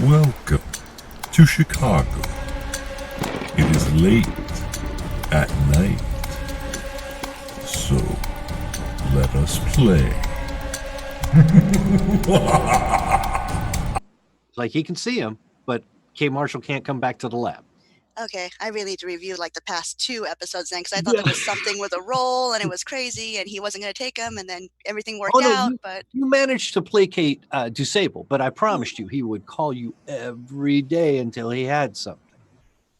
Welcome to Chicago. It is late at night, so let us play. Like, he can see him, but K. Marshall can't come back to the lab. Okay, I really need to review like the past 2 episodes then, because I thought there was something with a roll and it was crazy and he wasn't going to take him, and then everything worked out. But you managed to placate Dusable, but I promised you he would call you every day until he had something.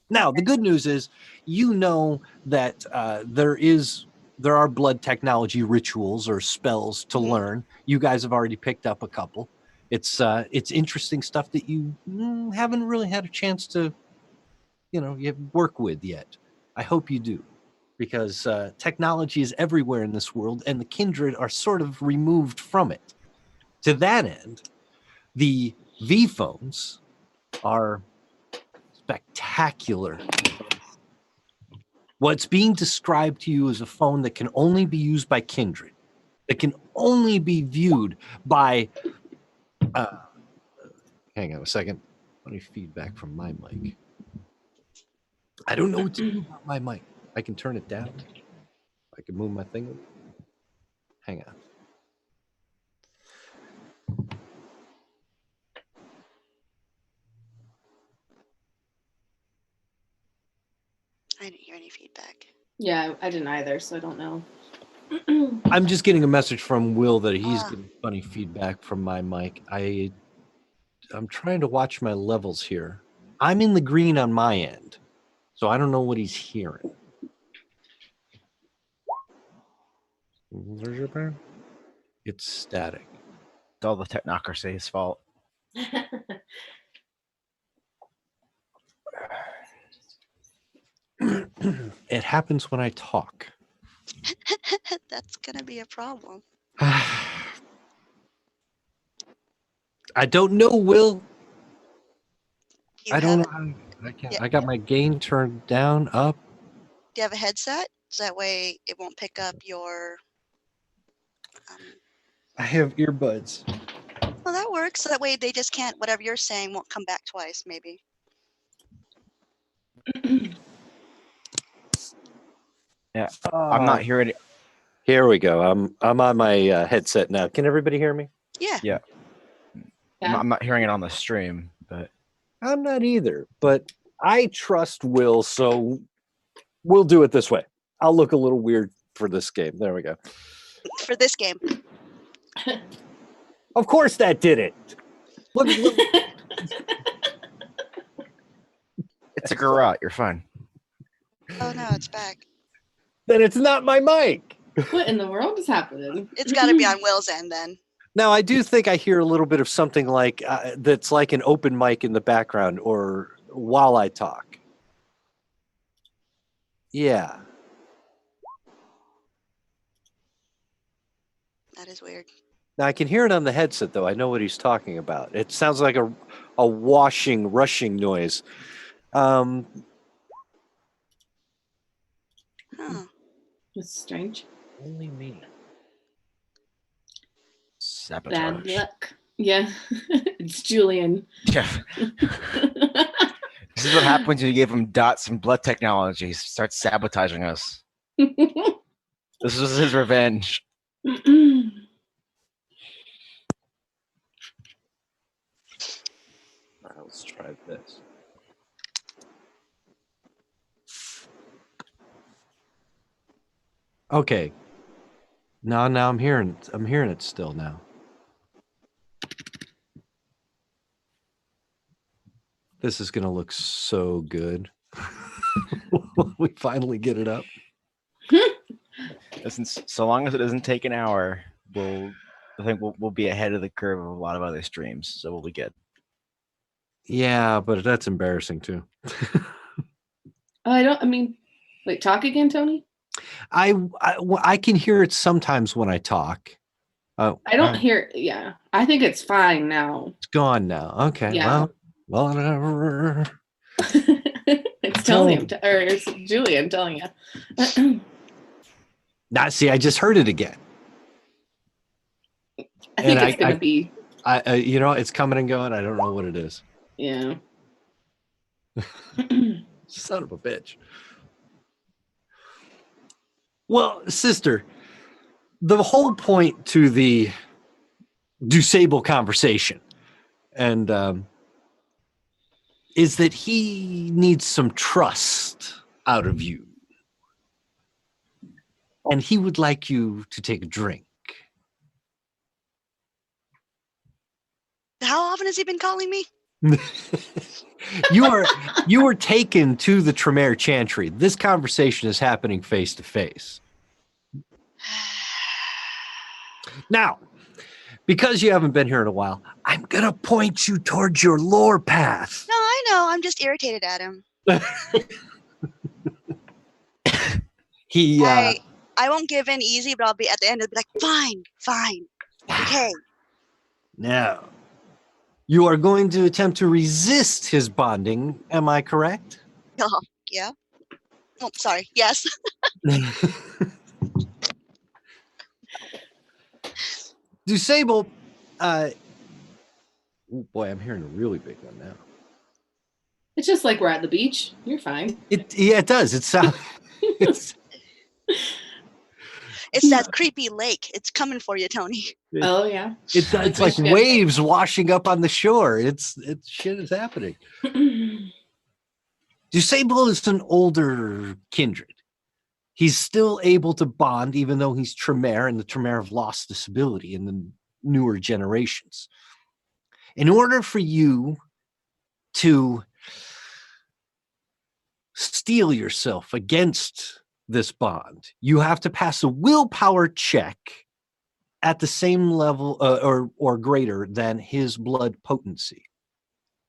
Now, the good news is, you know that there are blood technology rituals or spells to learn. You guys have already picked up a couple. It's interesting stuff that you haven't really had a chance to, you work with yet. I hope you do, because technology is everywhere in this world, and the Kindred are sort of removed from it. To that end, the V phones are spectacular. What's being described to you as a phone that can only be used by Kindred. It can only be viewed by... hang on a second. Let me feedback from my mic. I don't know what to do about my mic. I can turn it down. I can move my thing. Hang on. I didn't hear any feedback. Yeah, I didn't either, so I don't know. I'm just getting a message from Will that he's getting funny feedback from my mic. I'm trying to watch my levels here. I'm in the green on my end, so I don't know what he's hearing. Where's your pen? It's static. It's all the technocracy's fault. It happens when I talk. That's gonna be a problem. I don't know, Will. I don't know. I got my gain turned down, up. Do you have a headset? So that way it won't pick up your... I have earbuds. Well, that works. So that way they just can't, whatever you're saying won't come back twice, maybe. Yeah, I'm not hearing it. Here we go. I'm on my headset now. Can everybody hear me? Yeah. Yeah. I'm not hearing it on the stream, but I'm not either. But I trust Will, so we'll do it this way. I'll look a little weird for this game. There we go. For this game. Of course that did it. Look. it's a garage. You're fine. Oh no, it's back. Then it's not my mic. What in the world is happening? It's got to be on Will's end then. Now, I do think I hear a little bit of something like that's like an open mic in the background or while I talk. Yeah. That is weird. Now, I can hear it on the headset, though. I know what he's talking about. It sounds like a washing, rushing noise. Huh. It's strange. Only me. Sabotage. Bad luck. Yeah, it's Julian. Yeah. This is what happens when you give him dots and blood technologies. Starts sabotaging us. This was his revenge. Let's try this. Okay. Now I'm hearing it still now. This is gonna look so good. We finally get it up. Listen, so long as it doesn't take an hour, I think we'll be ahead of the curve of a lot of other streams, so we'll be good. Yeah, but that's embarrassing too. Wait, talk again, Tony? I can hear it sometimes when I talk. Oh, I don't hear. Yeah, I think it's fine now. It's gone now. Okay. Yeah. Well, whatever. It's telling him, or it's Julian telling you. Now, see, I just heard it again. I think it's going to be. It's coming and going. I don't know what it is. Yeah. Son of a bitch. Well, sister, the whole point to the Dusable conversation and is that he needs some trust out of you. And he would like you to take a drink. How often has he been calling me? You are taken to the Tremere Chantry. This conversation is happening face to face. Now, because you haven't been here in a while, I'm gonna point you towards your lore path. No, I know. I'm just irritated at him. He I won't give in easy, but I'll be at the end. I'll be like, fine, okay. now you are going to attempt to resist his bonding. Am I correct? Oh, yeah. Oh, sorry. Yes. Dusable. Oh boy, I'm hearing a really big one now. It's just like we're at the beach. You're fine. It does. It sounds. It's that creepy lake. It's coming for you, Tony. Oh yeah. It's like Michigan. waves washing up on the shore. It's shit is happening. Dusable is an older kindred. He's still able to bond, even though he's Tremere, and the Tremere have lost this ability in the newer generations. In order for you to steel yourself against this bond, you have to pass a willpower check at the same level or greater than his blood potency.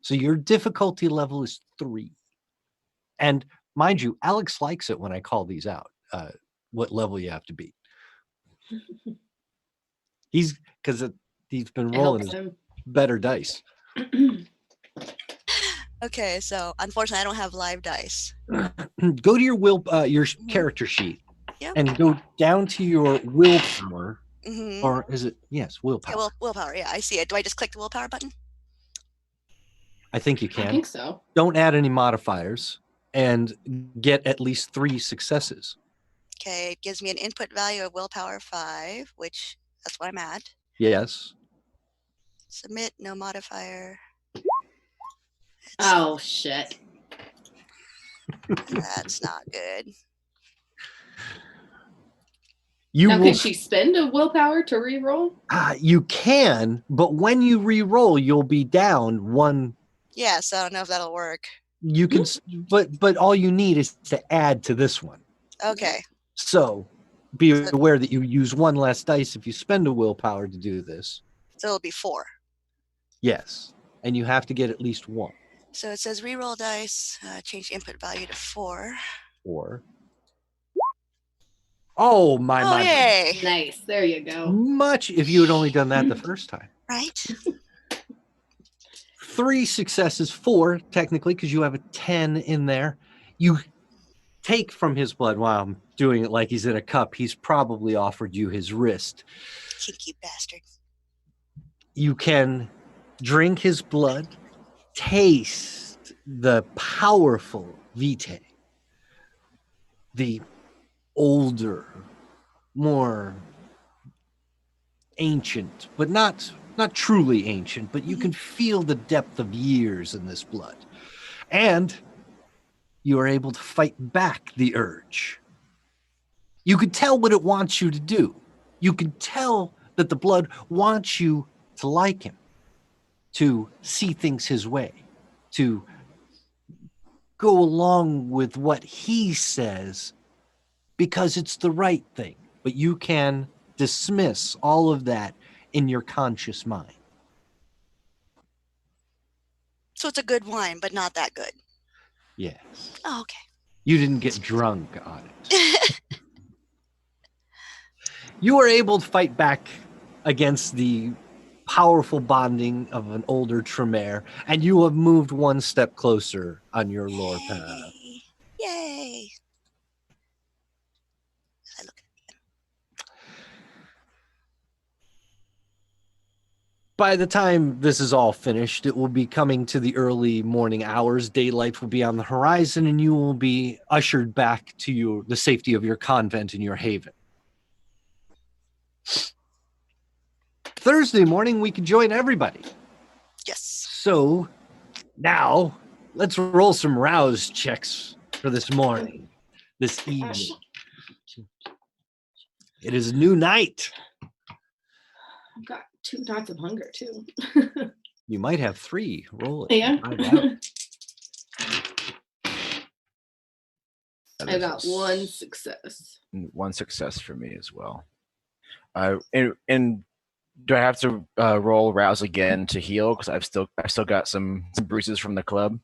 So your difficulty level is 3. And mind you, Alex likes it when I call these out, what level you have to beat. He's been rolling his better dice. Okay, so unfortunately, I don't have live dice. Go to your character sheet, Yep. and go down to your willpower, Mm-hmm. or is it willpower? Yeah, willpower. Yeah, I see it. Do I just click the willpower button? I think you can. I think so. Don't add any modifiers, and get at least 3 successes. Okay, it gives me an input value of willpower 5, which that's what I'm at. Yes. Submit, no modifier. Oh shit. That's not good. You Now, will, could she spend a willpower to re-roll? you can, but when you re-roll, you'll be down 1. Yeah, so I don't know if that'll work. You can, but all you need is to add to this one. Okay. So be aware that you use 1 less dice if you spend a willpower to do this. So it'll be 4. Yes, and you have to get at least 1. So it says reroll dice, change input value to 4. 4. Oh my! Oh, yay! Nice. There you go. Much if you had only done that the first time. Right? 3 successes, 4 technically, because you have a 10 in there. You take from his blood. Wow, I'm doing it like he's in a cup. He's probably offered you his wrist. Kinky bastard. You can drink his blood, taste the powerful vitae, the older, more ancient, but not truly ancient, but you can feel the depth of years in this blood. And you are able to fight back the urge. You could tell what it wants you to do. You can tell that the blood wants you to like him, to see things his way, to go along with what he says because it's the right thing. But you can dismiss all of that in your conscious mind. So it's a good wine, but not that good. Yes. Oh, okay. You didn't get drunk on it. You were able to fight back against the powerful bonding of an older Tremere, and you have moved 1 step closer on your lore path. Yay! I look By the time this is all finished, it will be coming to the early morning hours. Daylight will be on the horizon, and you will be ushered back to the safety of your convent and your haven. Thursday morning, we can join everybody. Yes. So now let's roll some rouse checks for this morning, this evening. It is a new night. I've got 2 dots of hunger too. You might have 3. Roll it. Yeah. Find out. I got 1 success. 1 success for me as well. And do I have to roll rouse again to heal? Because I've still got some bruises from the club.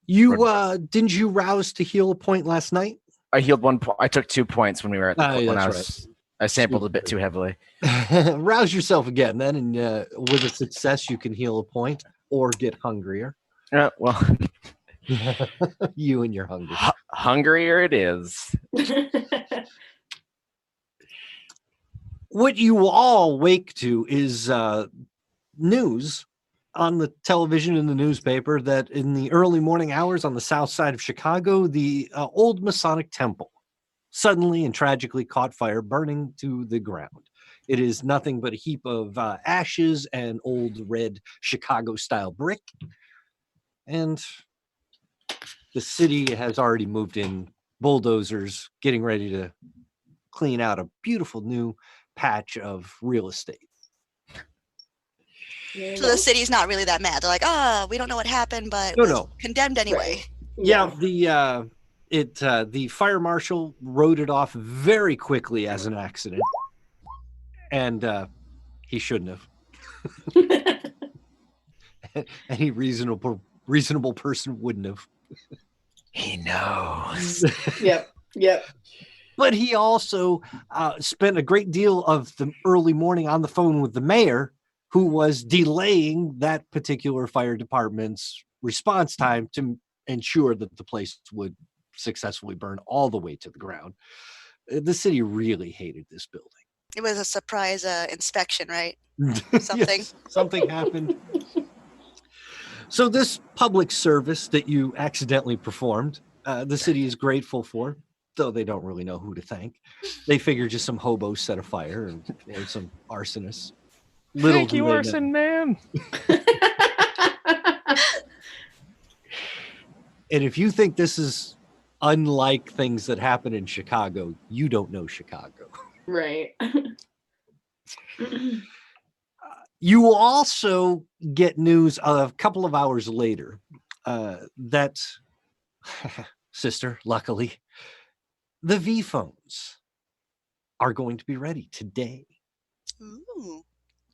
You didn't you rouse to heal a point last night? I healed 1 point. I took 2 points when we were at the club. When I sampled a bit too heavily. Rouse yourself again, then, and with a success, you can heal a point or get hungrier. Yeah, well, You and your hunger. Hungrier it is. What you all wake to is news on the television and the newspaper that in the early morning hours on the south side of Chicago, the old Masonic temple suddenly and tragically caught fire, burning to the ground. It is nothing but a heap of ashes and old red Chicago-style brick. And the city has already moved in bulldozers, getting ready to clean out a beautiful new patch of real estate. So the city's not really that mad. They're like, we don't know what happened, but No. condemned anyway. Yeah, the fire marshal wrote it off very quickly as an accident, and he shouldn't have. Any reasonable person wouldn't have. He knows. Yep. But he also spent a great deal of the early morning on the phone with the mayor, who was delaying that particular fire department's response time to ensure that the place would successfully burn all the way to the ground. The city really hated this building. It was a surprise inspection, right? Something. Yes, something happened. So this public service that you accidentally performed, the city is grateful for, though they don't really know who to thank. They figure just some hobos set a fire or some arsonists. Thank you, arson man. And if you think this is unlike things that happen in Chicago, you don't know Chicago. Right. You will also get news a couple of hours later that, sister, luckily, the V phones are going to be ready today. Ooh.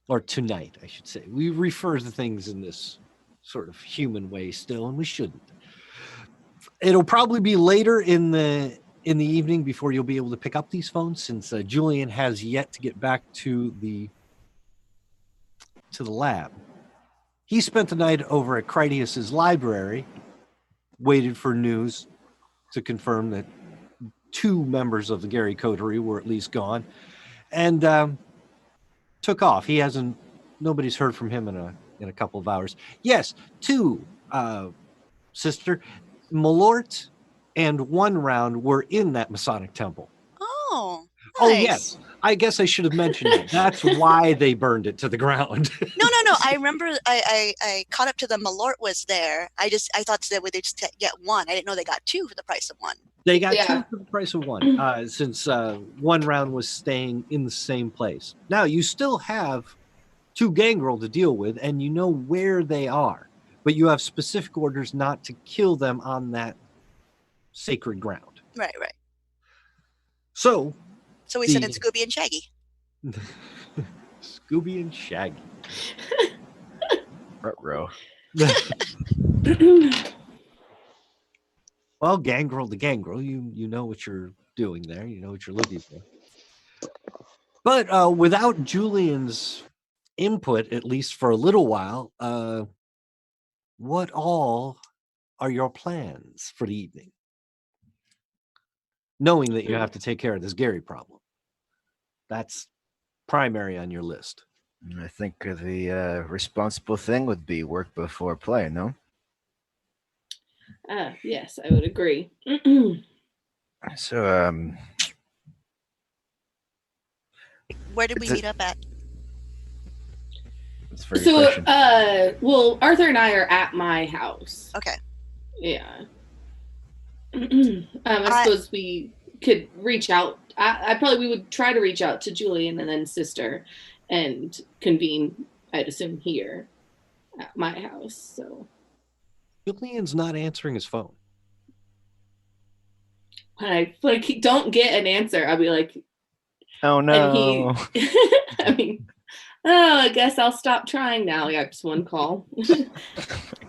Or tonight, I should say. We refer to things in this sort of human way still, and we shouldn't. It'll probably be later in the evening before you'll be able to pick up these phones, since Julian has yet to get back to the lab. He spent the night over at Critias's library, waited for news to confirm that 2 members of the Gary coterie were at least gone, and took off. Nobody's heard from him in a couple of hours. Yes, 2, sister, Malort and 1 Round were in that Masonic temple. Oh, nice. Oh, yes. I guess I should have mentioned that. That's why they burned it to the ground. No. I remember I caught up to the Malort was there. I thought that they just get 1. I didn't know they got 2 for the price of 1. They got 2 for the price of 1, since 1 Round was staying in the same place. Now, you still have 2 gangrel to deal with, and you know where they are, but you have specific orders not to kill them on that sacred ground. Right. So we sent in Scooby and Shaggy. Scooby and Shaggy. Ruh-roh. Well, gangrel to gangrel, you know what you're doing there. You know what you're looking for. But without Julian's input, at least for a little while, what all are your plans for the evening? Knowing that you have to take care of this Gary problem. That's primary on your list. I think the responsible thing would be work before play, no? Yes, I would agree. So, Where did we It's a- meet up at? that's a very good So, question. well, Arthur and I are at my house. Okay. Yeah. I- I suppose we could reach out. We would try to reach out to Julian and then sister and convene, I'd assume, here at my house. So Julian's not answering his phone. when I don't get an answer, I'll be like, Oh and no! I mean, oh, I guess I'll stop trying now. Yeah, just one call.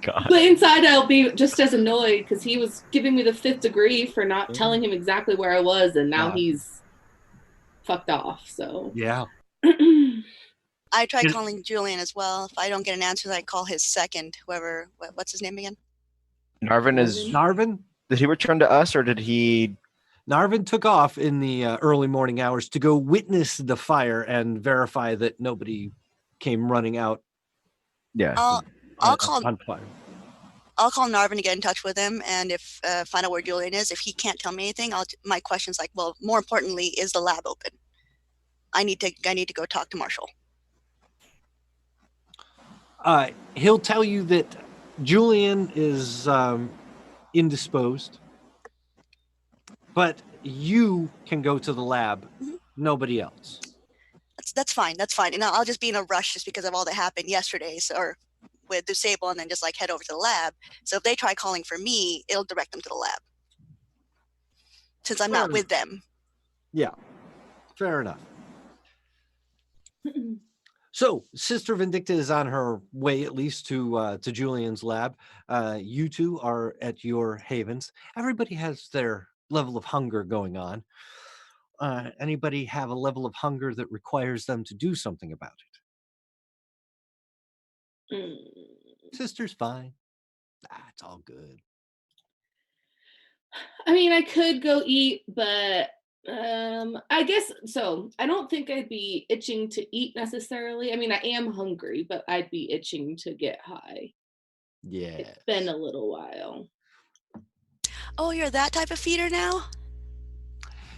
God. But inside, I'll be just as annoyed because he was giving me the 5th degree for not telling him exactly where I was, and now he's fucked off. So Yeah. I tried calling Julian as well. If I don't get an answer, I call his second, whoever, what's his name again? Narvin is. Narvin? Did he return to us, or did he? Narvin took off in the early morning hours to go witness the fire and verify that nobody came running out. Yeah. I'll call on fire. I'll call Narvin to get in touch with him, and if find out where Julian is. If he can't tell me anything, my question's like, well, more importantly, is the lab open? I need to go talk to Marshall. He'll tell you that Julian is indisposed, but you can go to the lab. Mhm. Nobody else. That's fine. That's fine. And I'll just be in a rush just because of all that happened yesterday, or with Disable, and then just like head over to the lab. So if they try calling for me, it'll direct them to the lab, since I'm not with them. Yeah, fair enough. So, Sister Vindicta is on her way, at least to Julian's lab. You two are at your havens. Everybody has their level of hunger going on. Anybody have a level of hunger that requires them to do something about it? Sister's fine. It's all good. I mean, I could go eat, but I guess so. I don't think I'd be itching to eat necessarily. I mean, I am hungry, but I'd be itching to get high. Yeah. It's been a little while. Oh, you're that type of feeder now?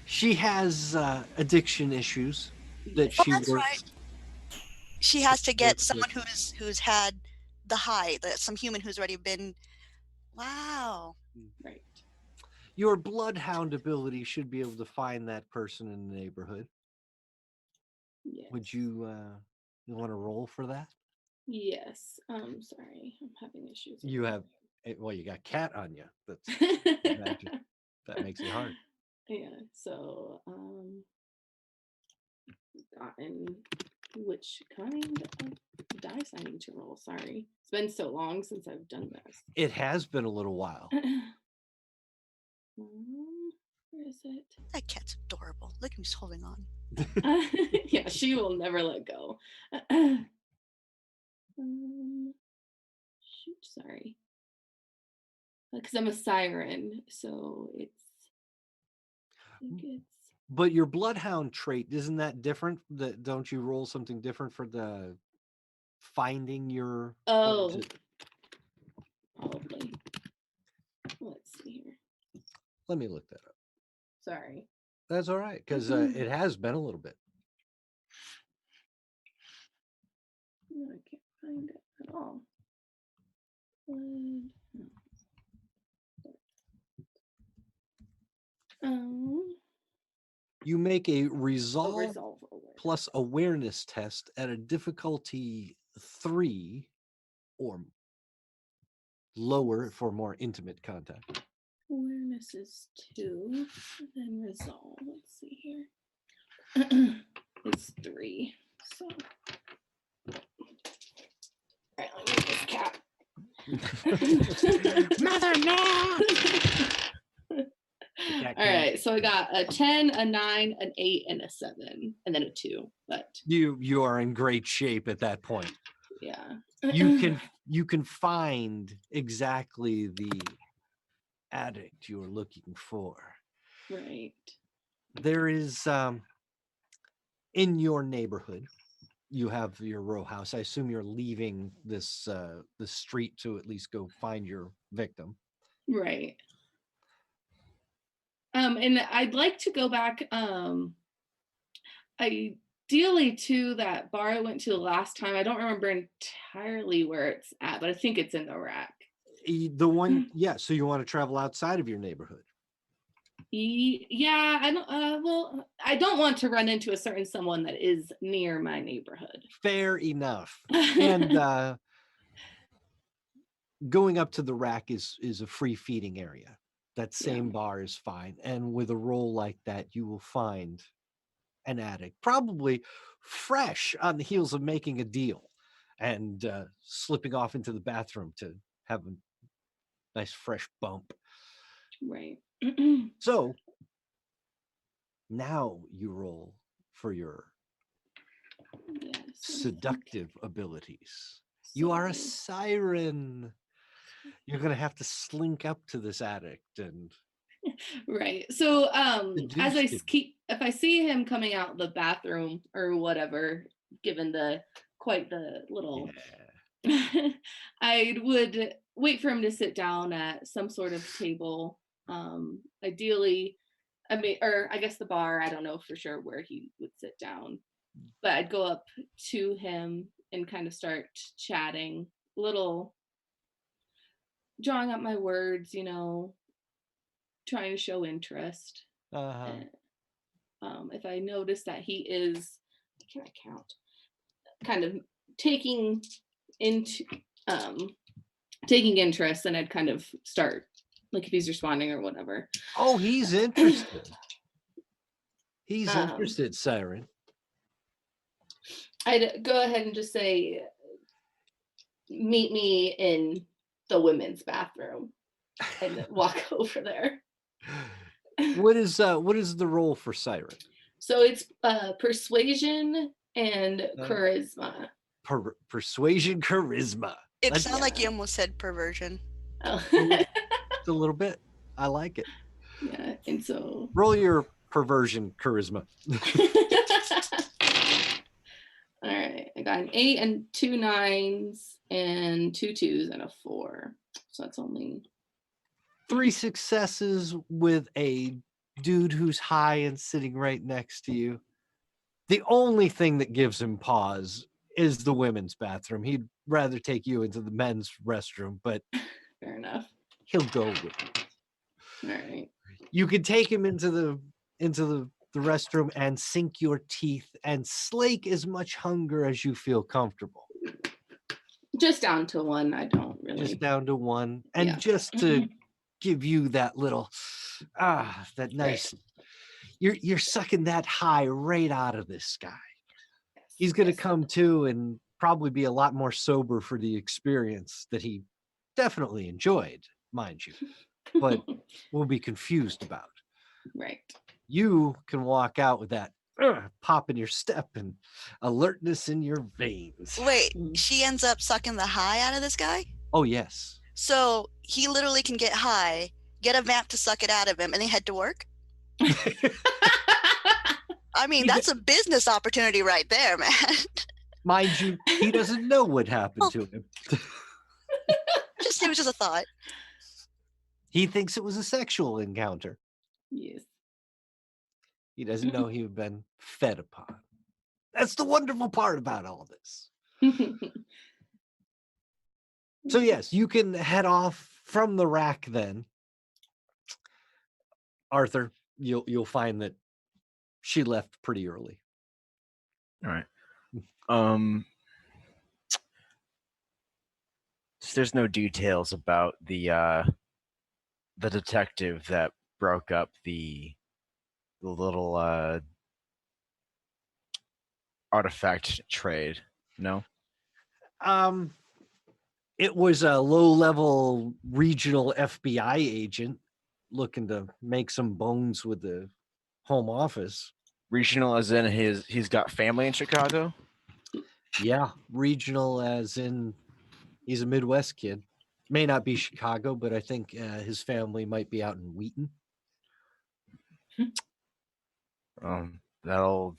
She has addiction issues that she that's works. right. She has to get someone who's had the high, some human who's already been. Wow. Right. Your bloodhound ability should be able to find that person in the neighborhood. Yes. Would you want to roll for that? Yes. Sorry, I'm having issues. You have, well, you got cat on you. That's magic. That makes it hard. Yeah. So, gotten which kind of dice I need to roll? Sorry, it's been so long since I've done this. It has been a little while. Where is it? That cat's adorable. Look at him just holding on. Yeah, she will never let go. Shoot, sorry. Because I'm a siren, so I think it's. But your bloodhound trait, isn't that different? Don't you roll something different for the finding your? Oh, probably. Let's see here. Let me look that up. Sorry. That's all right, because it has been a little bit. No, I can't find it at all. You make a resolve awareness. plus awareness test at a difficulty 3 or lower for more intimate contact. Awareness is 2, then resolve. Let's see here. It's 3. So, all right, let me get this cat. Mother, no! All right, so I got a 10, a 9, an 8, and a 7, and then a 2. But you are in great shape at that point. Yeah. You can find exactly the addict you're looking for. Right. There is in your neighborhood, you have your row house. I assume you're leaving this the street to at least go find your victim. Right. And I'd like to go back, ideally to that bar I went to the last time. I don't remember entirely where it's at, but I think it's in the rack. The one, yeah. So you want to travel outside of your neighborhood? Yeah, I don't. Well, I don't want to run into a certain someone that is near my neighborhood. Fair enough. And going up to the rack is a free feeding area. That same bar is fine. And with a roll like that, you will find an addict, probably fresh on the heels of making a deal and slipping off into the bathroom to have a nice fresh bump. Right. So now you roll for your Yes. seductive abilities. You are a siren. You're going to have to slink up to this addict and Right. So as I seduce him. if I see him coming out the bathroom or whatever, given the quite the little Yeah. I would wait for him to sit down at some sort of table. Ideally, I mean, or I guess the bar, I don't know for sure where he would sit down, but I'd go up to him and kind of start chatting, little drawing up my words, you know, trying to show interest. Uh-huh. And, if I notice that he is, can I count? Kind of taking into taking interest, and I'd kind of start, like, if he's responding or whatever. Oh, he's interested. He's interested, Siren. I'd go ahead and just say, meet me in the women's bathroom, and then walk over there. What is the role for Siren? So it's persuasion and charisma. Persuasion, charisma. It sounded like you almost said perversion. Oh. It's a little bit. I like it. Yeah, and so Roll your perversion charisma. all right, I got an 8 and 2 9s and 2 2s and a 4. So that's only 3 successes with a dude who's high and sitting right next to you. The only thing that gives him pause is the women's bathroom. He'd rather take you into the men's restroom, but fair enough. he'll go with you. All right. You could take him into the restroom and sink your teeth and slake as much hunger as you feel comfortable. Just down to 1. I don't really. Just down to 1. And Yeah. just to give you that little, that nice, you're sucking that high right out of this guy. He's going to come to and probably be a lot more sober for the experience that he definitely enjoyed, mind you, but will be confused about. Right. You can walk out with that pop in your step and alertness in your veins. Wait, she ends up sucking the high out of this guy? Oh, yes. So he literally can get high, get a vamp to suck it out of him, and then head to work? I mean, that's a business opportunity right there, man. Mind you, he doesn't know what happened to him. It was just a thought. He thinks it was a sexual encounter. Yes. He doesn't know he had been fed upon. That's the wonderful part about all this. So yes, you can head off from the rack then. Arthur, you'll find that she left pretty early. All right. So there's no details about the detective that broke up the little artifact trade. No. It was a low-level regional FBI agent looking to make some bones with the home office. Regional as in he's got family in Chicago? Yeah, regional as in he's a Midwest kid. May not be Chicago, but I think his family might be out in Wheaton. That'll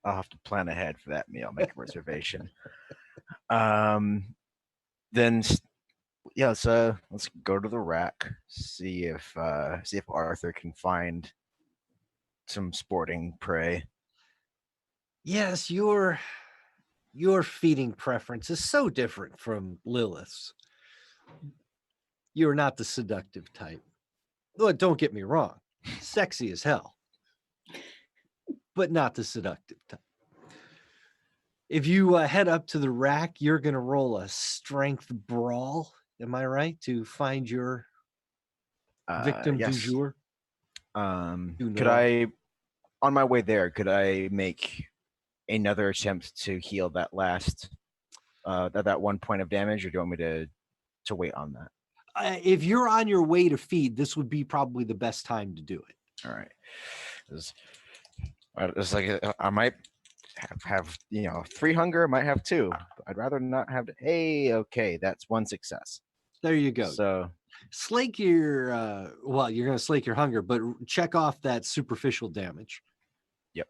I'll have to plan ahead for that meal. Make a reservation. Then yeah, let's go to the rack. See if Arthur can find some sporting prey. Yes, your feeding preference is so different from Lilith's. You're not the seductive type. Well, don't get me wrong, sexy as hell, but not the seductive type. If you head up to the rack, you're going to roll a strength brawl. Am I right? To find your victim du Yes. jour? Could I, on my way there, could I make another attempt to heal that last that 1 point of damage, or do you want me to wait on that? If you're on your way to feed, this would be probably the best time to do it. All right. It's like I might have 3 hunger, I might have 2. I'd rather not have. Hey, okay, that's 1 success. There you go. So slake your you're going to slake your hunger, but check off that superficial damage. Yep.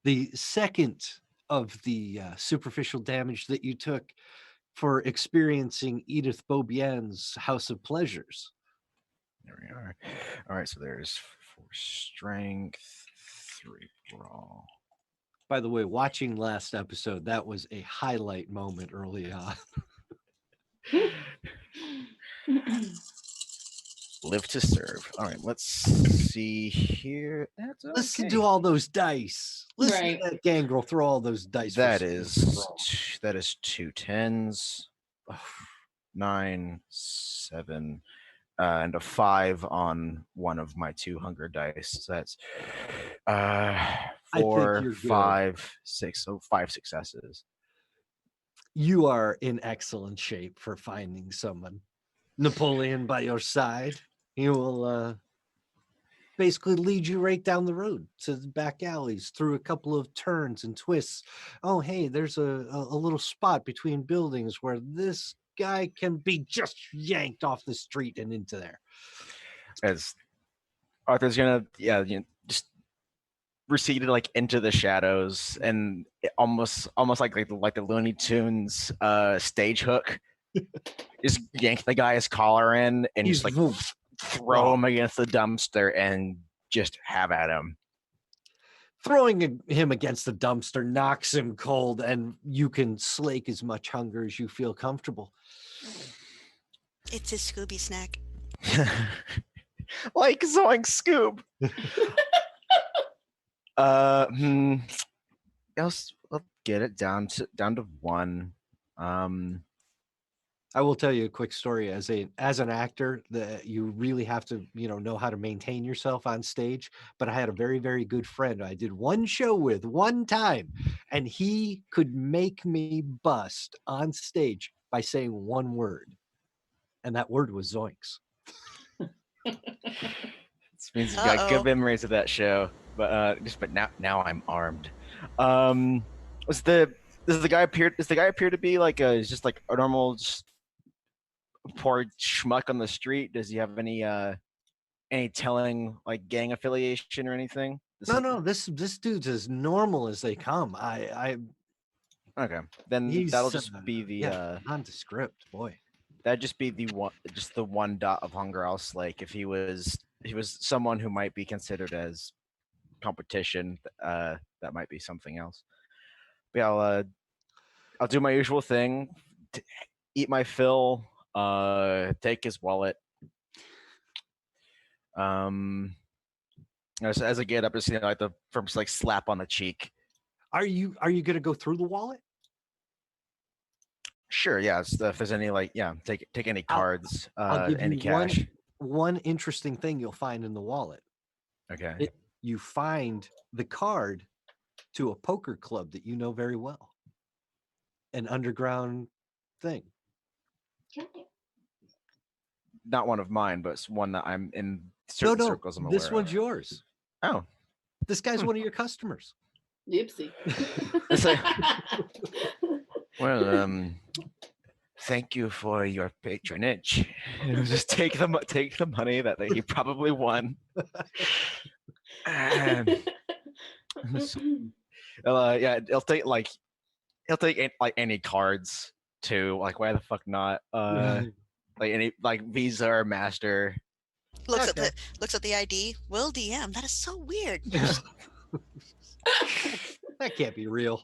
The second of the superficial damage that you took for experiencing Edith Beaubien's House of Pleasures. There we are. All right, so there's 4 strength, 3 brawl. By the way, watching last episode, that was a highlight moment early on. Live to serve. All right, let's see here. That's okay. Listen to all those dice. Listen Right. to that gangrel throw all those dice. That is 2 10s, 9, 7, and a 5 on one of my 2 hunger dice. So that's 4, 5, 6. So 5 successes. You are in excellent shape for finding someone. Napoleon by your side. He will basically lead you right down the road to the back alleys, through a couple of turns and twists. Oh, hey, there's a little spot between buildings where this guy can be just yanked off the street and into there. As Arthur's gonna just receded like into the shadows, and almost like the Looney Tunes stage hook. Just yank the guy's collar in and He's just like throw him against the dumpster and just have at him. Throwing him against the dumpster knocks him cold, and you can slake as much hunger as you feel comfortable. It's a Scooby snack. Like Zoink Scoob. Let's get it down to 1. I will tell you a quick story. As an actor, that you really have to know how to maintain yourself on stage. But I had a very, very good friend I did one show with one time, and he could make me bust on stage by saying one word, and that word was zoinks. This means you've got good memories of that show. But now I'm armed. Does the guy appear to be like just like a normal poor schmuck on the street? Does he have any telling like gang affiliation or anything? No, this dude's as normal as they come. Okay, then that'll just be the nondescript boy. That'd just be the one dot of hunger I'll slake. If he was someone who might be considered as competition, that might be something else. But yeah, I'll do my usual thing, eat my fill, take his wallet. As I get up, just like the first like slap on the cheek. Are you gonna go through the wallet? Sure, yeah. If there's any take any cards, I'll give any you cash. One interesting thing you'll find in the wallet. Okay. You find the card to a poker club that you know very well. An underground thing. Not one of mine, but it's one that I'm in certain circles. I'm aware this one's yours. Oh, this guy's one of your customers. Oopsie. Well, thank you for your patronage. Just take the money that he probably won. Yeah, he'll take like any cards too. Like why the fuck not? Like any like Visa or Master. Looks Okay. at the ID. Will DM. That is so weird. That can't be real.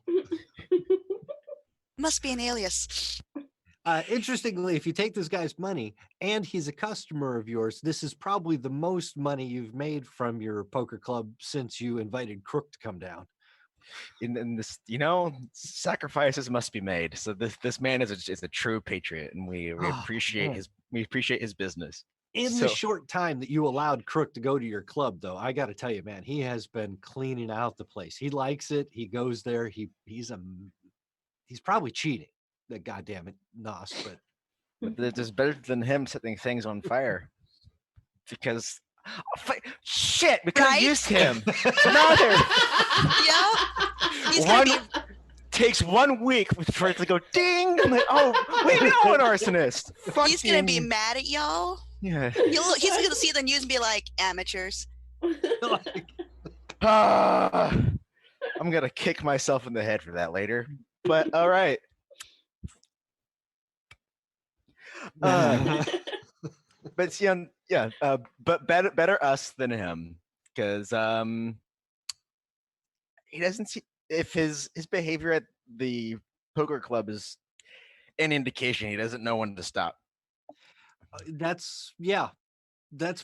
Must be an alias. Interestingly, if you take this guy's money and he's a customer of yours, this is probably the most money you've made from your poker club since you invited Crook to come down. In this, sacrifices must be made. So this man is a true patriot, and we appreciate his business. In the short time that you allowed Crook to go to your club, though, I got to tell you, man, he has been cleaning out the place. He likes it. He goes there. He's probably cheating. That goddamn it, Nos, but there's better than him setting things on fire. Because shit, we could have used him. Another. Yeah. He's gonna be takes 1 week for it to go ding. I'm like, oh, we know an arsonist. He's gonna be mad at y'all. Yeah. He's gonna see the news and be like, amateurs. I'm gonna kick myself in the head for that later. But all right. But but better us than him, because he doesn't see if his behavior at the poker club is an indication he doesn't know when to stop. That's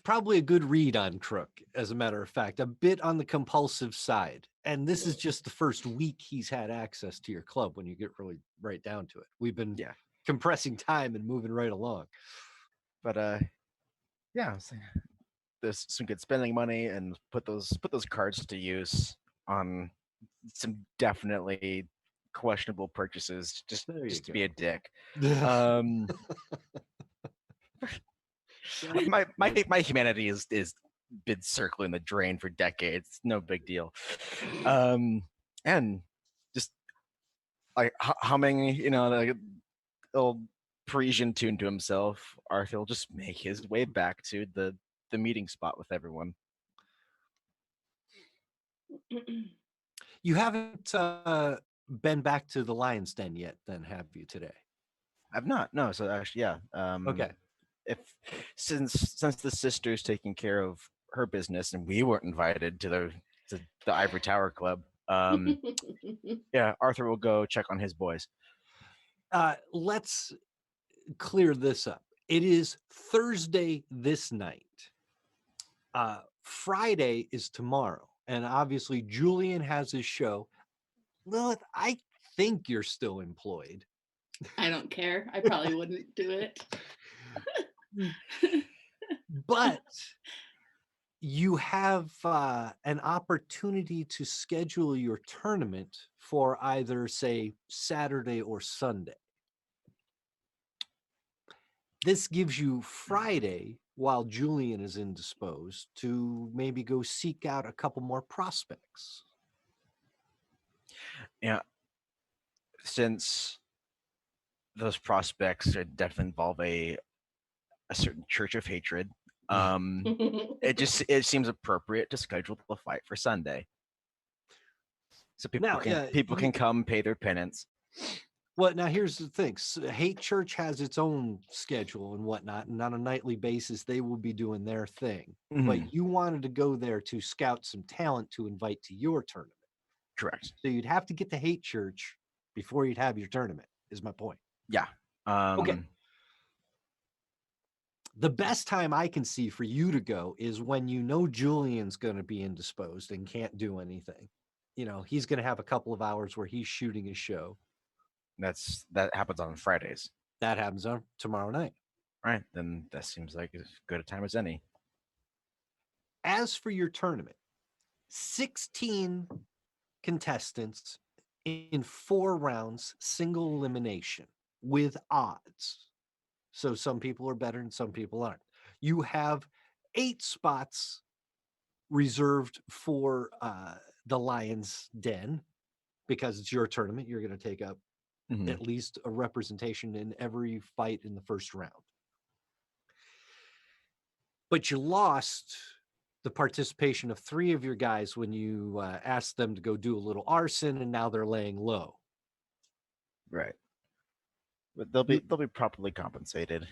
probably a good read on Crook, as a matter of fact, a bit on the compulsive side. And this is just the first week he's had access to your club when you get really right down to it. We've been compressing time and moving right along. But there's some good spending money, and put those cards to use on some definitely questionable purchases, just to be a dick. My humanity is been circling the drain for decades. No big deal. And just like humming, the old Parisian tune to himself, Arthur will just make his way back to the meeting spot with everyone. You haven't been back to the Lion's Den yet, then, have you, today? I've not. No. So actually, yeah. Okay. If since the sister's taking care of her business and we weren't invited to the Ivory Tower Club, Arthur will go check on his boys. Let's clear this up. It is Thursday this night. Friday is tomorrow, and obviously Julian has his show. Lilith, I think you're still employed. I don't care. I probably wouldn't do it. But you have an opportunity to schedule your tournament for either, say, Saturday or Sunday. This gives you Friday, while Julian is indisposed, to maybe go seek out a couple more prospects. Yeah. Since those prospects definitely involve a certain church of hatred, it seems appropriate to schedule the fight for Sunday, so people can come pay their penance. Well, now here's the thing: Hate Church has its own schedule and whatnot, and on a nightly basis they will be doing their thing. Mm-hmm. But you wanted to go there to scout some talent to invite to your tournament. Correct. So you'd have to get to Hate Church before you'd have your tournament, is my point. Yeah. Okay. The best time I can see for you to go is when you know Julian's going to be indisposed and can't do anything. He's going to have a couple of hours where he's shooting his show. That happens on Fridays. That happens on tomorrow night. Right. Then that seems like as good a time as any. As for your tournament, 16 contestants in 4 rounds, single elimination with odds. So some people are better and some people aren't. You have 8 spots reserved for the Lion's Den because it's your tournament. You're going to take up at least a representation in every fight in the first round. But you lost the participation of 3 of your guys when you asked them to go do a little arson, and now they're laying low. Right. But they'll be properly compensated.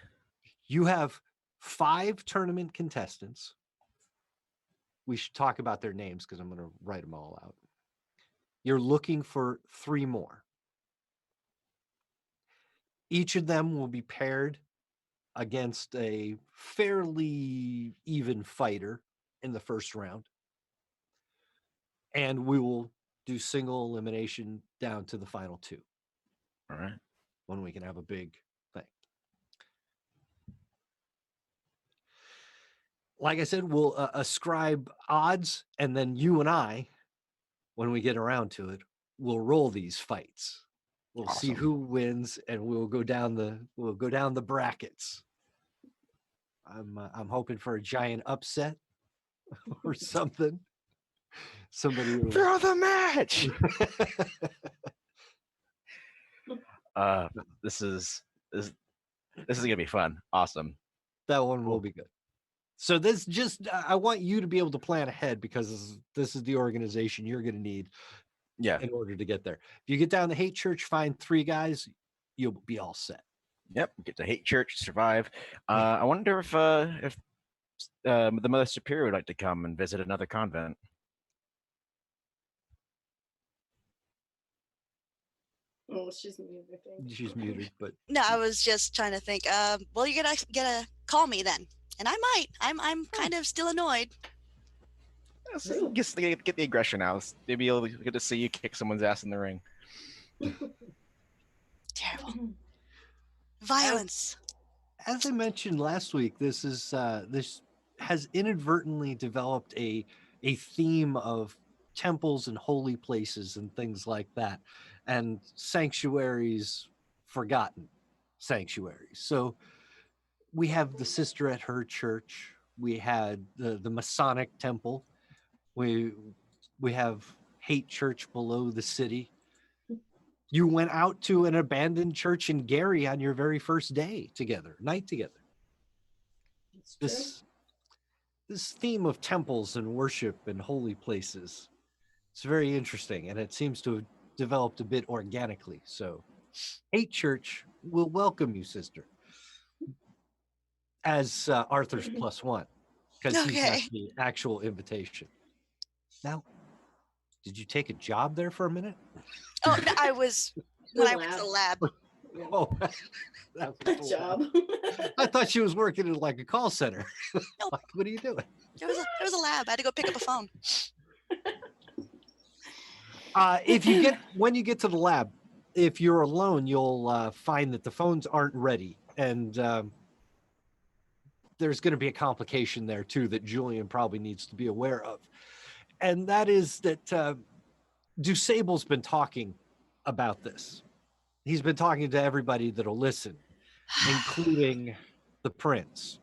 You have 5 tournament contestants. We should talk about their names because I'm going to write them all out. You're looking for 3 more. Each of them will be paired against a fairly even fighter in the first round. And we will do single elimination down to the final 2. All right. When we can have a big thing. Like I said, we'll ascribe odds, and then you and I, when we get around to it, we'll roll these fights. We'll see who wins, and we'll go down the brackets. I'm hoping for a giant upset or something. Somebody will... throw the match. This is gonna be fun. Awesome. That one will be good. So this just I want you to be able to plan ahead, because this is the organization you're going to need. Yeah. In order to get there. If you get down to Hate Church, find 3 guys, you'll be all set. Yep. Get to Hate Church, survive. I wonder if the Mother Superior would like to come and visit another convent. Oh, she's muted, I think. She's muted, but No, I was just trying to think. Well, you're gonna call me then, and I might. I'm kind of still annoyed. So get the aggression out. Maybe you'll get to see you kick someone's ass in the ring. Terrible violence. As I mentioned last week, this has inadvertently developed a theme of temples and holy places and things like that, and sanctuaries, forgotten sanctuaries. So we have the sister at her church. We had the Masonic temple. We have Hate Church below the city. You went out to an abandoned church in Gary on your very first night together. This theme of temples and worship and holy places, it's very interesting, and it seems to have developed a bit organically. So Hate Church will welcome you, sister, as Arthur's +1, because he's got the actual invitation. Now, did you take a job there for a minute? Oh, no, I was when I went to the lab. Oh, Good job. I thought she was working in like a call center. Nope. Like, what are you doing? There was a lab. I had to go pick up a phone. When you get to the lab, if you're alone, you'll find that the phones aren't ready, and there's going to be a complication there too that Julian probably needs to be aware of. And that is that DuSable's been talking about this. He's been talking to everybody that'll listen, including the prince.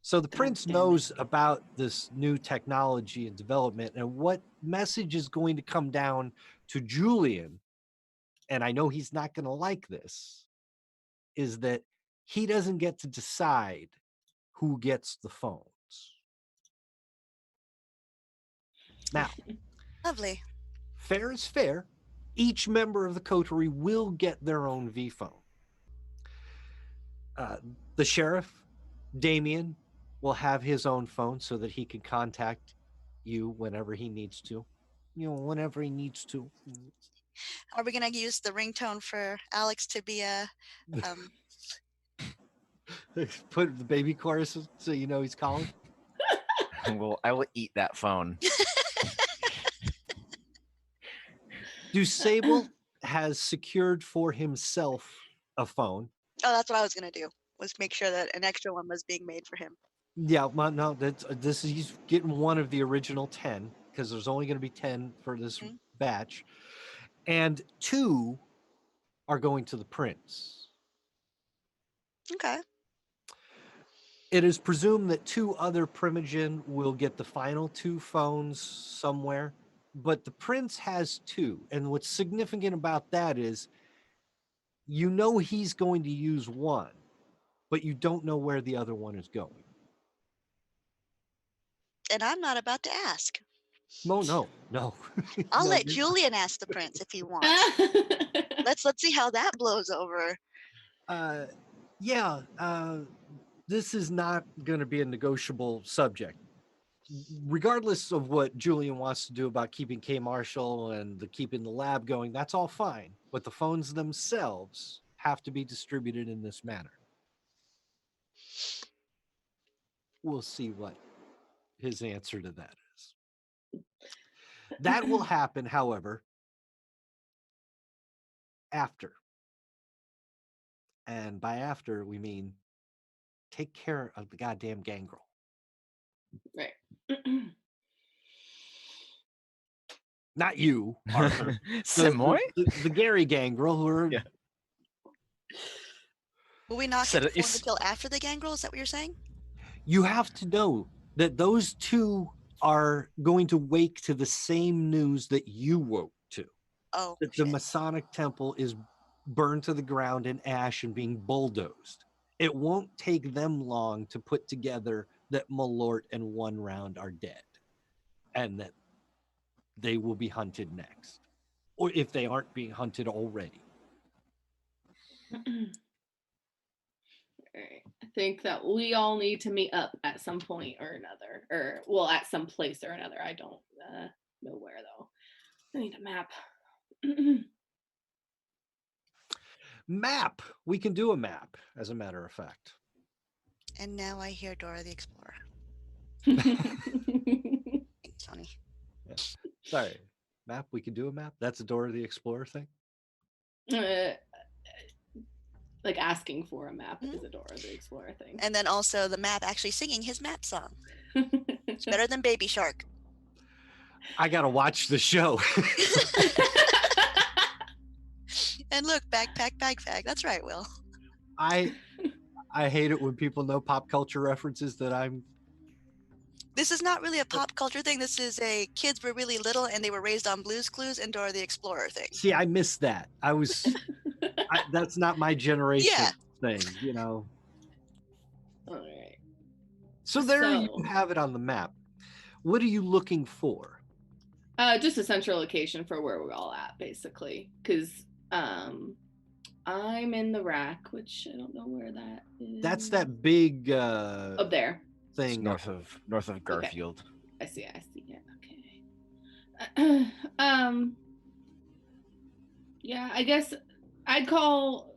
So the prince knows about this new technology and development, and what message is going to come down to Julian, and I know he's not going to like this, is that he doesn't get to decide who gets the phones. Now, Lovely. fair is fair. Each member of the coterie will get their own V phone. The sheriff, Damien, will have his own phone so that he can contact you whenever he needs to. Whenever he needs to. Are we gonna use the ringtone for Alex to be a? Put the baby chorus so you know he's calling. Well, I will eat that phone. DuSable has secured for himself a phone. Oh, that's what I was gonna do. Was make sure that an extra one was being made for him. Yeah, well, no, he's getting one of the original 10, because there's only going to be 10 for this batch, and 2 are going to the prince. Okay. It is presumed that 2 other Primogen will get the final 2 phones somewhere, but the prince has 2, and what's significant about that is, he's going to use one, but you don't know where the other one is going. and I'm not about to ask. No, no. I'll No, let you're- Julian ask the prince if he wants. Let's see how that blows over. Yeah, this is not going to be a negotiable subject. Regardless of what Julian wants to do about keeping K Marshall and keeping the lab going, that's all fine. But the phones themselves have to be distributed in this manner. We'll see what his answer to that is. That will happen, however, after. And by after, we mean take care of the goddamn gangrel. Right. Not you, Arthur. Simoy? The Gary gangrel who are Yeah. Will we not Said get it- informed until after the gangrel? Is that what you're saying? You have to know that those two are going to wake to the same news that you woke to. Oh, That the shit. Masonic temple is burned to the ground in ash and being bulldozed. It won't take them long to put together that Malort and One Round are dead and that they will be hunted next. Or if they aren't being hunted already. Alright. I think that we all need to meet up at some point or another, or well, at some place or another. I don't know where though. I need a map. Map. We can do a map, as a matter of fact. And now I hear Dora the Explorer. Sonny. Sorry. Map. We can do a map. That's a Dora the Explorer thing. Like asking for a map Mhm. is a Dora the Explorer thing. And then also the map actually singing his map song. It's better than Baby Shark. I gotta watch the show. And look, backpack, bag fag. That's right, Will. I hate it when people know pop culture references that I'm. This is not really a pop culture thing. This is a kids were really little and they were raised on Blue's Clues and Dora the Explorer thing. See, I missed that. That's not my generation Yeah. thing, you know. All right. So there you So- have it on the map. What are you looking for? Just a central location for where we're all at, basically. Because I'm in the rack, which I don't know where that is. That's that big up there. It's thing. north of Garfield. I see it. Okay. Yeah, I guess I'd call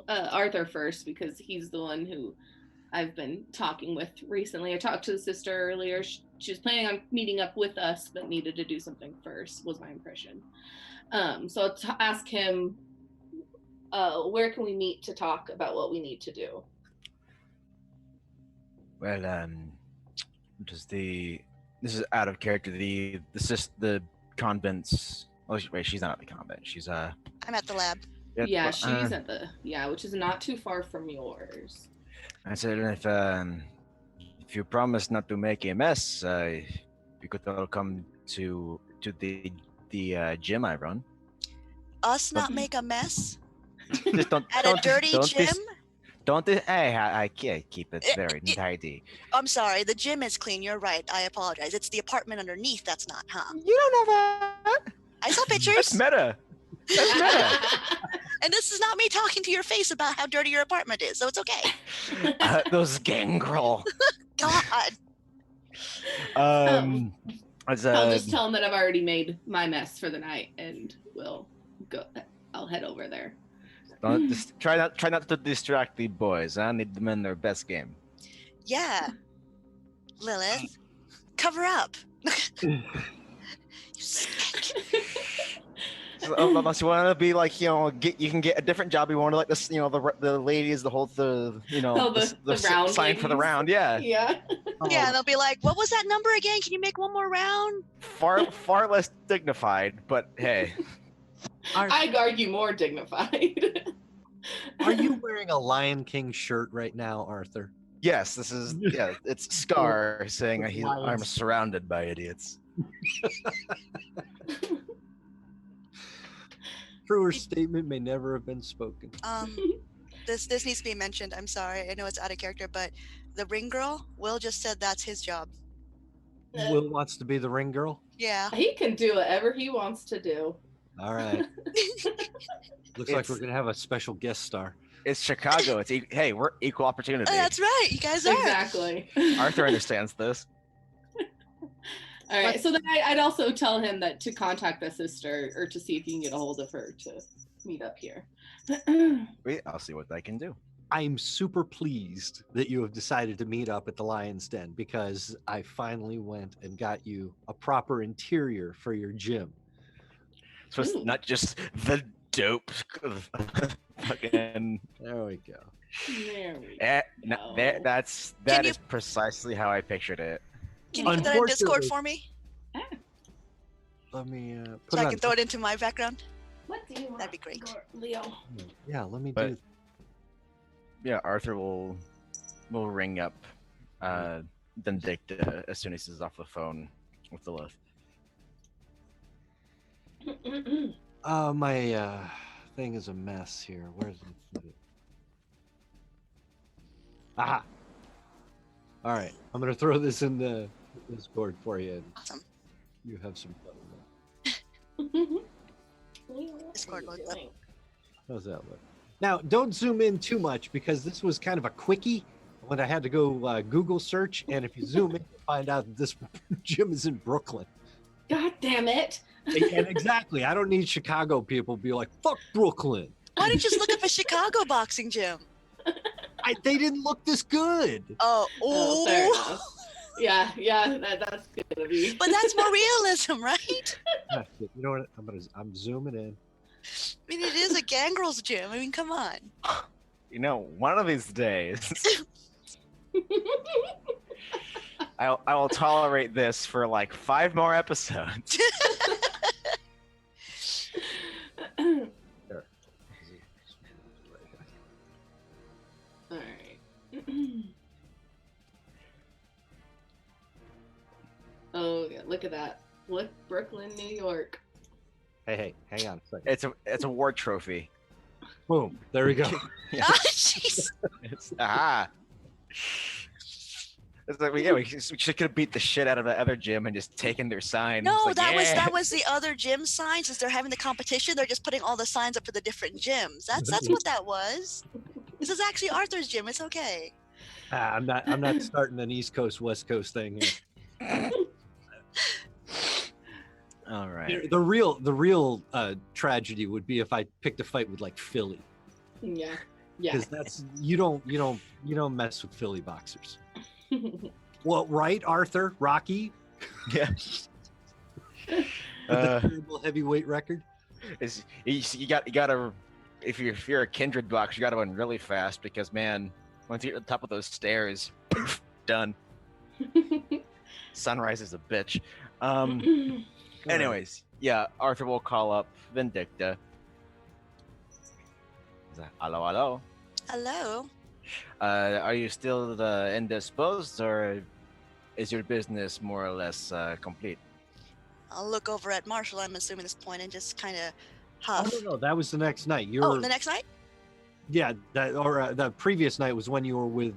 Arthur first because he's the one who I've been talking with recently. I talked to the sister earlier. She was planning on meeting up with us, but needed to do something first, was my impression. So I'll ask him, where can we meet to talk about what we need to do? Well, this is out of character. The convent's. Oh, wait, she's not at the convent. She's I'm at the lab. Yeah, she's at the which is not too far from yours. I said if you promise not to make a mess, you could all come to the gym I run. Us not make a mess Just don't at a dirty gym? I keep it very tidy. I'm sorry, the gym is clean. You're right. I apologize. It's the apartment underneath that's not, huh? You don't know that. I saw That's pictures. meta. That's meta. And this is not me talking to your face about how dirty your apartment is, so it's okay. Those gangrel. God. I'll I'll just tell him that I've already made my mess for the night, and I'll head over there. Just try not to distract the boys. I need them in their best game. Yeah. Lilith, cover up. You stink. So, unless you want to be like, you can get a different job. You want to like this, the ladies, the round sign for the ladies. round. Yeah. Yeah. Yeah, they'll be like, what was that number again? Can you make one more round? Far less dignified, but hey. I'd argue more dignified. Are you wearing a Lion King shirt right now, Arthur? Yes, this is it's Scar saying I'm surrounded by idiots. Truer statement may never have been spoken. This needs to be mentioned. I'm sorry. I know it's out of character, but the ring girl, Will just said that's his job. Will wants to be the ring girl. Yeah. He can do whatever he wants to do. All right. Looks like we're gonna have a special guest star. It's Chicago. Hey, we're equal opportunity. That's right. You guys are. Exactly. Arthur understands this. All right. So then I'd also tell him that to contact the sister or to see if you can get a hold of her to meet up here. Wait, I'll see what I can do. I'm super pleased that you have decided to meet up at the Lion's Den because I finally went and got you a proper interior for your gym. So it's not just the dope fucking. There we go. There we go. That is precisely how I pictured it. Can you put that in Discord for me? Let me so I can throw it into my background. What do you want? That'd be great. Leo. Yeah, let me do. Yeah, Arthur will ring up Vindicta as soon as he's off the phone with the lift. My thing is a mess here. Where's it? Aha! All right, I'm gonna throw this in the Discord for you. Awesome. You have some fun with that. Discord load up. How's that look? Now, don't zoom in too much because this was kind of a quickie when I had to go Google search. And if you zoom in, you find out that this gym is in Brooklyn. God damn it. And exactly. I don't need Chicago people to be like, fuck Brooklyn. Why didn't you just look up a Chicago boxing gym? They didn't look this good. Oh, fair enough. Yeah, that's gonna be. But that's more realism, right? You know what? I'm zooming in. I mean, it is a gangrel's gym. I mean, come on. You know, one of these days, I will tolerate this for like 5 more episodes. There. All right. Oh yeah, look at that. Look, Brooklyn, New York. Hey, hang on a second. It's a war trophy. Boom. There we go. Yeah. Ah, jeez. It's like, we should have beat the shit out of the other gym and just taken their sign. No, like, that was the other gym signs. As they're having the competition, they're just putting all the signs up for the different gyms. That's what that was. This is actually Arthur's gym. It's okay. I'm not starting an East Coast West Coast thing here. All right. The real tragedy would be if I picked a fight with like Philly. Yeah. Because that's you don't mess with Philly boxers. Well, right, Arthur, Rocky. Yeah. With the terrible heavyweight record. You gotta if you're a Kindred boxer, you gotta run really fast because man, once you get to the top of those stairs, poof, done. Sunrise is a bitch. Anyways, yeah, Arthur will call up Vindicta. Hello. Hello. Are you still indisposed, or is your business more or less complete? I'll look over at Marshall, I'm assuming, at this point, and just kind of huff. Oh, no, that was the next night. The next night? Yeah, the previous night was when you were with.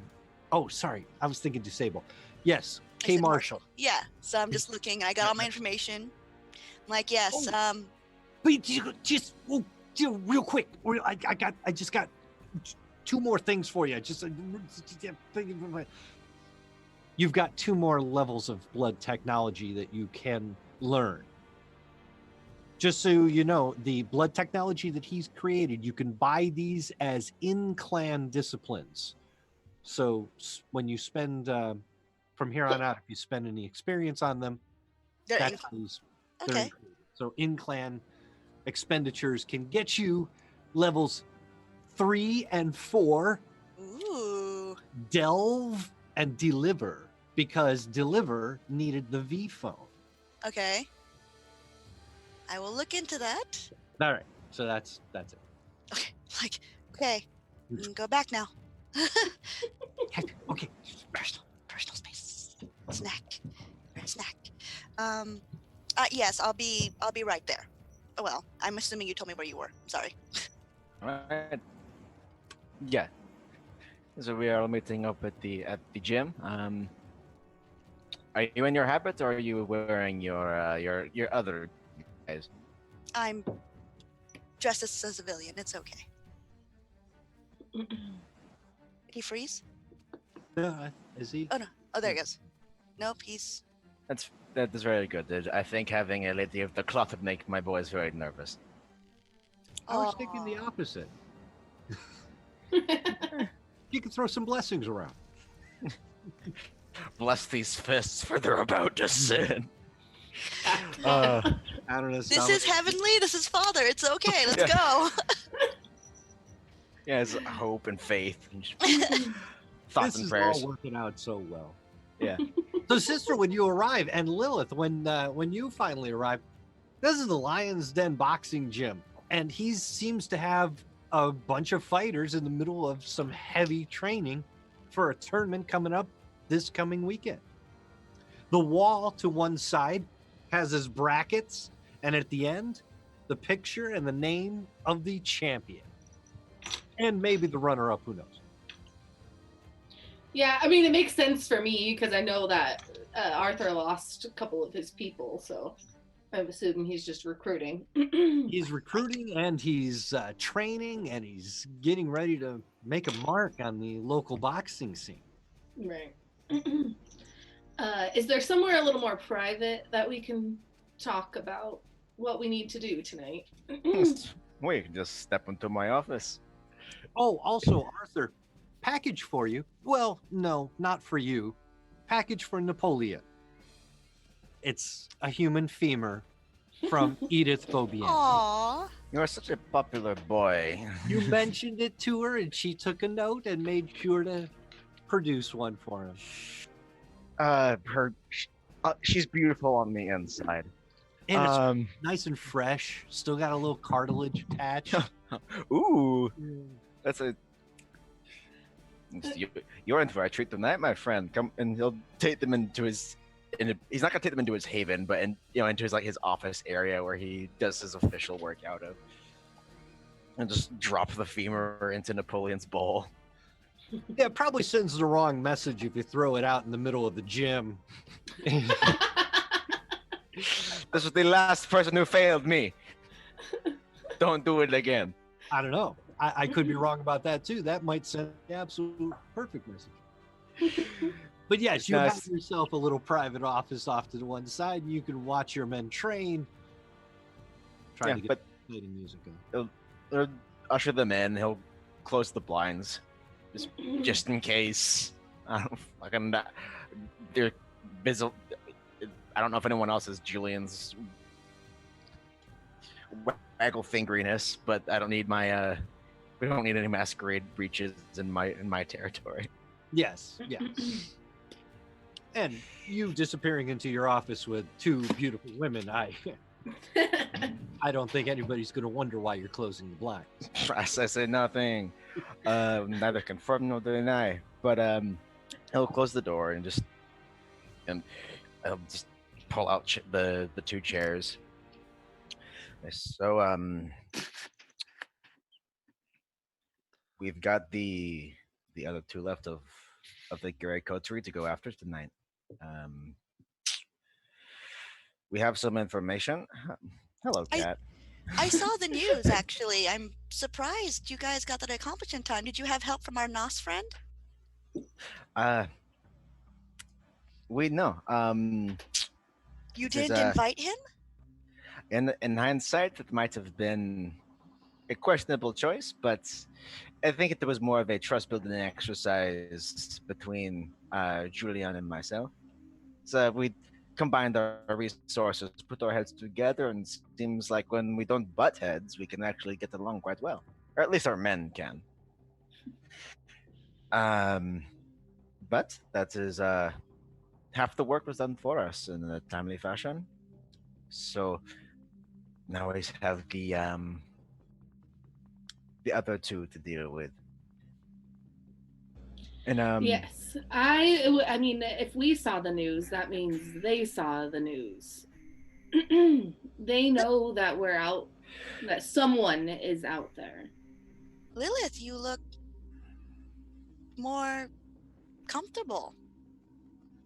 Oh, sorry, I was thinking Disable. Yes, K. Marshall. Yeah, so I'm just looking. I got all my information. I'm like, yes. Wait, just real quick. I just got 2 more things for you. You've got 2 more levels of blood technology that you can learn. Just so you know, the blood technology that he's created, you can buy these as in-clan disciplines. So when you spend, from here on out, if you spend any experience on them, they're included. So in-clan expenditures can get you levels 3 and 4. Ooh. Delve and Deliver, because Deliver needed the V phone. Okay. I will look into that. All right. So that's it. Okay. Okay. You can go back now. Okay. Personal space. Snack. Yes, I'll be right there. Oh, well, I'm assuming you told me where you were. I'm sorry. All right. Yeah. So we are meeting up at the gym. Are you in your habit, or are you wearing your other guys? I'm dressed as a civilian. It's okay. Did he freeze? Is he? Oh no. Oh, there he goes. Nope, he's. That is very good. I think having a lady of the cloth would make my boys very nervous. I was thinking the opposite. You can throw some blessings around. Bless these fists, for they're about to sin. I don't know. This is heavenly. This is Father. It's okay. Let's go. Yeah, it's hope and faith and thoughts This and is prayers. all working out so well. Yeah. So, sister, when you arrive, and Lilith, when you finally arrive, this is the Lion's Den boxing gym, and he seems to have a bunch of fighters in the middle of some heavy training for a tournament coming up this coming weekend. The wall to one side has his brackets, and at the end, the picture and the name of the champion, and maybe the runner-up. Who knows? Yeah, I mean, it makes sense for me because I know that Arthur lost a couple of his people, so I'm assuming he's just recruiting. He's recruiting and he's training and he's getting ready to make a mark on the local boxing scene. Right. Is there somewhere a little more private that we can talk about what we need to do tonight? We can just step into my office. Oh, also, Arthur, package for you. Well, no, not for you. Package for Napoleon. It's a human femur from Edith Beaubien. Aww. You are such a popular boy. You mentioned it to her and she took a note and made sure to produce one for him. She's beautiful on the inside. And it's nice and fresh. Still got a little cartilage attached. Ooh, that's a. You're in for a treat tonight, my friend. Come and he'll take them into his. He's not gonna take them into his haven, but into his his office area where he does his official work out of, and just drop the femur into Napoleon's bowl. Yeah, it probably sends the wrong message if you throw it out in the middle of the gym. This was the last person who failed me. Don't do it again. I don't know. I could be wrong about that too. That might send the absolute perfect message. But yes, you have yourself a little private office off to the one side, and you can watch your men train. Trying to get exciting music on. He'll usher them in. He'll close the blinds, just in case. I don't know if anyone else has Julian's waggle fingeriness, but I don't need my. We don't need any masquerade breaches in my territory. Yes. And you disappearing into your office with two beautiful women, I don't think anybody's going to wonder why you're closing the blinds. I say nothing. Neither confirm nor deny. But he'll close the door and I'll just pull out the two chairs. So we've got the other two left of the gray coterie to go after tonight. We have some information. Hello, Kat. I saw the news, actually. I'm surprised you guys got that accomplished in time. Did you have help from our Nos friend? We know. You didn't invite him? In hindsight, it might have been a questionable choice, but I think it was more of a trust-building exercise between Julian and myself. So we combined our resources, put our heads together, and it seems like when we don't butt heads, we can actually get along quite well. Or at least our men can. But that is half the work was done for us in a timely fashion. So now we have the other two to deal with. And yes, I mean, if we saw the news, that means they saw the news. They know that we're out, that someone is out there. Lilith, you look more comfortable.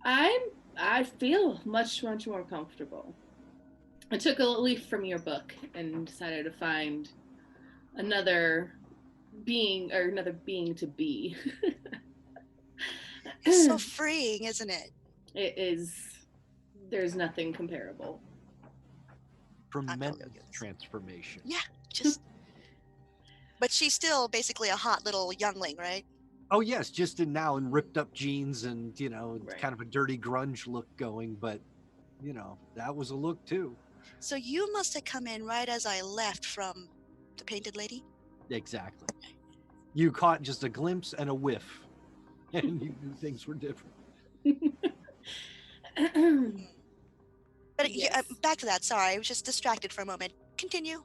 I'm I feel much more comfortable. I took a leaf from your book and decided to find another being to be. It's so freeing, isn't it? It is. There's nothing comparable. Tremendous transformation. Yeah, just. But she's still basically a hot little youngling, right? Oh yes, just in ripped up jeans and Right. kind of a dirty grunge look going, but that was a look too. So you must have come in right as I left from the Painted Lady. Exactly. You caught just a glimpse and a whiff, and you knew things were different. But Yes. back to that. Sorry, I was just distracted for a moment. Continue.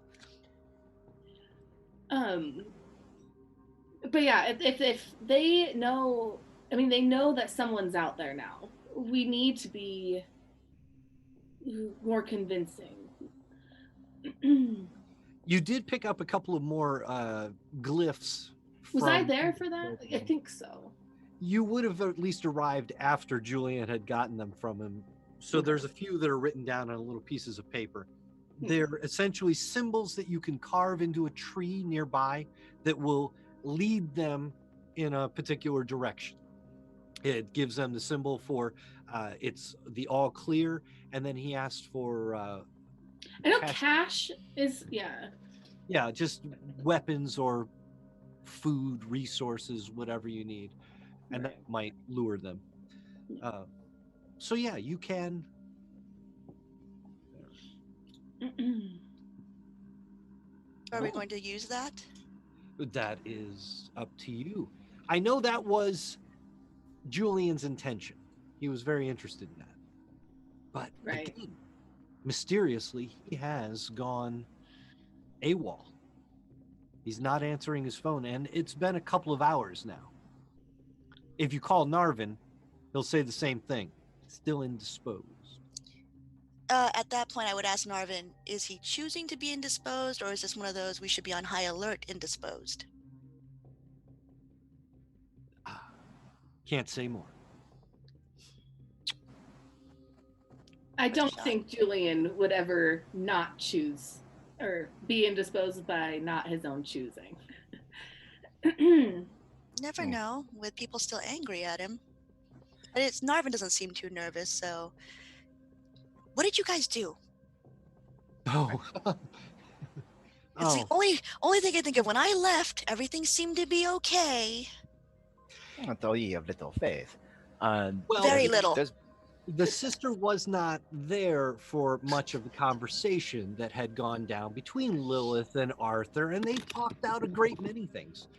But yeah, if they know, I mean, they know that someone's out there now. We need to be more convincing. You did pick up a couple of more glyphs. Was I there for that? I think so. You would have at least arrived after Julian had gotten them from him. So there's a few that are written down on little pieces of paper. They're essentially symbols that you can carve into a tree nearby that will lead them in a particular direction. It gives them the symbol for it's the all clear, and then he asked for I know cash is just weapons or food, resources, whatever you need, and that might lure them. So yeah, you can. Are we going to use that? That is up to you. I know that was Julian's intention. He was very interested in that. But again, mysteriously, he has gone AWOL. He's not answering his phone, and it's been a couple of hours now. If you call Narvin, he'll say the same thing. Still indisposed. At that point, I would ask Narvin, is he choosing to be indisposed, or is this one of those we should be on high alert indisposed? Can't say more. I don't think Julian would ever not choose or be indisposed by not his own choosing. Never know, with people still angry at him. But Narvin doesn't seem too nervous, so... What did you guys do? Oh. It's the only thing I think of. When I left, everything seemed to be okay. Until you have little faith. Very little. The sister was not there for much of the conversation that had gone down between Lilith and Arthur, and they talked out a great many things.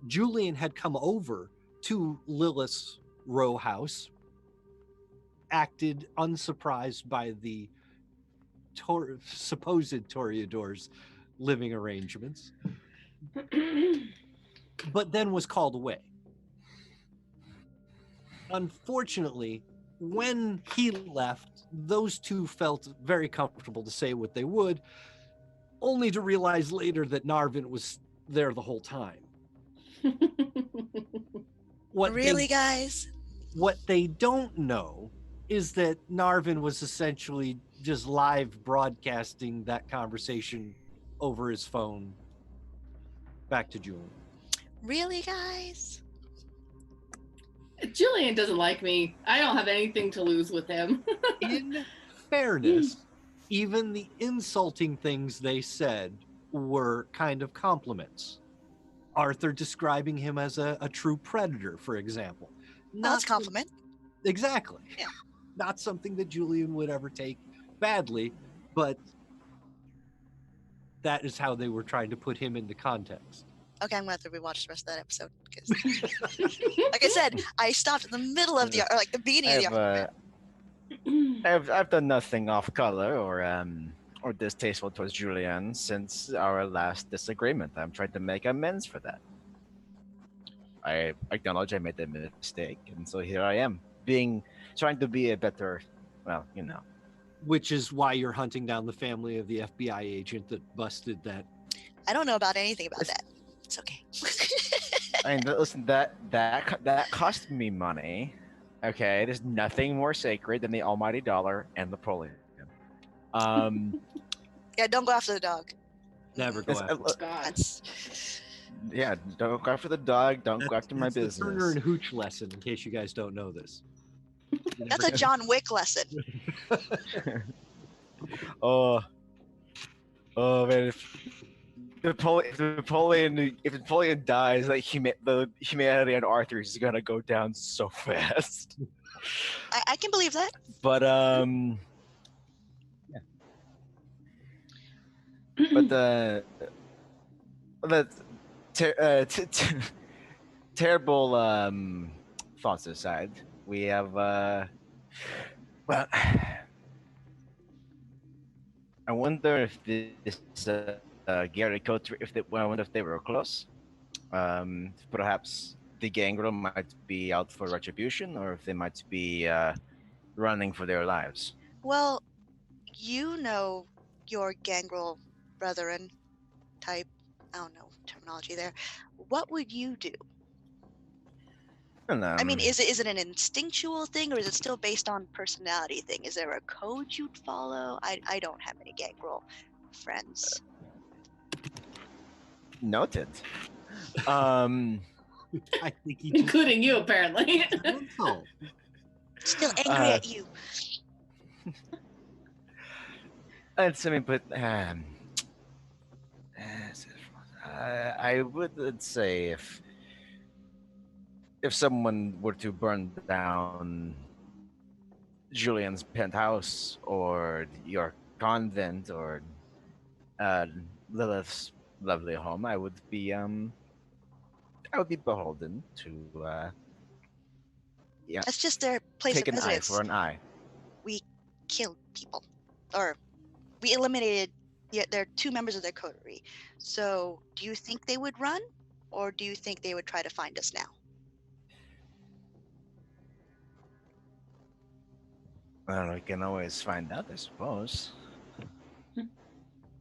Julian had come over to Lilith's row house, acted unsurprised by the supposed Toreador's living arrangements, but then was called away. Unfortunately, when he left, those two felt very comfortable to say what they would, only to realize later that Narvin was there the whole time. Guys? What they don't know is that Narvin was essentially just live broadcasting that conversation over his phone back to Julian. Really, guys? Julian doesn't like me. I don't have anything to lose with him. In fairness, even the insulting things they said were kind of compliments. Arthur describing him as a true predator, for example. That's a compliment. Exactly. Yeah. Not something that Julian would ever take badly, but that is how they were trying to put him into context. Okay, I'm going to have to rewatch the rest of that episode. Because, like I said, I stopped in the middle of the beginning of the argument. I've done nothing off color or distasteful towards Julian since our last disagreement. I'm trying to make amends for that. I acknowledge I made a mistake, and so here I am, trying to be a better, Which is why you're hunting down the family of the FBI agent that busted that. I don't know about anything about that. It's okay. I mean, listen, that cost me money. Okay, there's nothing more sacred than the almighty dollar and Napoleon. Um, Yeah, don't go after the dog. Never go it's- after. uh, God. That's yeah, don't go after the dog. Don't go after my That's the business. Turner and Hooch lesson, in case you guys don't know this. You that's never a John Wick lesson. Oh, oh man! If Napoleon dies, like the humanity on Arthur is gonna go down so fast. I can believe that. But but the terrible thoughts aside, we have well, I wonder if this Gary Cote, I wonder if they were close. Perhaps the Gangrel might be out for retribution, or if they might be running for their lives. Well, you know your gangrel brethren type. I don't know terminology there. What would you do? And, I mean, is it an instinctual thing, or is it still based on personality thing? Is there a code you'd follow? I don't have any gangrel friends. noted. I think he just Including you, apparently. mental. Still angry at you. It's, I mean, but I would say if someone were to burn down Julian's penthouse or your convent or Lilith's lovely home, I would be beholden to That's just their place take of an eye residence. for an eye. We killed people, or we eliminated their 2 members of their coterie. So, do you think they would run, or do you think they would try to find us now? Well, we can always find out, I suppose.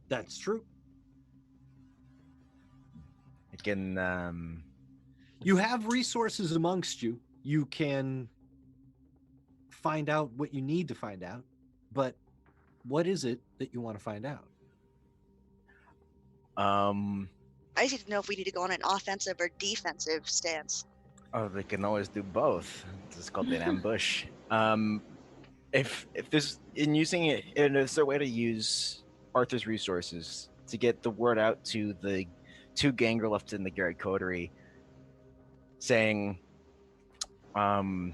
That's true. We can. You have resources amongst you. You can find out what you need to find out, but what is it that you want to find out? I just need to know if we need to go on an offensive or defensive stance. Oh, they can always do both. It's called an ambush. If there's in using it, and is there a way to use Arthur's resources to get the word out to the 2 Gangrel left in the Garrett coterie, saying, Ooh,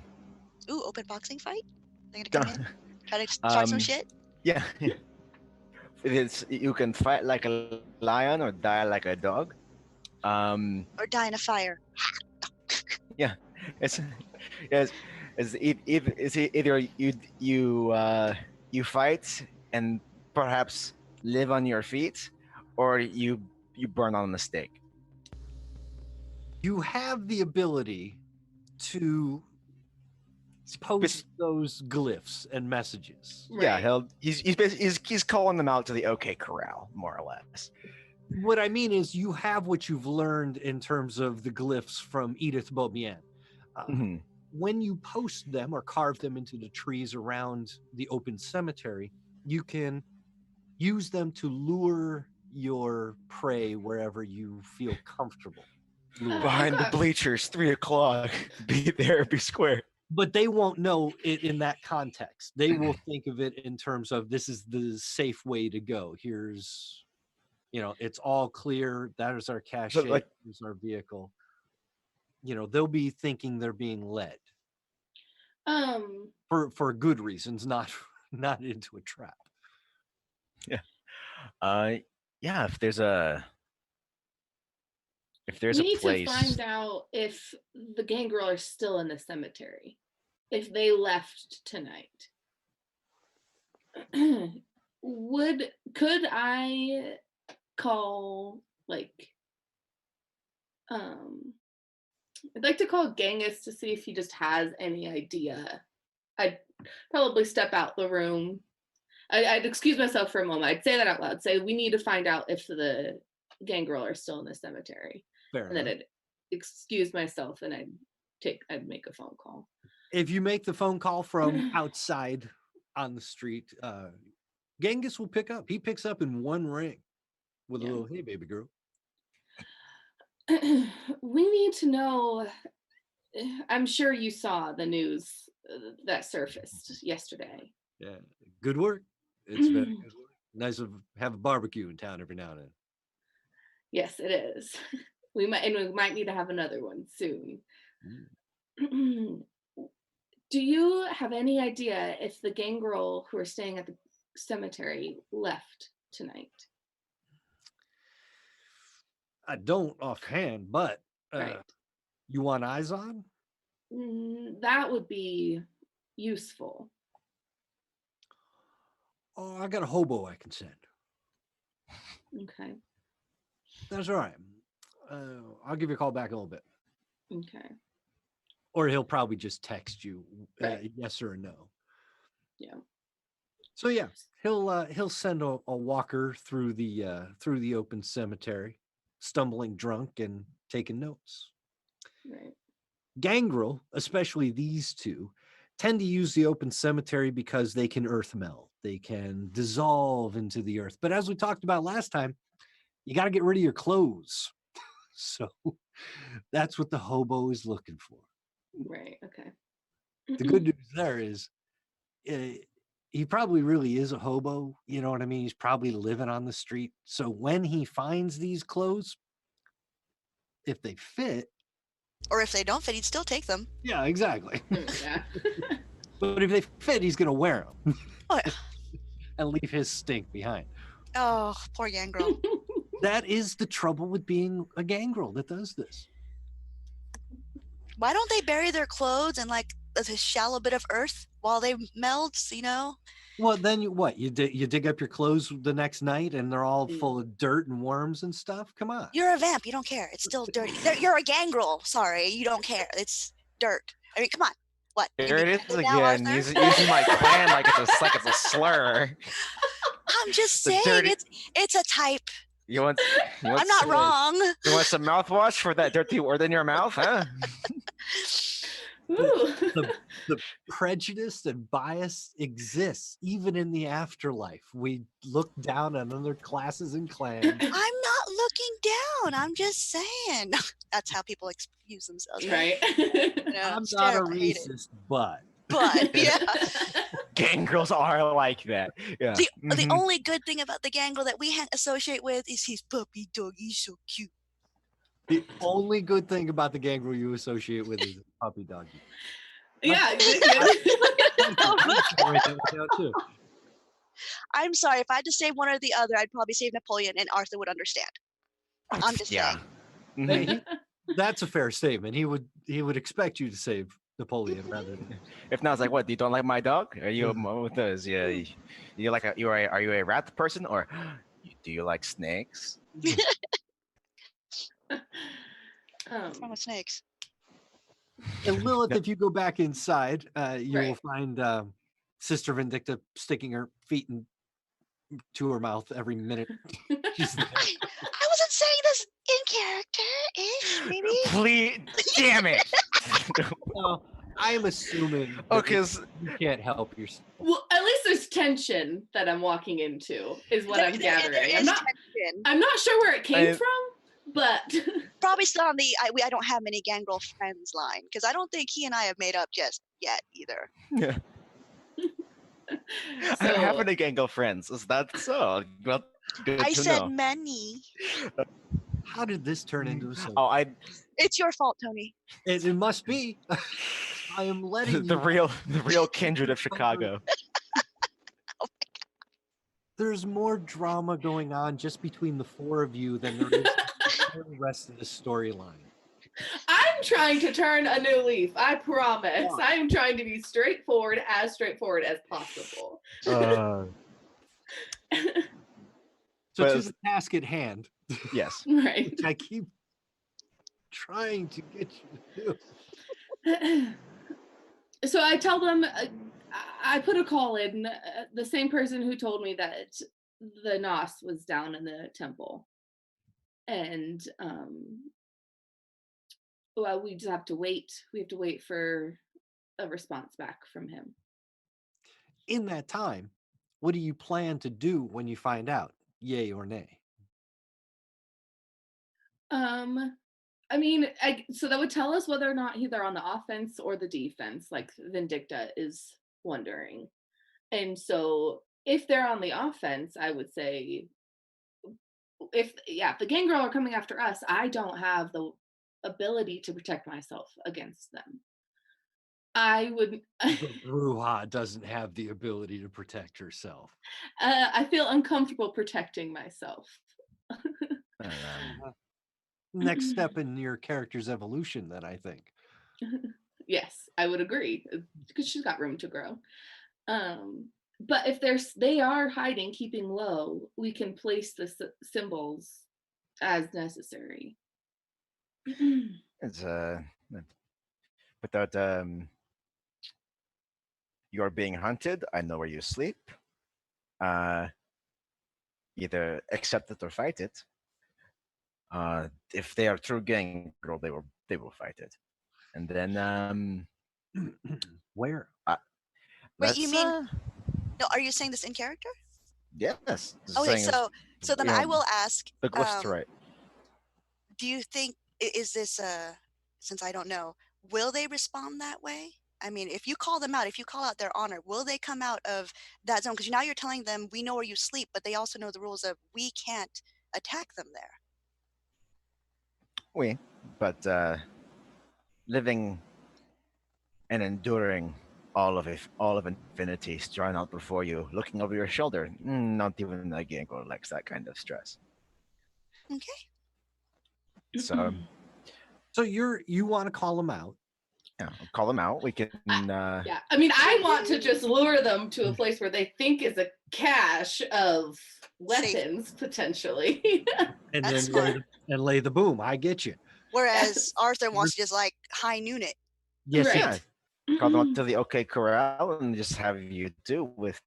open boxing fight? They're gonna come in, try to start some Um, shit? yeah, it's you can fight like a lion or die like a dog. Or die in a fire? It's either you fight and perhaps live on your feet, or you burn on the stake. You have the ability to post those glyphs and messages. Yeah, Right. he's calling them out to the OK Corral, more or less. What I mean is, you have what you've learned in terms of the glyphs from Edith Beaubien. Mhm. When you post them or carve them into the trees around the open cemetery, you can use them to lure your prey wherever you feel comfortable. Behind the bleachers, 3:00. Be there, be square. But they won't know it in that context. They will think of it in terms of, this is the safe way to go. Here's, it's all clear. That is our cache. like- Here's our vehicle. They'll be thinking they're being led for good reasons, not into a trap. Yeah. If there's a we need place, to find out if the gangrel are still in the cemetery, if they left tonight. Could I call, like, I'd like to call Genghis to see if he just has any idea. I'd probably step out the room. I'd excuse myself for a moment. I'd say that out loud. Say, we need to find out if the gangrel are still in the cemetery. Fair And then enough. I'd excuse myself and I'd make a phone call. If you make the phone call from outside on the street, Genghis will pick up. He picks up in one ring with a little, "Hey, baby girl." We need to know. I'm sure you saw the news that surfaced yesterday. Yeah, good work. It's very good work. Nice to have a barbecue in town every now and then. Yes, it is. We might need to have another one soon. Do you have any idea if the gangrel who are staying at the cemetery left tonight? I don't offhand, but Right. you want eyes on? That would be useful. Oh, I got a hobo I can send. Okay. That's all right. I'll give you a call back in a little bit. Okay. Or he'll probably just text you Right. yes or no. Yeah. So yeah, he'll send a walker through the open cemetery, stumbling drunk and taking notes. Right. Gangrel, especially these two, tend to use the open cemetery because they can earth meld. They can dissolve into the earth. But as we talked about last time, you got to get rid of your clothes. So that's what the hobo is looking for. Right. Okay. The good news there is he probably really is a hobo. You know what I mean? He's probably living on the street. So when he finds these clothes, if they fit. Or if they don't fit, he'd still take them. Yeah, exactly. Yeah. But if they fit, he's going to wear them. Oh, yeah. And leave his stink behind. Oh, poor gangrel. That is the trouble with being a gangrel that does this. Why don't they bury their clothes in like a shallow bit of earth while they melt, you know? Well, then you dig up your clothes the next night and they're all full of dirt and worms and stuff? Come on. You're a vamp. You don't care. It's still dirty. You're a gangrel. Sorry. You don't care. It's dirt. I mean, come on. What? Here it is now, again, using my clan like it's a slur. I'm just The saying dirty- it's a type. You want I'm not some, wrong. You want some mouthwash for that dirty word in your mouth, huh? The prejudice and bias exists even in the afterlife. We look down on other classes and clans. I'm not looking down. I'm just saying. That's how people use themselves. Right. I'm not a racist, but yeah. Gangrels are like that. Yeah. The only good thing about the gangrel that we associate with is his puppy dog. He's so cute. The only good thing about the gangrel you associate with is puppy doggy. Yeah. I'm sorry. If I had to save one or the other, I'd probably save Napoleon, and Arthur would understand. I'm just saying. Hey, that's a fair statement. He would expect you to save Napoleon rather than. If not, it's like, what? You don't like my dog? Are you with us? Yeah. You like are you a rat person, or do you like snakes? What's wrong with snakes? And Lilith, if you go back inside, you will find Sister Vindicta sticking her feet into her mouth every minute. I wasn't saying this in character-ish, maybe. Please, damn it! Well, I'm assuming because you can't help yourself. Well, at least there's tension that I'm walking into, is what I'm gathering. I'm not sure where it came from, but probably still on the I don't have many gangrel friends line, because I don't think he and I have made up just yet either. Yeah. I don't have any gangrel friends. Is that so? Well, good I to said know. many. How did this turn into a song? It's your fault, Tony. It must be. I am letting the real kindred of Chicago. Oh my God. There's more drama going on just between the four of you than there is the rest of the storyline. I'm trying to turn a new leaf. I promise. Yeah. I am trying to be straightforward as possible. So to the task at hand. Yes. Right. Which I keep trying to get you to do. So I tell them, I put a call in, the same person who told me that the Nos was down in the temple. And well, we just have to wait. We have to wait for a response back from him. In that time, what do you plan to do when you find out? Yay or nay? I mean, so that would tell us whether or not they're on the offense or the defense, like Vindicta is wondering. And so if they're on the offense, I would say if the gangrel are coming after us, I don't have the ability to protect myself against them. I would The Bruja doesn't have the ability to protect herself. I feel uncomfortable protecting myself. Next step in your character's evolution, then, I think. Yes, I would agree, because she's got room to grow. But if they are hiding, keeping low, we can place the symbols as necessary. It's without you're being hunted. I know where you sleep. Either accept it or fight it. If they are true gangrel, they will fight it. And then Where? Wait, you mean? No, are you saying this in character? Yes. Okay, so then I will ask. The glyphs to right. Do you think is this since I don't know, will they respond that way? I mean, if you call them out, if you call out their honor, will they come out of that zone? Because now you're telling them we know where you sleep, but they also know the rules of we can't attack them there. But living and enduring all of infinity drawn out before you, looking over your shoulder, not even a gangrel likes that kind of stress. Okay. So you want to call them out? Yeah, call them out. We can. Yeah, I mean, I want to just lure them to a place where they think is a cache of weapons potentially, and then lay the boom. I get you. Whereas Arthur wants to just like high noon it. Yes, right. Yeah. Call them up to the OK Corral and just have you do with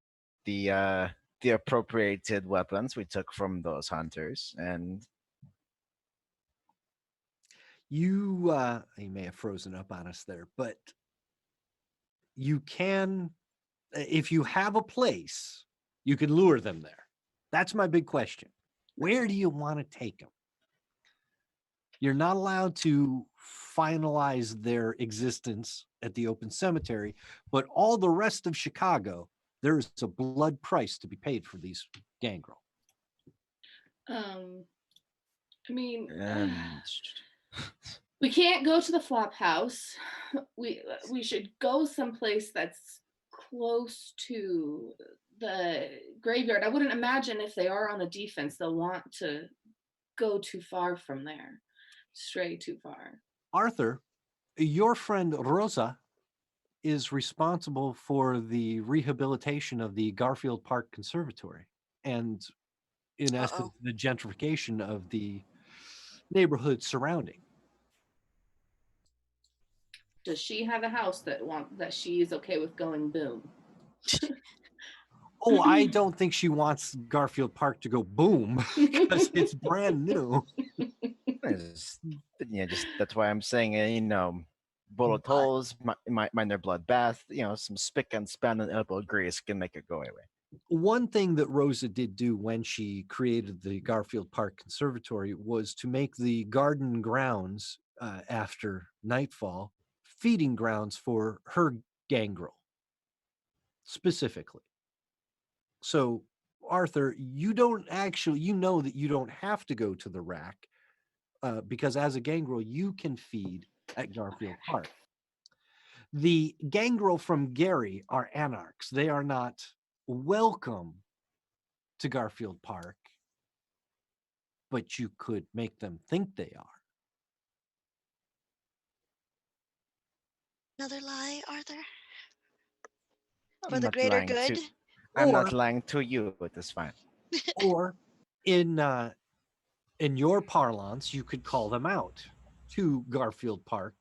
the appropriated weapons we took from those hunters. And you may have frozen up on us there, but you can, if you have a place, you can lure them there. That's my big question. Where do you want to take them? You're not allowed to finalize their existence at the open cemetery, but all the rest of Chicago, there's a blood price to be paid for these gangrel. I mean, we can't go to the flop house. We should go someplace that's close to the graveyard. I wouldn't imagine if they are on the defense, they'll want to go too far from there, stray too far. Arthur, your friend Rosa is responsible for the rehabilitation of the Garfield Park Conservatory and, in essence, the gentrification of the neighborhood surrounding. Does she have a house that she is okay with going boom? Oh, I don't think she wants Garfield Park to go boom because it's brand new. That's why I'm saying, bullet holes, minor bloodbath, some spick and span and elbow grease can make it go away. One thing that Rosa did do when she created the Garfield Park Conservatory was to make the garden grounds after nightfall feeding grounds for her gangrel specifically. So, Arthur, you know that you don't have to go to the rack because as a gangrel, you can feed at Garfield Park. The gangrel from Gary are anarchs. They are not welcome to Garfield Park, but you could make them think they are. Another lie, Arthur? For the greater good? I'm not lying to you, but it's fine. Or in your parlance, you could call them out to Garfield Park,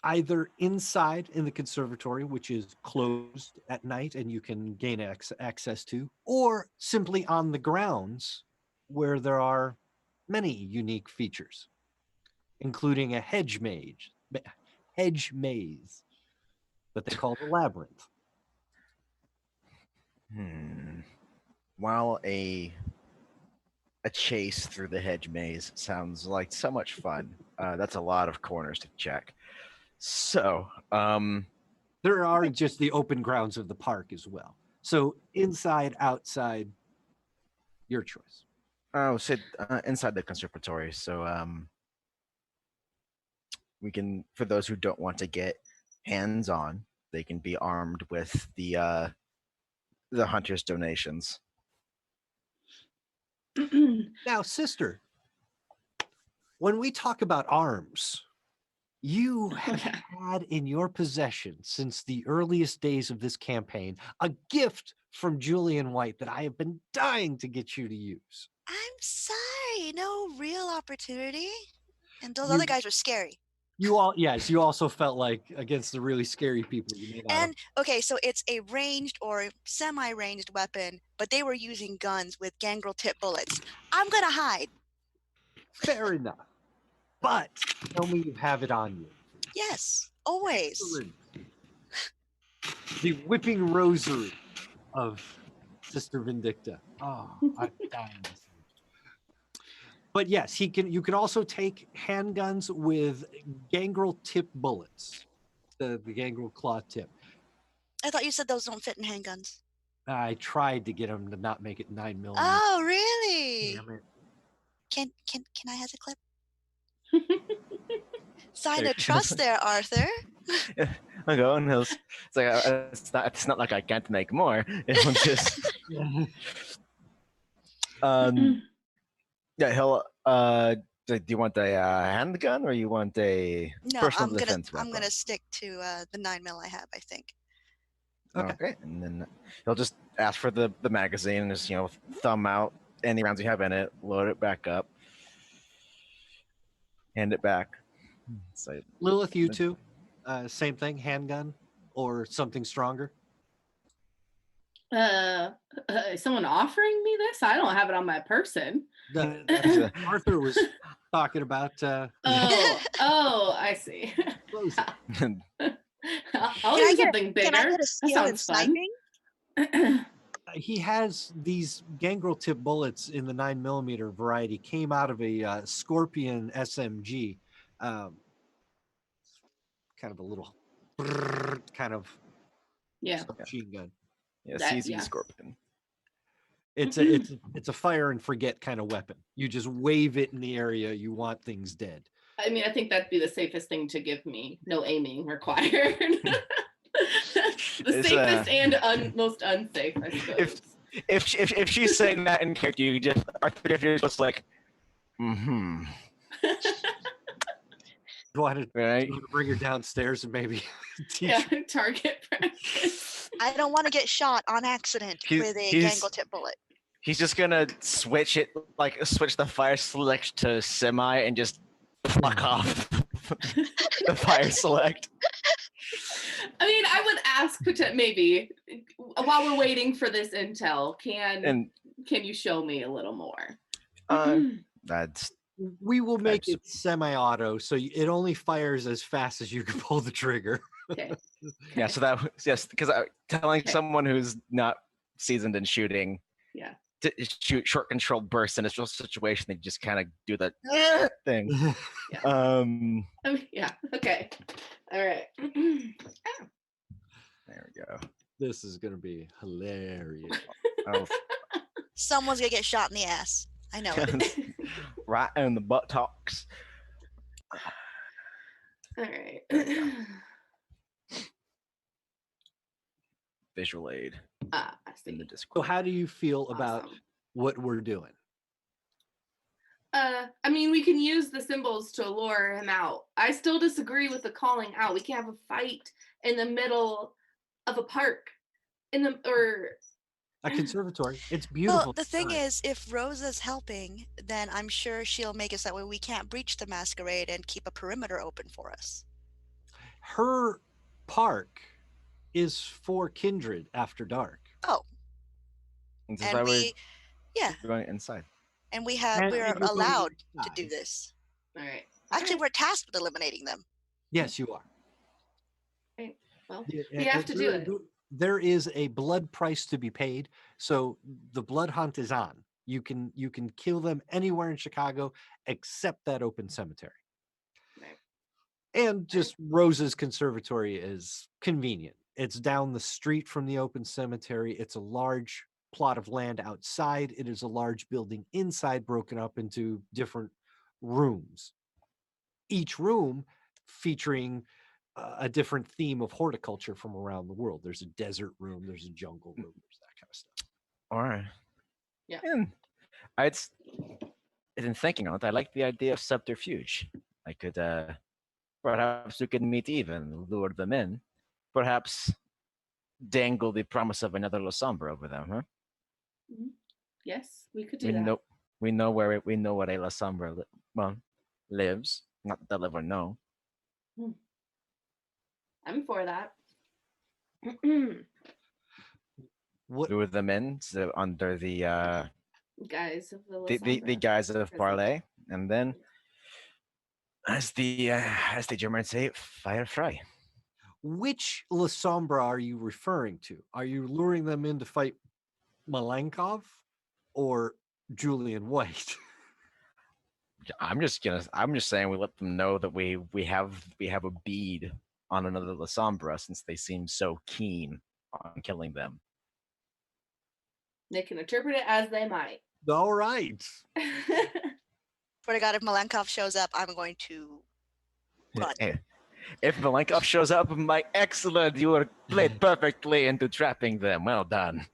either inside in the conservatory, which is closed at night and you can gain access to, or simply on the grounds where there are many unique features. including a hedge maze that they call the labyrinth. While a chase through the hedge maze sounds like so much fun. That's a lot of corners to check. So, there are just the open grounds of the park as well. So inside, outside, your choice. sit inside the conservatory. So, we can, for those who don't want to get hands-on, they can be armed with the hunter's donations. Now, sister, when we talk about arms, you have had in your possession since the earliest days of this campaign a gift from Julian White that I have been dying to get you to use. I'm sorry, no real opportunity. And those You- other guys were scary. You also felt like against the really scary people you may not have. And okay, so it's a ranged or semi-ranged weapon, but they were using guns with gangrel tip bullets. I'm gonna hide. Fair enough. But tell me you have it on you. Yes, always. The whipping rosary of Sister Vindicta. Oh, I'm dying to see. But yes, you can also take handguns with gangrel tip bullets. The gangrel claw tip. I thought you said those don't fit in handguns. I tried to get them to not make it 9mm. Oh, really? Damn it. Can I have a clip? Sign of trust there, Arthur. I go and it's like it's not like I can't make more. It'll just yeah, he'll do you want a handgun or you want a No, personal defense weapon? I'm gonna stick to the 9mm I have, I think. Okay. And then he'll just ask for the magazine and just thumb out any rounds you have in it, load it back up, hand it back. So, Lilith, you too? Same thing, handgun or something stronger? Is someone offering me this? I don't have it on my person. Arthur was talking about. Oh, I see. I'll use something bigger. Can I get a That skill in sounds fun. sniping? He has these gangrel tip bullets in the 9mm variety. Came out of a Scorpion SMG, kind of a little kind of machine gun. Yeah, CZ Scorpion. It's a fire and forget kind of weapon. You just wave it in the area you want things dead. I mean, I think that'd be the safest thing to give me. No aiming required. The safest and most unsafe, I suppose. If she's saying that in character, you just if you're just like, Go ahead right? and bring her downstairs and maybe teach her. Target practice. I don't want to get shot on accident with a gangrel tip bullet. He's just gonna switch the fire select to semi and just fuck off the fire select. I mean, I would ask maybe while we're waiting for this intel, can you show me a little more? We will make it semi-auto, so it only fires as fast as you can pull the trigger. Okay. Yeah, so because telling someone who's not seasoned in shooting, to shoot short controlled bursts in a situation, they just kind of do that thing. Yeah. I mean, yeah. Okay. All right. There we go. This is gonna be hilarious. Someone's gonna get shot in the ass. I know it. Right in the buttocks. All right. Visual aid. I see. In the So Discord. how do you feel about what we're doing? I mean, we can use the symbols to lure him out. I still disagree with the calling out. We can't have a fight in the middle of a park, or a conservatory. It's beautiful. Well, the thing is, if Rosa's helping, then I'm sure she'll make us that way we can't breach the masquerade and keep a perimeter open for us. Her park is for Kindred after dark. Oh. And And we, we're going inside. and we're And you're going allowed to inside. do this. all right. Actually, we're tasked with eliminating them. Yes, you are. Well, Yeah, we have to do it. There is a blood price to be paid, so the blood hunt is on. You can kill them anywhere in Chicago except that open cemetery. Right. And just Rose's conservatory is convenient. It's down the street from the open cemetery. It's a large plot of land outside. It is a large building inside, broken up into different rooms. Each room featuring a different theme of horticulture from around the world. There's a desert room, there's a jungle room, there's that kind of stuff. All right. Yeah. I'd been thinking on it. I like the idea of subterfuge. I could, perhaps we could meet even, lure them in, perhaps dangle the promise of another La Sombra over them, huh? Yes, we could do that. We know what a La Sombra lives. Not that they'll ever know. I'm for that. What Lure them in under the Guys of the guise of parlay, and then as the Germans say, fire fry. which La Sombra are you referring to? Are you luring them in to fight Malenkov or Julian White? I'm just saying we let them know that we have a bead on another La Sombra since they seem so keen on killing them. They can interpret it as they might. All right. Swear to God, if Malenkov shows up, I'm going to run. If Malenkov shows up, my excellent, you were played perfectly into trapping them. Well done.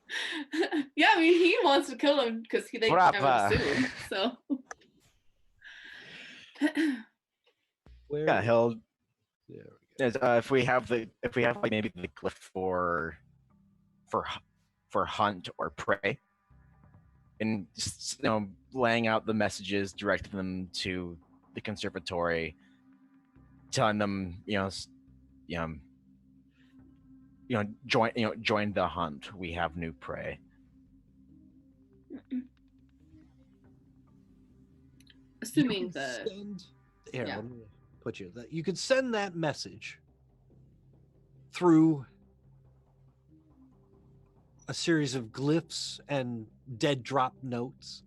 Yeah, I mean, he wants to kill them because they Brava. assume. So. Where Yeah, he'll. there we go. If we have like maybe the glyph for hunt or prey, and just, laying out the messages, directing them to the conservatory, telling them join the hunt. We have new prey. Assuming the Here, yeah. let me put you that you could send that message through a series of glyphs and dead drop notes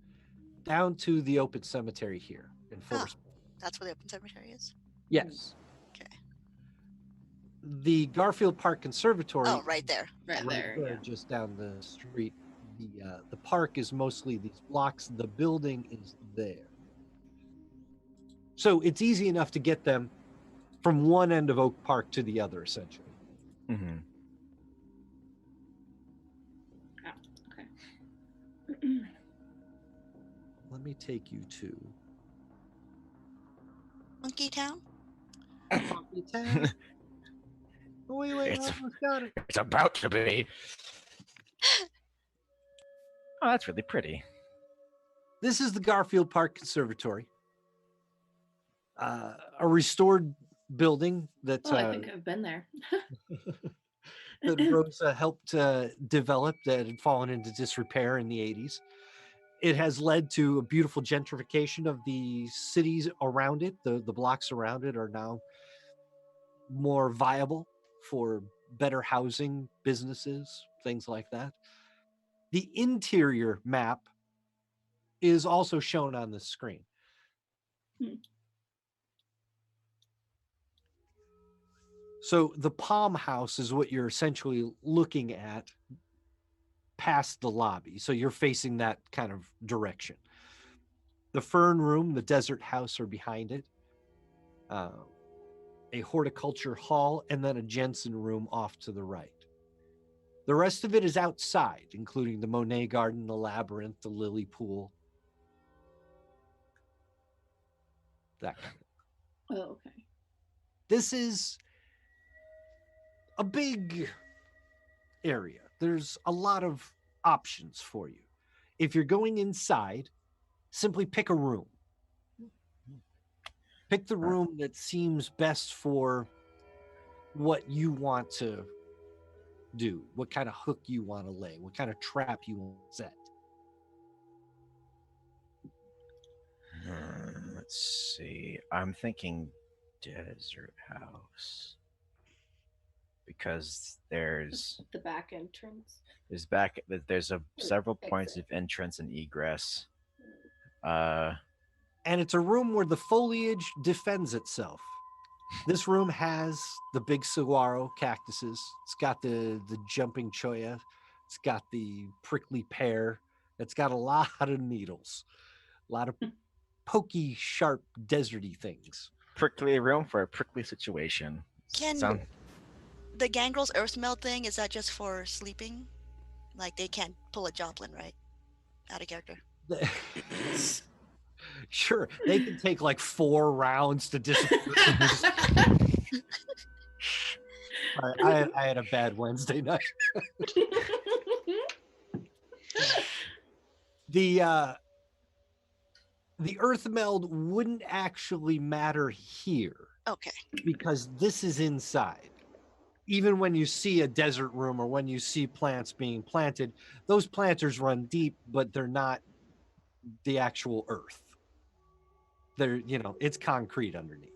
down to the open cemetery here in Forest. That's where the open cemetery is. Yes. Okay. The Garfield Park Conservatory. Oh, right there. right there. Yeah. just down the street. The park is mostly these blocks. The building is there. So it's easy enough to get them from one end of Oak Park to the other, essentially. Mm-hmm. Let me take you to Monkey Town? Monkey Town. Wait, I almost got it. It's about to be. Oh, that's really pretty. This is the Garfield Park Conservatory. A restored building that I think I've been there. that Rosa helped develop that had fallen into disrepair in the 80s. It has led to a beautiful gentrification of the cities around it. The blocks around it are now more viable for better housing, businesses, things like that. The interior map is also shown on the screen. So the Palm House is what you're essentially looking at past the lobby. So you're facing that kind of direction. The Fern Room, the Desert House are behind it. A horticulture hall, and then a Jensen Room off to the right. The rest of it is outside, including the Monet Garden, the Labyrinth, the Lily Pool. That kind of. Oh, okay. This is a big area. There's a lot of options for you. If you're going inside, simply pick a room. Pick the room that seems best for what you want to do, what kind of hook you want to lay, what kind of trap you want to set. Let's see. I'm thinking desert house because The back entrance. there's several points of Exit. entrance and egress. Uh, And it's a room where the foliage defends itself. This room has the big saguaro cactuses. It's got the jumping cholla. It's got the prickly pear. It's got a lot of needles, a lot of pokey, sharp, deserty things. prickly room for a prickly situation. Can the Gangrel's earth meld thing, is that just for sleeping? Like they can't pull a Joplin, right? Out of character. Sure, they can take like 4 rounds to disappear. I had a bad Wednesday night. The earth meld wouldn't actually matter here Okay. because this is inside. Even when you see a desert room or when you see plants being planted, those planters run deep, but they're not the actual earth. They're, it's concrete underneath.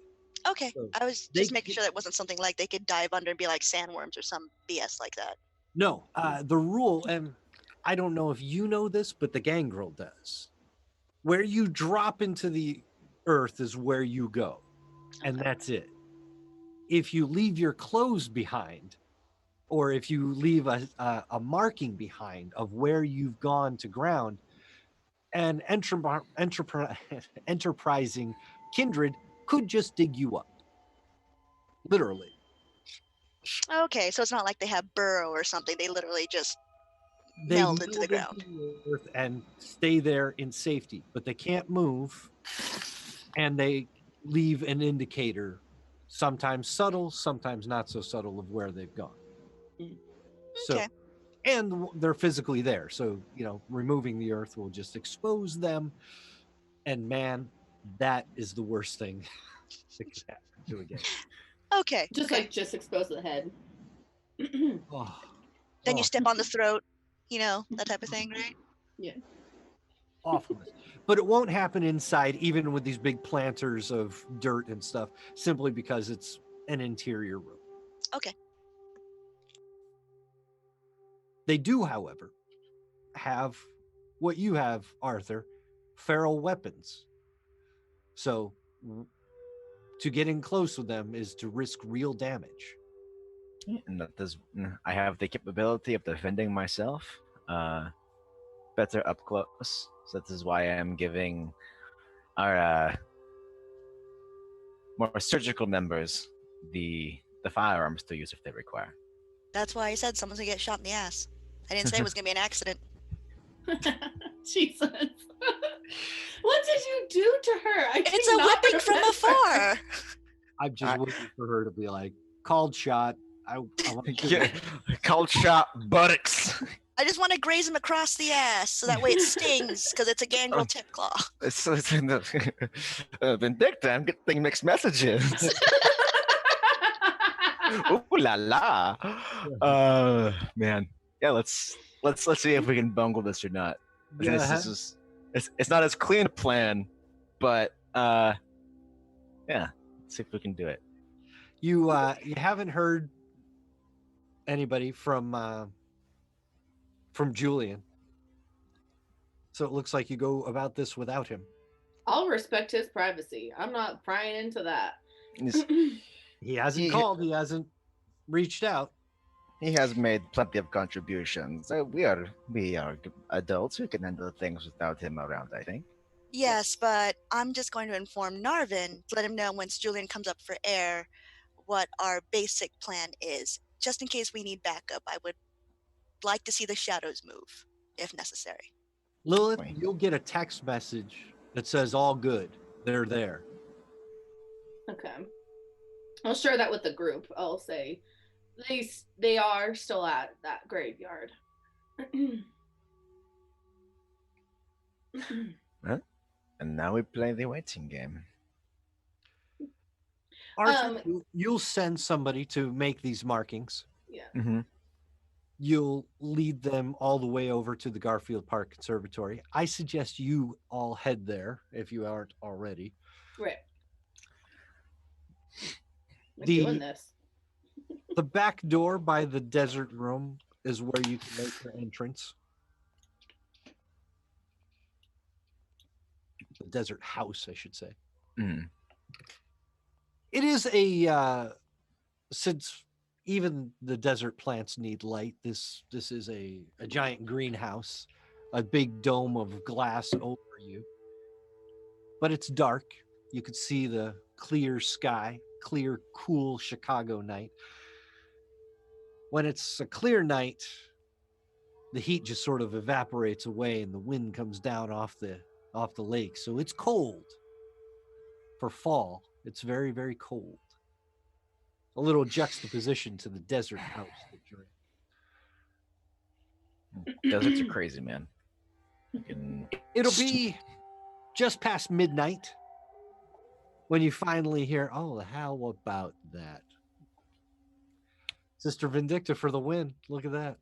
Okay. So I was they just making could- sure that wasn't something like they could dive under and be like sandworms or some BS like that. No, the rule, and I don't know if you know this, but the gangrel does. Where you drop into the earth is where you go, and Okay. that's it. If you leave your clothes behind, or if you leave a marking behind of where you've gone to ground, an enterprising kindred could just dig you up. Literally. Okay, so it's not like they have burrow or something. They literally just They meld into the ground. the earth and stay there in safety, but they can't move, and they leave an indicator, sometimes subtle, sometimes not so subtle, of where they've gone. So, Okay. and they're physically there, so removing the earth will just expose them. And man, that is the worst thing that could happen to a game. Okay. okay. Just expose the head. Oh, Then you oh, step on the throat, that type of thing, right? Yeah. awfulness. But it won't happen inside, even with these big planters of dirt and stuff, simply because it's an interior room. Okay. They do, however, have what you have, Arthur, feral weapons. So to get in close with them is to risk real damage. and I have the capability of defending myself better up close. So this is why I am giving our more surgical members the firearms to use if they require. That's why I said someone's gonna get shot in the ass. I didn't say it was gonna be an accident. Jesus. What did you do to her? It's a whipping from afar. I'm just waiting for her to be like, called shot. I want to Yeah, cold shot buttocks. I just want to graze him across the ass so that way it stings because it's a gangrel tip claw. It's in the Vindicta. I'm getting mixed messages. Ooh la la. Man. Yeah, let's see if we can bungle this or not. I think this is it's not as clean a plan, but yeah, let's see if we can do it. You haven't heard anybody from Julian, so it looks like you go about this without him. I'll respect his privacy. I'm not prying into that. He hasn't called. He hasn't reached out. He has made plenty of contributions. We are adults who can handle things without him around, I think. Yes, but I'm just going to inform Narvin to let him know once Julian comes up for air what our basic plan is. Just in case we need backup, I would like to see the shadows move, if necessary. Lilith, Wait. you'll get a text message that says all good. They're there. Okay. I'll share that with the group. I'll say they are still at that graveyard. And now we play the waiting game. Arthur, you'll send somebody to make these markings. Yeah. Mm-hmm. You'll lead them all the way over to the Garfield Park Conservatory. I suggest you all head there if you aren't already. Right. I'm doing The this. the back door by the desert room is where you can make your entrance. The desert house, I should say. Mm. It is a since even the desert plants need light. This is a giant greenhouse, a big dome of glass over you. But it's dark. You could see the clear sky, clear, cool Chicago night. When it's a clear night, the heat just sort of evaporates away and the wind comes down off the lake. So it's cold. For fall, it's very, very cold. A little juxtaposition to the desert house that you're in. Deserts are crazy, man. Fucking It'll be just past midnight when you finally hear, oh, how about that? Sister Vindicta for the win. Look at that.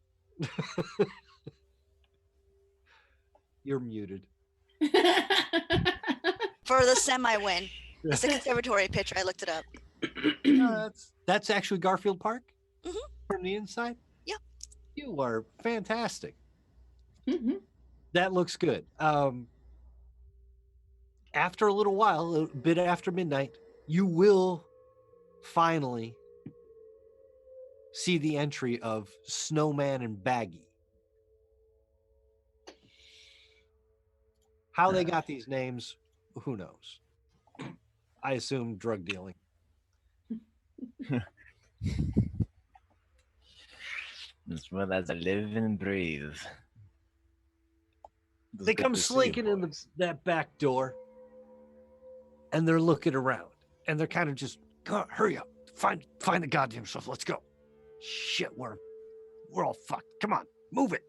You're muted. For the semi-win. It's a conservatory picture. I looked it up. That's actually Garfield Park Mhm. from the inside? Yep. You are fantastic. Mhm. That looks good. After a little while, a bit after midnight, you will finally see the entry of Snowman and Baggy. How they got these names, who knows? I assume drug dealing. as well as I live and breathe. It's They good come to see you, slinking in boys. that back door, and they're looking around, and they're kind of just, "Come on, hurry up, find the goddamn stuff. Let's go." Shit, we're all fucked. Come on, move it.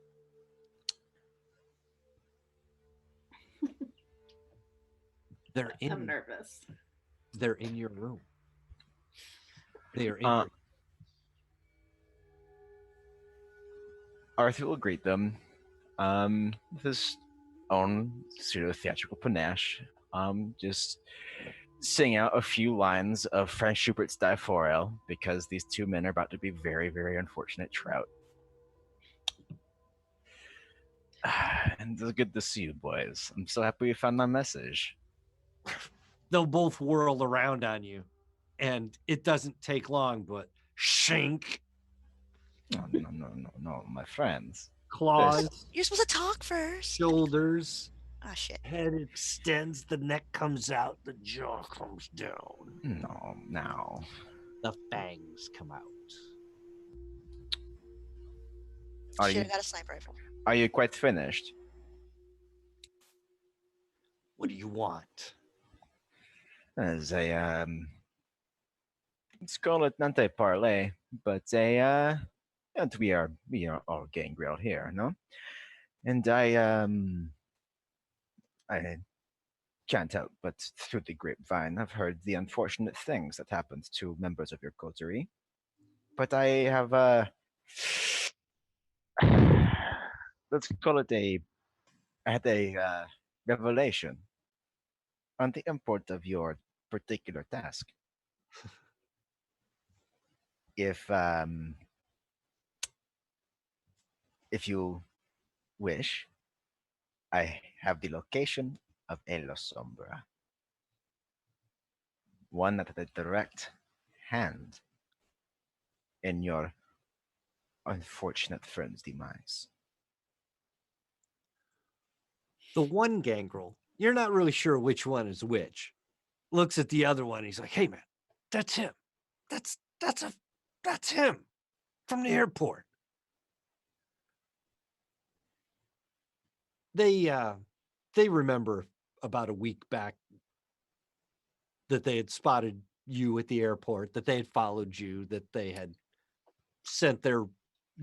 They're I'm in. nervous. They're in your room. They are in. Uh, Your, Arthur will greet them with his own pseudo theatrical panache. Just sing out a few lines of Frank Schubert's Die Forel because these two men are about to be very, very unfortunate trout. And it's good to see you, boys. I'm so happy you found my message. they'll both whirl around on you, and it doesn't take long. But shink, No, my friends. claws, You're supposed to talk first. shoulders, Oh shit. head extends, the neck comes out, the jaw comes down, No, now. the fangs come out. Are Shit, you I got a sniper rifle. are you quite finished? What do you want? As a let's call it not a parlay, but a and we are all getting grilled here, no? And I can't help but through the grapevine I've heard the unfortunate things that happened to members of your coterie. But I have let's call it I had a revelation on the import of your particular task. If you wish, I have the location of El Sombra. One at a direct hand in your unfortunate friend's demise. The one gangrel, you're not really sure which one is which, looks at the other one. He's like, "Hey man, that's him. That's him from the airport." They remember about a week back that they had spotted you at the airport, that they had followed you, that they had sent their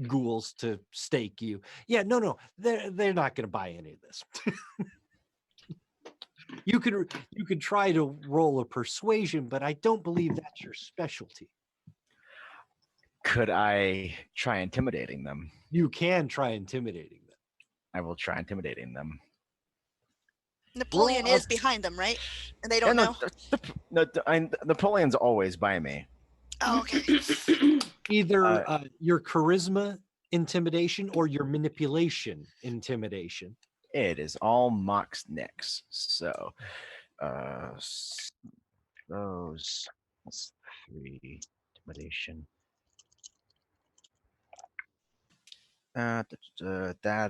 ghouls to stake you. Yeah, no, they're not going to buy any of this. You could try to roll a persuasion, but I don't believe that's your specialty. Could I try intimidating them? You can try intimidating them. I will try intimidating them. Napoleon Roll is up. behind them, right? And they Yeah, don't no, know. Napoleon's always by me. Oh, okay. Either your charisma intimidation or your manipulation intimidation. It is all Mox Nix. So, those that's 3 intimidation. That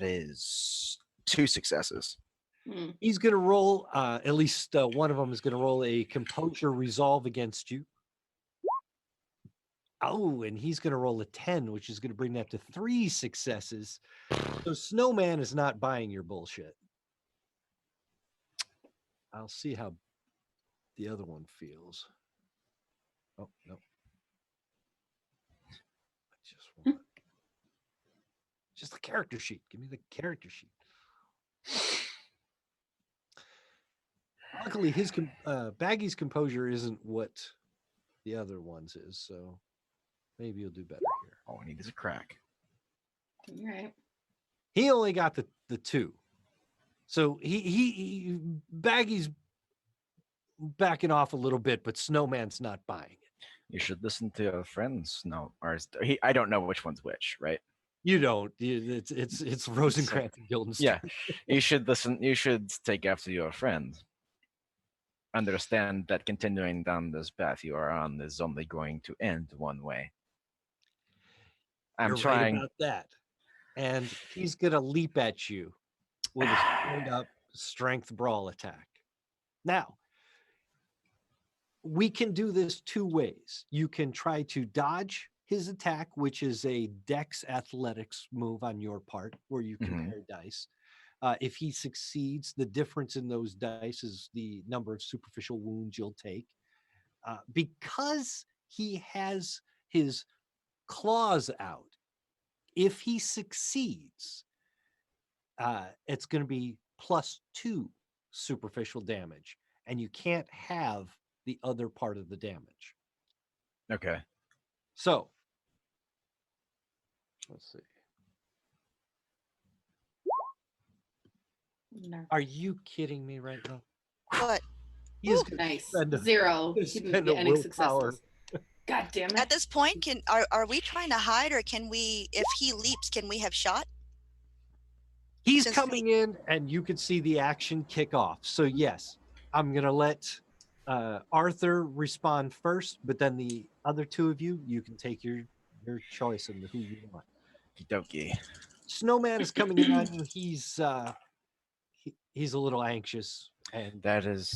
is 2 successes. He's going to roll, at least one of them is going to roll a composure resolve against you. Oh, and he's going to roll a 10, which is going to bring that to 3 successes. So Snowman is not buying your bullshit. I'll see how the other one feels. Oh, no. I just want just the character sheet. Give me the character sheet. Luckily, his Baggy's composure isn't what the other one's is, so maybe you'll do better here. All I need is a crack. All right. He only got the 2, so he Baggy's backing off a little bit, but Snowman's not buying it. You should listen to your friends. No, or I don't know which one's which, right? You don't. It's Rosencrantz and Guildenstern. Yeah, you should listen. You should take after your friend. Understand that continuing down this path you are on is only going to end one way. I'm You're trying. right about that. And he's gonna leap at you with a straight up strength brawl attack. Now, we can do this 2 ways. You can try to dodge his attack, which is a dex athletics move on your part, where you compare dice. If he succeeds, the difference in those dice is the number of superficial wounds you'll take. Because he has his claws out, if he succeeds, it's going to be +2 superficial damage, and you can't have the other part of the damage. Okay. So, let's see. No. Are you kidding me right now? What? He is Nice. spend a- 0. he's He didn't spend a get any willpower. successes. God damn it. At this point, are we trying to hide, or can we? If he leaps, can we have shot? He's Since coming in, and you can see the action kick off. So yes, I'm gonna let Arthur respond first, but then the other 2 of you, you can take your choice in who you want. Okie dokie. Snowman is coming in on you. He's a little anxious, and That is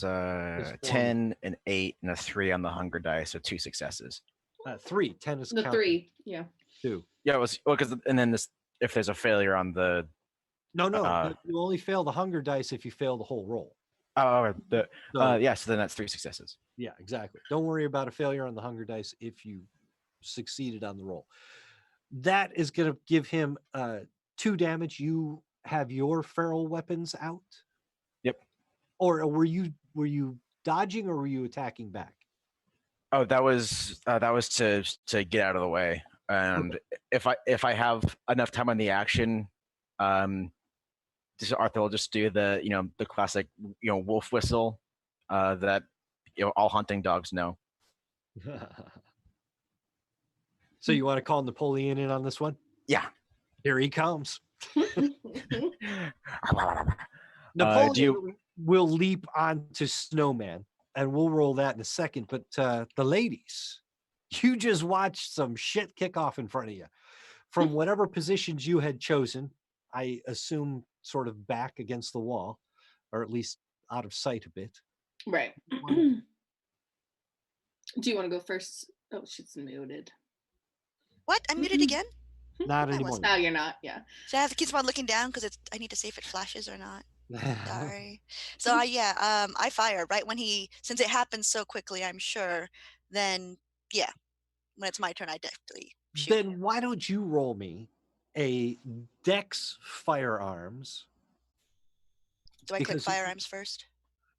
10, an 8, and a 3 on the hunger dice, so 2 successes. 3. 10 is The counted. 3. Yeah. 2. Yeah, it was because and then this if there's a failure on the No, you only fail the hunger dice if you fail the whole roll. so then that's 3 successes. Yeah, exactly. Don't worry about a failure on the hunger dice if you succeeded on the roll. That is going to give him 2 damage. You have your feral weapons out? Yep. Or were you dodging, or were you attacking back? Oh, that was to get out of the way. And if I have enough time on the action, Arthur will just do the the classic wolf whistle that all hunting dogs know. So you want to call Napoleon in on this one? Yeah. Here he comes. Napoleon will leap onto Snowman, and we'll roll that in a second. But the ladies, you just watched some shit kick off in front of you. From whatever positions you had chosen, I assume sort of back against the wall, or at least out of sight a bit. Right. Do you want to go first? Oh, she's muted. What? I'm muted again? Not I anymore. wasn't. No, you're not. Yeah. Should I have to keep on looking down because I need to see if it flashes or not? Sorry. So I fire right when since it happens so quickly, I'm sure. Then when it's my turn, I definitely shoot. Then why don't you roll me a Dex firearms? Do I click because- firearms first?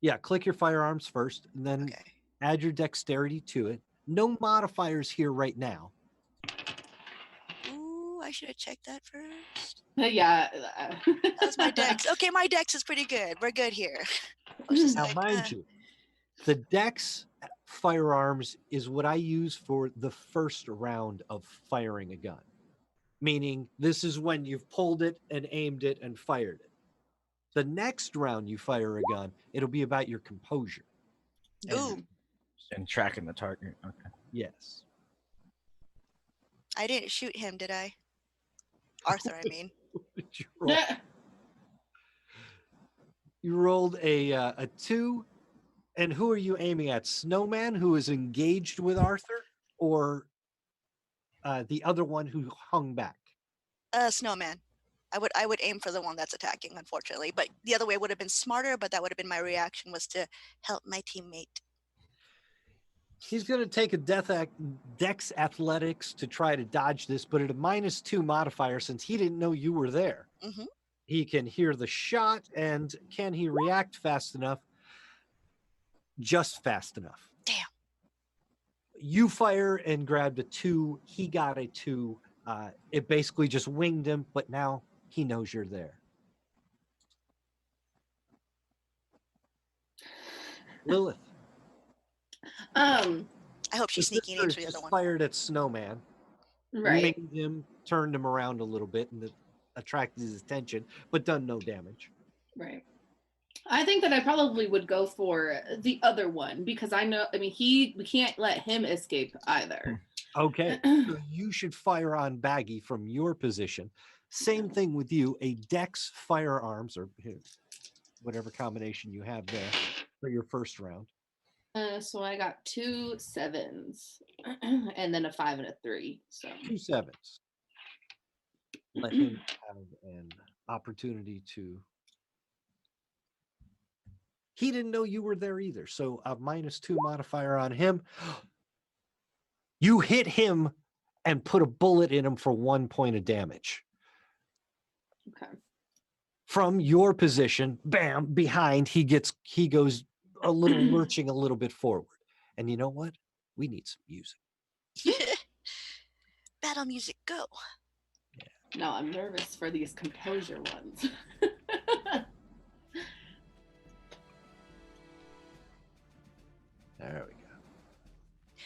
Yeah, click your firearms first, and then Okay. add your dexterity to it. No modifiers here right now. Ooh, I should have checked that first. Yeah. That was my dex. Okay, my dex is pretty good. We're good here. was just Now, like, mind you, the Dex firearms is what I use for the first round of firing a gun. Meaning, this is when you've pulled it and aimed it and fired it. The next round you fire a gun, it'll be about your composure. ooh, And tracking the target. Okay. Yes. I didn't shoot him, did I? Arthur, I mean. You rolled, you rolled a 2. And who are you aiming at? Snowman, who is engaged with Arthur, or the other one who hung back? Snowman. I would aim for the one that's attacking, unfortunately. But the other way would have been smarter, but that would have been my reaction, was to help my teammate. He's going to take a Dex Athletics to try to dodge this, but at a -2 modifier, since he didn't know you were there. Mm-hmm. He can hear the shot, and can he react fast enough? Just fast enough. Damn. You fire and grabbed a 2. He got a 2. It basically just winged him, but now he knows you're there. Lilith. I hope The she's sneaking sister into the just other one. fired at Snowman, Right. winged him, turned him around a little bit, and it attracted his attention, but done no damage. Right. I think that I probably would go for the other one because I know, I mean, we can't let him escape either. Okay, so you should fire on Baggy from your position. Same thing with you, a Dex firearms, or whatever combination you have there for your first round. So I got 2 7s and then a 5 and a 3. So 2 7s. Let him have an opportunity to. He didn't know you were there either, so a -2 modifier on him. You hit him and put a bullet in him for 1 point of damage. okay. From your position, bam, behind, he goes a little lurching a little bit forward. And you know what? We need some music. Battle music, go. No, I'm nervous for these composure ones. There we go.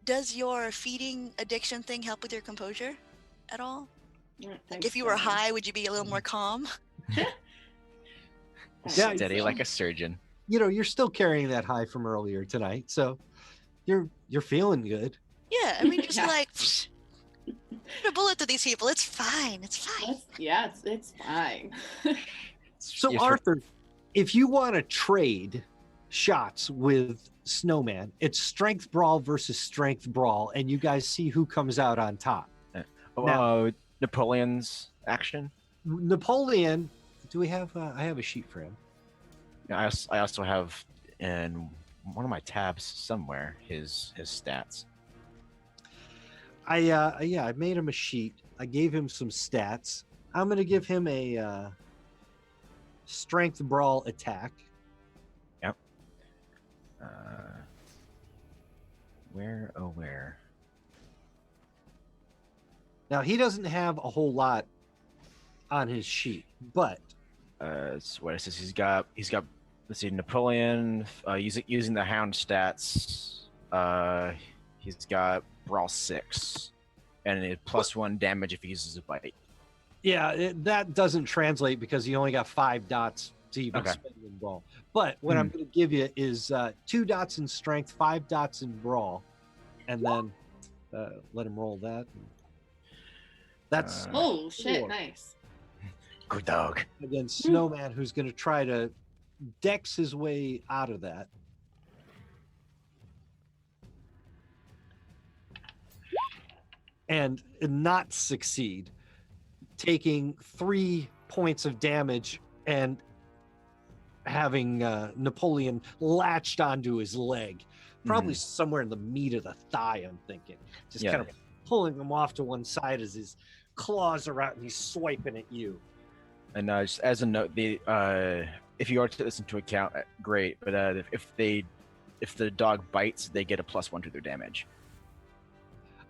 Does your feeding addiction thing help with your composure at all? Like Thanks, if you were Sam. high, would you be a little more calm? Yeah, Steady like a surgeon. You know, you're still carrying that high from earlier tonight, so you're feeling good. Yeah, I mean, just Yeah. like put a bullet to these people. It's fine. It's fine. Yeah, it's fine. So Yes, Arthur, if you want to trade shots with Snowman, it's strength brawl versus strength brawl, and you guys see who comes out on top. Now- Napoleon's action. Napoleon, do we have? I have a sheet for him. Yeah, I also have in one of my tabs somewhere his stats. I made him a sheet. I gave him some stats. I'm gonna give him a strength brawl attack. Yep. Where? Now he doesn't have a whole lot on his sheet, but So what it says, he's got let's see, Napoleon using the hound stats. He's got brawl 6 and a +1 damage if he uses a bite. yeah, that doesn't translate because you only got 5 dots to even Okay. spend in brawl. But what I'm going to give you is 2 dots in strength, 5 dots in brawl, and then let him roll that. That's Oh shit, Four. nice. Good dog. against Snowman, who's going to try to dex his way out of that. And not succeed, taking 3 points of damage and having Napoleon latched onto his leg, probably somewhere in the meat of the thigh, I'm thinking. Just Yeah. kind of pulling him off to one side as his claws are out and he's swiping at you. And just as a note, if you are to take this into account, great. But if the dog bites, they get a +1 to their damage.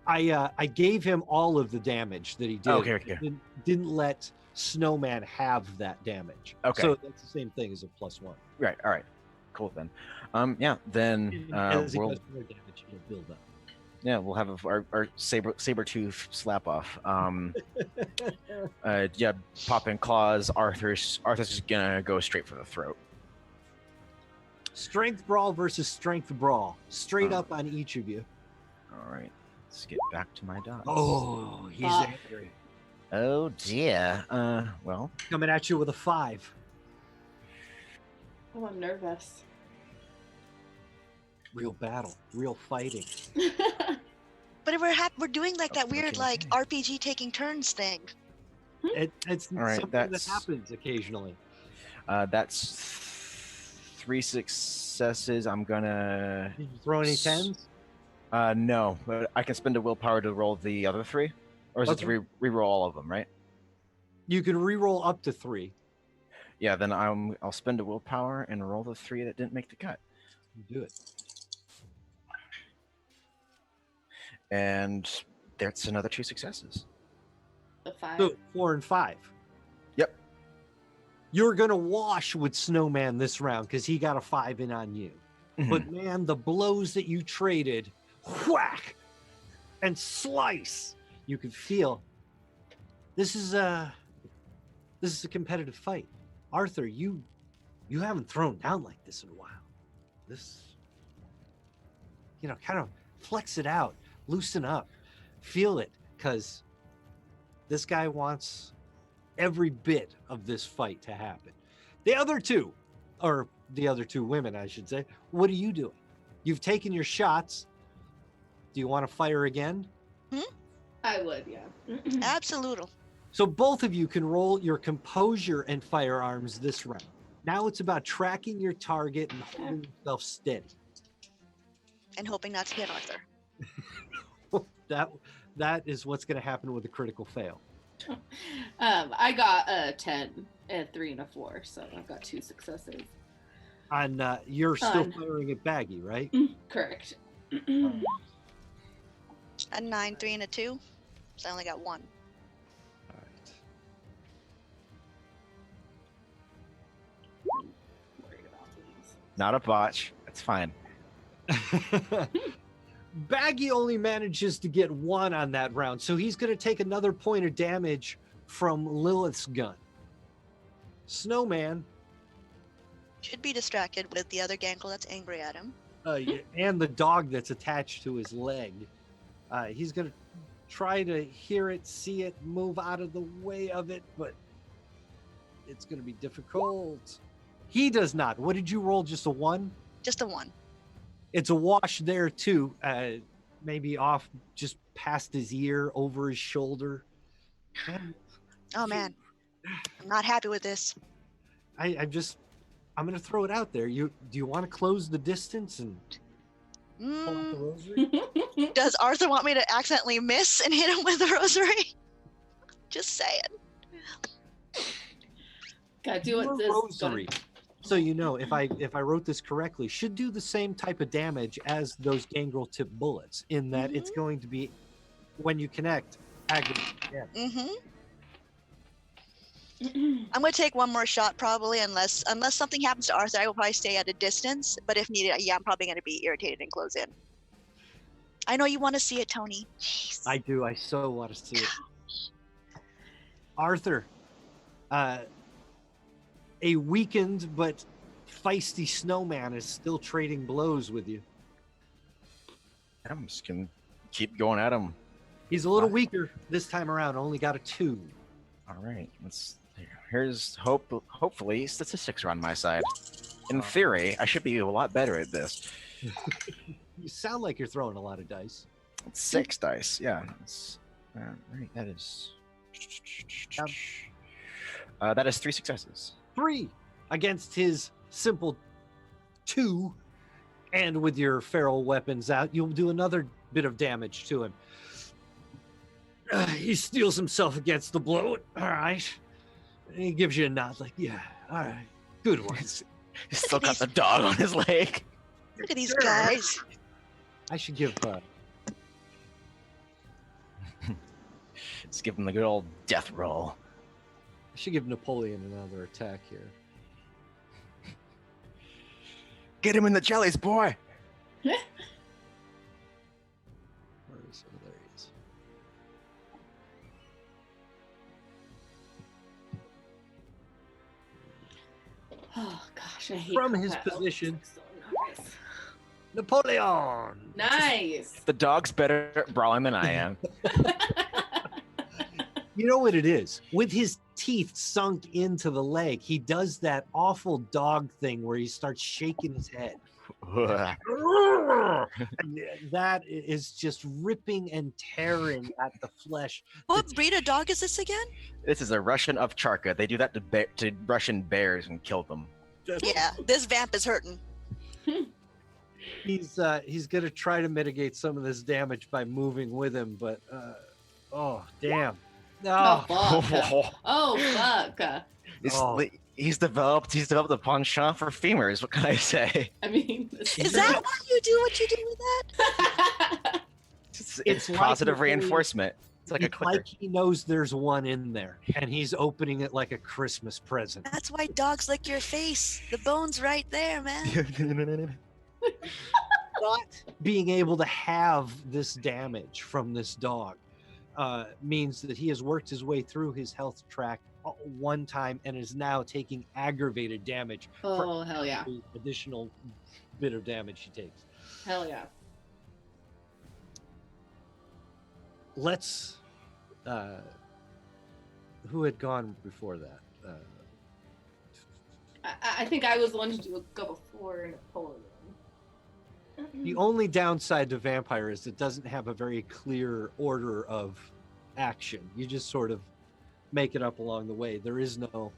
I gave him all of the damage that he did. Okay. Didn't let Snowman have that damage. Okay. So that's the same thing as a +1. Right. All right. Cool then. Yeah. Then As he we'll does more damage, it'll build up. yeah we'll have our saber tooth slap off. Yeah, pop in claws. Arthur's just gonna go straight for the throat. Strength brawl versus strength brawl. Straight Oh. up on each of you. All right. Let's get back to my dots. Oh, he's Fuck. angry. Oh dear. Well. Coming at you with a 5. Oh, I'm nervous. Real battle. Real fighting. But we're doing like that weird Okay. like RPG taking turns thing. It's All right, something that's- that happens occasionally. That's 3 successes. I'm gonna. Did you throw any 10s? No, but I can spend a willpower to roll the other 3, or is it Okay. to re-roll all of them? Right? You can re-roll up to 3. Yeah. Then I'll spend a willpower and roll the 3 that didn't make the cut. Do it. And that's another 2 successes. The 5. So 4 and 5. Yep. You're gonna wash with Snowman this round because he got a 5 in on you. But man, the blows that you traded, whack and slice, you could feel. This is a competitive fight. Arthur, you haven't thrown down like this in a while. This, kind of flex it out, loosen up, feel it, because this guy wants every bit of this fight to happen. The other two women, I should say, what are you doing? You've taken your shots. Do you want to fire again? I would, yeah. Absolutely. So both of you can roll your composure and firearms this round. Now it's about tracking your target and holding yourself steady. And hoping not to hit Arthur. That is what's going to happen with a critical fail. I got a 10, a 3, and a 4, so I've got 2 successes. And you're still Fun. firing at Baggy, right? Correct. A 9, 3, and a 2. So I only got 1. All Worried about these. Not a botch. That's fine. right. Baggy only manages to get 1 on that round, so he's going to take another point of damage from Lilith's gun. Snowman Should be distracted with the other Gangle that's angry at him. and the dog that's attached to his leg. He's going to try to hear it, see it, move out of the way of it, but it's going to be difficult. He does not. What did you roll? Just a 1? Just a 1. It's a wash there too. Maybe off just past his ear, over his shoulder. Oh man. I'm not happy with this. I'm going to throw it out there. Do you want to close the distance and pull out the rosary? Does Arthur want me to accidentally miss and hit him with the rosary? Just saying. Gotta do what Your this rosary, so if I wrote this correctly, should do the same type of damage as those gangrel tip bullets, in that it's going to be, when you connect, aggregate damage. I'm gonna take one more shot probably, unless something happens to Arthur. I will probably stay at a distance, but if needed, yeah, I'm probably gonna be irritated and close in. I know you want to see it, Tony. Jeez. I do. I so want to see it. Arthur, a weakened but feisty Snowman is still trading blows with you. I'm just gonna keep going at him. He's a little weaker this time around. Only got a 2. All right. Here's hopefully statistics are on my side. In theory, I should be a lot better at this. You sound like you're throwing a lot of dice. It's 6 dice. Yeah. Right. That is. That is 3 successes. 3 against his simple 2, and with your feral weapons out, you'll do another bit of damage to him. He steels himself against the blow. All right. And he gives you a nod, like, yeah, all right, good one. He's still got the dog on his leg. Look at these guys. I should give Let's give him the good old death roll. Napoleon another attack here. Get him in the jellies, boy. Where is it? There he is. Oh gosh, I hate From how his that looks. position. It's so nice. Napoleon. Nice. The dog's better at brawling than I am. You know what it is? With his teeth sunk into the leg, he does that awful dog thing where he starts shaking his head. And that is just ripping and tearing at the flesh. What breed of dog is this again? This is a Russian ovcharka. They do that to Russian bears and kill them. Yeah, this vamp is hurting. He's gonna try to mitigate some of this damage by moving with him, but oh damn. Oh, Oh, fuck. Oh, fuck. He's developed a penchant for femurs. What can I say? I mean, Is that why you do what you do with that? It's like positive you're doing- reinforcement. It's like a it's clicker. like he knows there's one in there, and he's opening it like a Christmas present. That's why dogs lick your face. The bone's right there, man. Not being able to have this damage from this dog means that he has worked his way through his health track one time and is now taking aggravated damage Oh, hell yeah. for the additional bit of damage he takes. Hell yeah. Let's who had gone before that? I think I was the one to go before Napoleon. The only downside to Vampire is it doesn't have a very clear order of action. You just sort of make it up along the way. There is no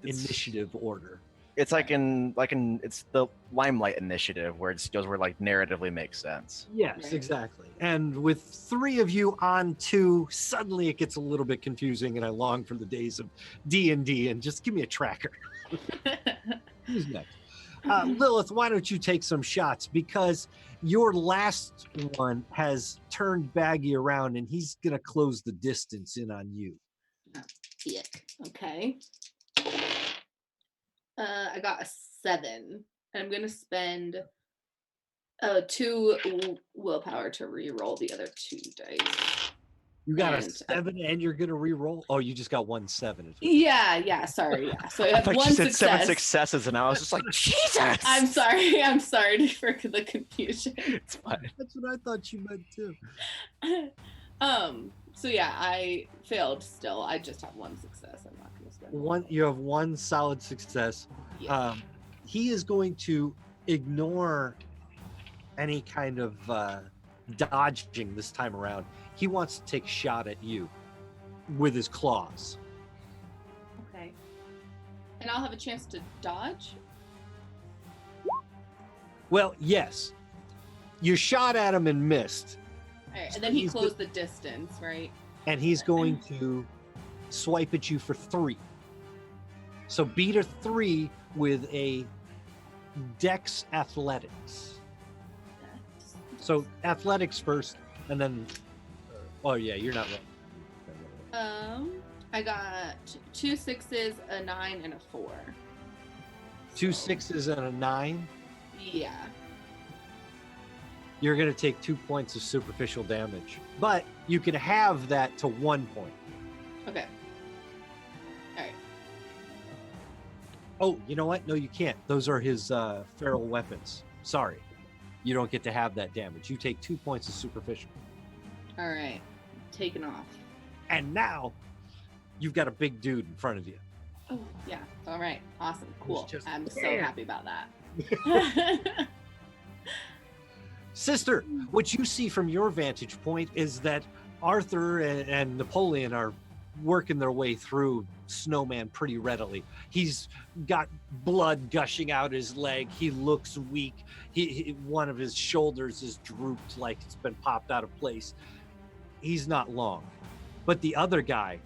initiative order. It's it's the Limelight initiative where it goes where like narratively makes sense. Yes, Right. exactly. And with 3 of you on 2, suddenly it gets a little bit confusing, and I long for the days of D&D and just give me a tracker. Who's next? Lilith, why don't you take some shots, because your last one has turned Baggy around and he's going to close the distance in on you. Yuck. Okay. I got a 7. And I'm gonna spend 2 willpower to re-roll the other 2 dice. You got a And, 7 and you're going to re-roll? Oh, you just got 1 7. Yeah, sorry, yeah. So I I have thought 1 you said 7 success. successes, and I was just like, Jesus! I'm sorry for the confusion. It's fine. That's what I thought you meant too. So yeah, I failed still. I just have 1 success. I'm not gonna spend You have 1 solid success. Yeah. He is going to ignore any kind of dodging this time around. He wants to take a shot at you with his claws. Okay. And I'll have a chance to dodge? Well, yes. You shot at him and missed, Alright, and then he He's closed the distance, right? and he's going to swipe at you for 3. So beat a 3 with a Dex Athletics. So athletics first, and then. Oh yeah, you're not right. I got 2 6s, a 9, and a 4. 2 So, 6s and a 9. Yeah. You're going to take 2 points of superficial damage, but you can have that to 1 point. Okay. Alright. Oh, you know what? No, you can't. Those are his feral weapons. Sorry. You don't get to have that damage. You take 2 points of superficial. Alright. Taken off. And now you've got a big dude in front of you. Oh, yeah. Alright. Awesome. Cool. just- I'm so Yeah. happy about that. Sister, what you see from your vantage point is that Arthur and Napoleon are working their way through Snowman pretty readily. He's got blood gushing out his leg. He looks weak. One of his shoulders is drooped like it's been popped out of place. He's not long. But the other guy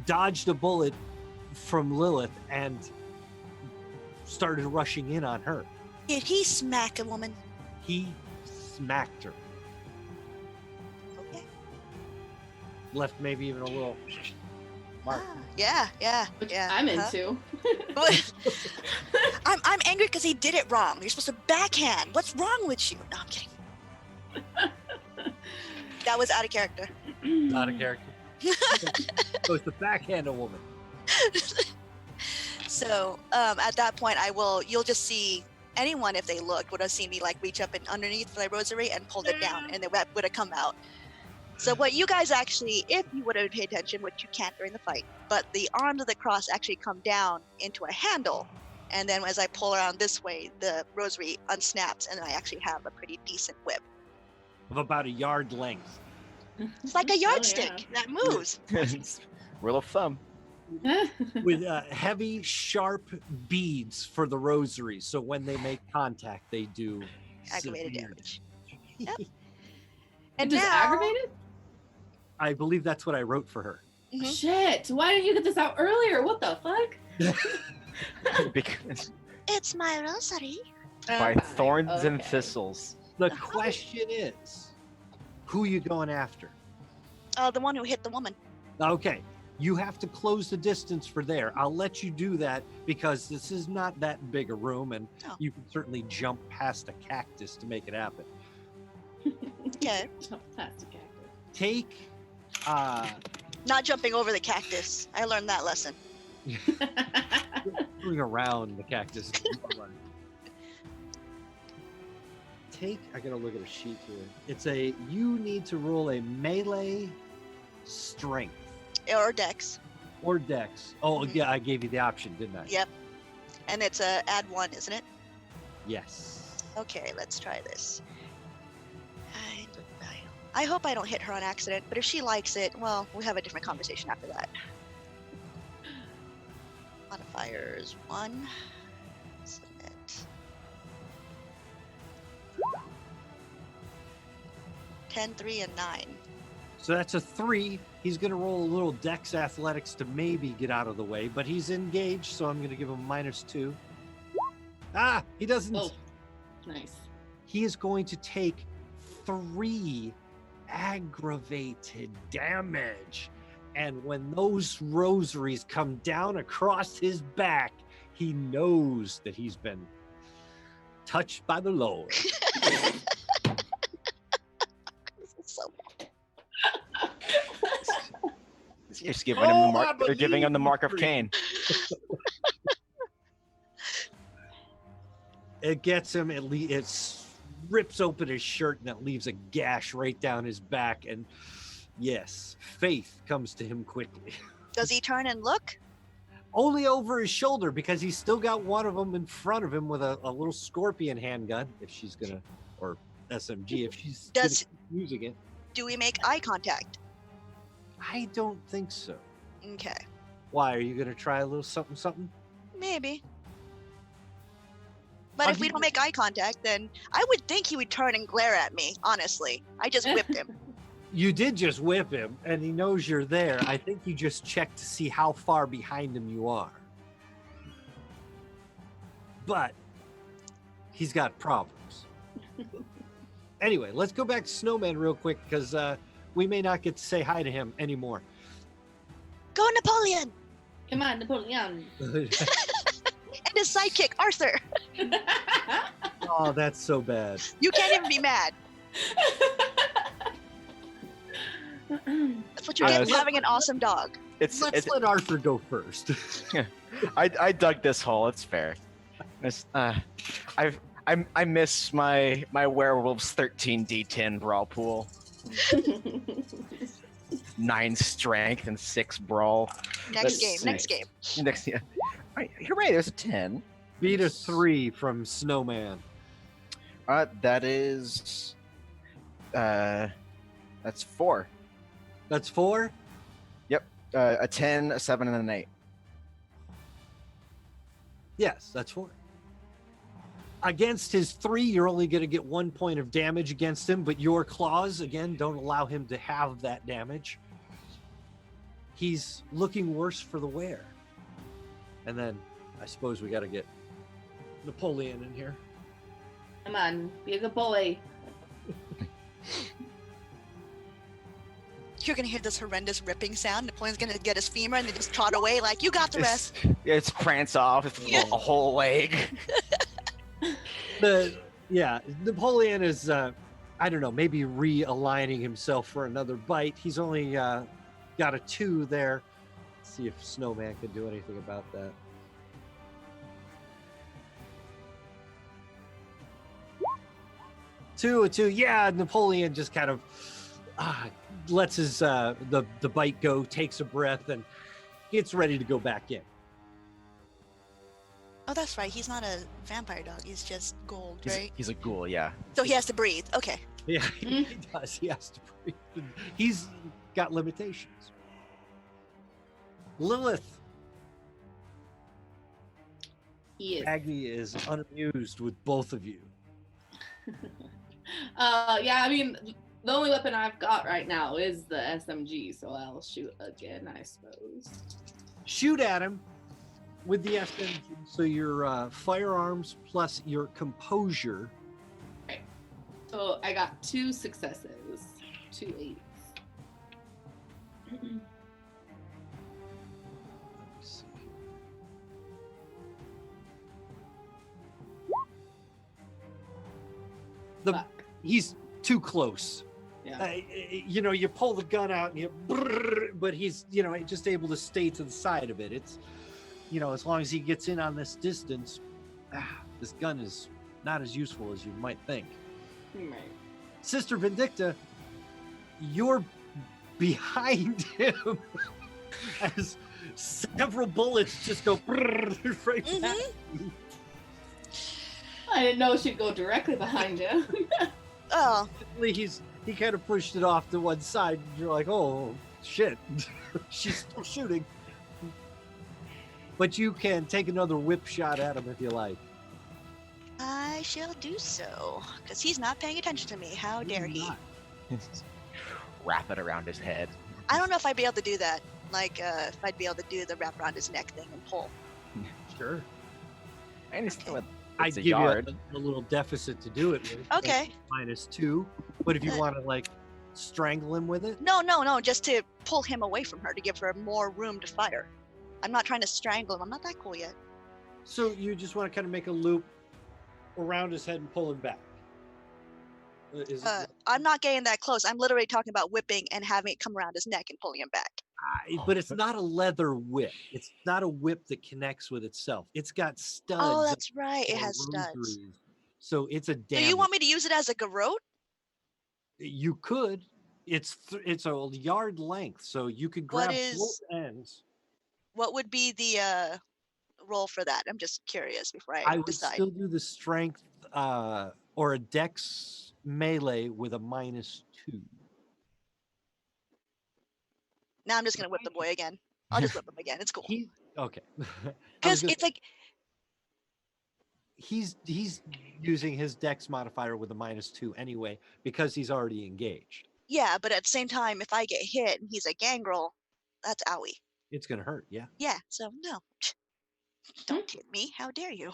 dodged a bullet from Lilith and started rushing in on her. Did he smack a woman? He smacked her. Okay. Left maybe even a little part. Yeah. Which Yeah. I'm uh-huh. into. I'm angry because he did it wrong. You're supposed to backhand. What's wrong with you? No, I'm kidding. That was out of character. Not a character. Supposed to backhand a woman. So at that point, you'll just see anyone, if they looked, would have seen me like reach up and underneath my rosary and pulled it down, and the web would have come out. So what you guys actually, if you would have paid attention, which you can't during the fight, but the arms of the cross actually come down into a handle, and then as I pull around this way, the rosary unsnaps, and I actually have a pretty decent whip. Of about a yard length. It's like a Oh, yardstick that moves. Rule of thumb. yeah. With heavy, sharp beads for the rosary. So when they make contact, they do Aggravated severe damage. Yep. And Just now, aggravated? I believe that's what I wrote for her. Mhm. Shit! Why didn't you get this out earlier? What the fuck? Because it's my rosary. by thorns and Okay. thistles. The question is, who you going after? The one who hit the woman. Okay, you have to close the distance for there. I'll let you do that because this is not that big a room, and Oh. you can certainly jump past a cactus to make it happen. Okay. Jump past a cactus. Take, Not jumping over the cactus. I learned that lesson. going around the cactus. I gotta look at a sheet here. You need to roll a melee strength Or dex. or dex. Oh, Mhm. yeah, I gave you the option, didn't I? Yep. And it's a add 1, isn't it? Yes. Okay, let's try this. I hope I don't hit her on accident, but if she likes it, well, we'll have a different conversation after that. Modifiers 1. Submit. Ten, 3, and 9. So that's a 3. He's going to roll a little dex athletics to maybe get out of the way, but he's engaged, so I'm going to give him -2. Ah, he doesn't. Oh, nice. He is going to take 3 aggravated damage. And when those rosaries come down across his back, he knows that he's been touched by the Lord. So You're just giving him the mark. I They're giving him the believe mark of you. Cain. It gets him, it rips open his shirt, and it leaves a gash right down his back. And yes, faith comes to him quickly. does he turn and look? Only over his shoulder, because he's still got one of them in front of him with a little scorpion handgun, if she's gonna, or SMG, if she's Does- using it. Do we make eye contact? I don't think so. Okay. Why, are you gonna try a little something? Maybe. But I'll if we give don't you- make eye contact, then I would think he would turn and glare at me, honestly. I just whipped him. You did just whip him, and he knows you're there. I think you just checked to see how far behind him you are. But he's got problems. Anyway, let's go back to Snowman real quick, because we may not get to say hi to him anymore. Go Napoleon! Come on, Napoleon. And his sidekick, Arthur. Oh, that's so bad. You can't even be mad. That's what you get for having an awesome dog. It's Let Arthur go first. I dug this hole. It's fair. I miss my werewolves 13d10 brawl pool. 9 strength and 6 brawl. Next That's game, next nice. game. Next, yeah. You're right. There's a 10. Beat a 3 from Snowman. That is. That's 4. That's 4? A 10, a 7, and an 8. Yes, that's 4. Against his 3, you're only going to get 1 point of damage against him, but your claws, again, don't allow him to have that damage. He's looking worse for the wear. And then I suppose we got to get Napoleon in here. Come on, be a good boy. You're gonna hear this horrendous ripping sound. Napoleon's gonna get his femur and then just trot away like, you got the rest. It's prance off with a whole leg. Napoleon is I don't know, maybe realigning himself for another bite. He's only got a 2 there. Let's see if Snowman can do anything about that. A 2. Yeah, Napoleon just kind of lets his the bite go, takes a breath, and gets ready to go back in. Oh, that's right. He's not a vampire dog. He's just gold, right? He's a ghoul, yeah. So he has to breathe. Okay. Yeah, he does. He has to breathe. He's got limitations. Lilith. Yes. Aggie is unamused with both of you. Yeah, I mean, the only weapon I've got right now is the SMG, so I'll shoot again, I suppose. Shoot at him with the SMG. So your firearms plus your composure. Okay. So I got 2 successes, 2 8s. Let me see. He's too close. Yeah. You pull the gun out and but he's, just able to stay to the side of it. It's, as long as he gets in on this distance, this gun is not as useful as you might think. Right. Sister Vindicta, you're behind him as several bullets just go right past you. I didn't know she'd go directly behind him. Oh. He kind of pushed it off to one side. You're like, oh shit, she's still shooting. But you can take another whip shot at him if you like. I shall do so, because he's not paying attention to me. How dare he? Wrap it around his head. I don't know if I'd be able to do that. Like, if I'd be able to do the wrap around his neck thing and pull. Sure. I understand what I'd it's a give yard. you a little deficit to do it with. Okay. Like -2. But if you want to, strangle him with it? No, just to pull him away from her, to give her more room to fire. I'm not trying to strangle him. I'm not that cool yet. So you just want to kind of make a loop around his head and pull him back? I'm not getting that close. I'm literally talking about whipping and having it come around his neck and pulling him back. But it's not a leather whip. It's not a whip that connects with itself. It's got studs. Oh, that's right. It or has studs. rosaries. So it's a Do damage. you want me to use it as a garrote? You could. It's a yard length, so you could grab both ends. What would be the roll for that? I'm just curious before I would decide. still do the strength or a dex melee with a -2. Now I'm just gonna whip the boy again. I'll just whip him again. It's cool. Okay. Because it's like he's using his dex modifier with a -2 anyway because he's already engaged. Yeah, but at the same time, if I get hit and he's a gangrel, that's owie. It's gonna hurt, yeah. Yeah, so no. Don't hit me. How dare you?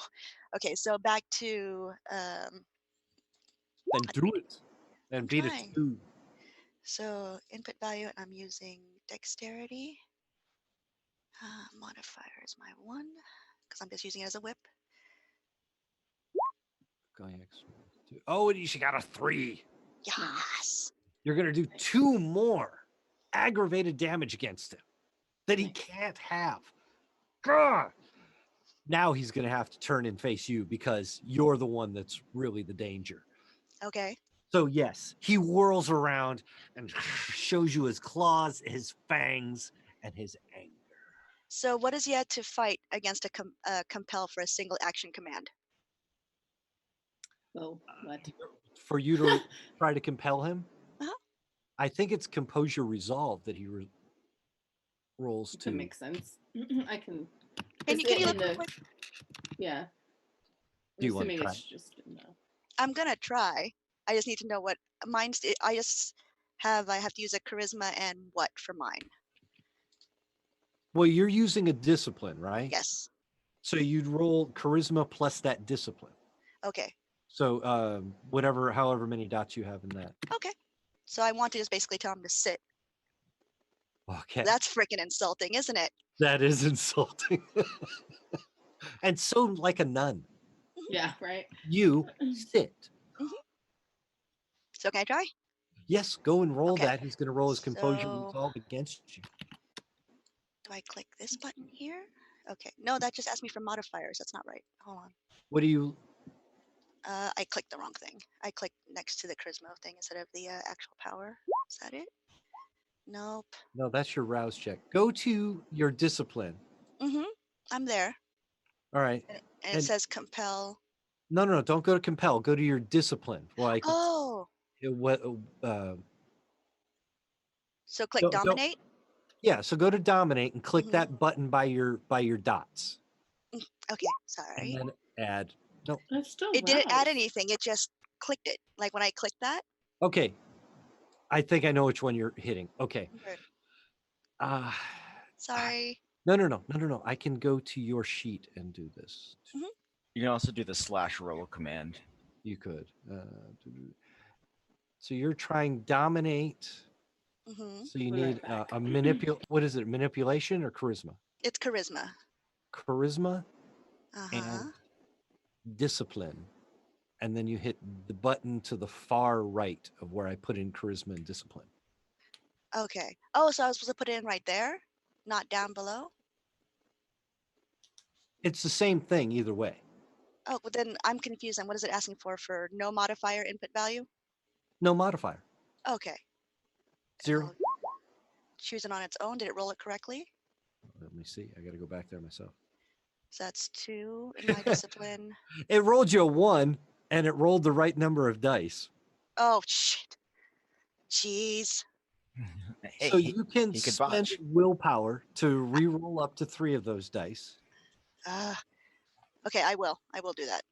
Okay, so back to Then do it. And beat trying. it 2. So input value, and I'm using dexterity. Modifier is my 1, because I'm just using it as a whip. Going extra 2. Oh, and she got a 3. Yes. You're gonna do 2 more aggravated damage against him that he can't have. Grr! Now he's gonna have to turn and face you because you're the one that's really the danger. Okay. So yes, he whirls around and shows you his claws, his fangs, and his anger. So what does he have to fight against a compel for a single action command? Oh, what? For you to try to compel him? Uh-huh. I think it's composure resolve that he rolls to. That makes sense. I can. Can you look real quick? Yeah. Do you want to assuming try? it's just no. I'm gonna try. I just need to know what mine's. I have to use a charisma and what for mine? Well, you're using a discipline, right? Yes. So you'd roll charisma plus that discipline. Okay. So however many dots you have in that. Okay. So I want to just basically tell him to sit Okay. That's freaking insulting, isn't it? That is insulting. And so like a nun. Yeah, right. You sit. So can I try? Yes, go and roll Okay. that. He's going to roll his composure So- resolve against you. Do I click this button here? Okay. No, that just asked me for modifiers. That's not right. Hold on. What do you? I clicked the wrong thing. I clicked next to the charisma thing instead of the actual power. Is that it? Nope. No, that's your rouse check. Go to your discipline. I'm there. All right. And And- it says compel. No. Don't go to compel. Go to your discipline. Like Oh, what? so click Don't- dominate. Yeah. So go to dominate and click Mhm. that button by your dots, Okay, and sorry. then add. No. That's still It didn't add roused. anything. It just clicked it. Like when I clicked that. Okay. I think I know which one you're hitting. Okay. Okay. No. Sorry. I can go to your sheet and do this. You can also do the /roll command. You could. So you're trying dominate. hmm So you Be right need back. a What is it? Manipulation or charisma? It's charisma. Charisma Uh-huh. and discipline, and then you hit the button to the far right of where I put in charisma and discipline. Okay. Oh, so I was supposed to put it in right there, not down below. It's the same thing either way. Oh, well then I'm confused. And what is it asking for no modifier input value? No modifier. Okay. 0. I'll choose it on its own. Did it roll it correctly? Let me see. I got to go back there myself. So that's 2 in my discipline. It rolled you a 1, and it rolled the right number of dice. Oh shit. Jeez. Hey, So you can he could spend botch. willpower to re-roll up to 3 of those dice. Okay, I will. I will do that.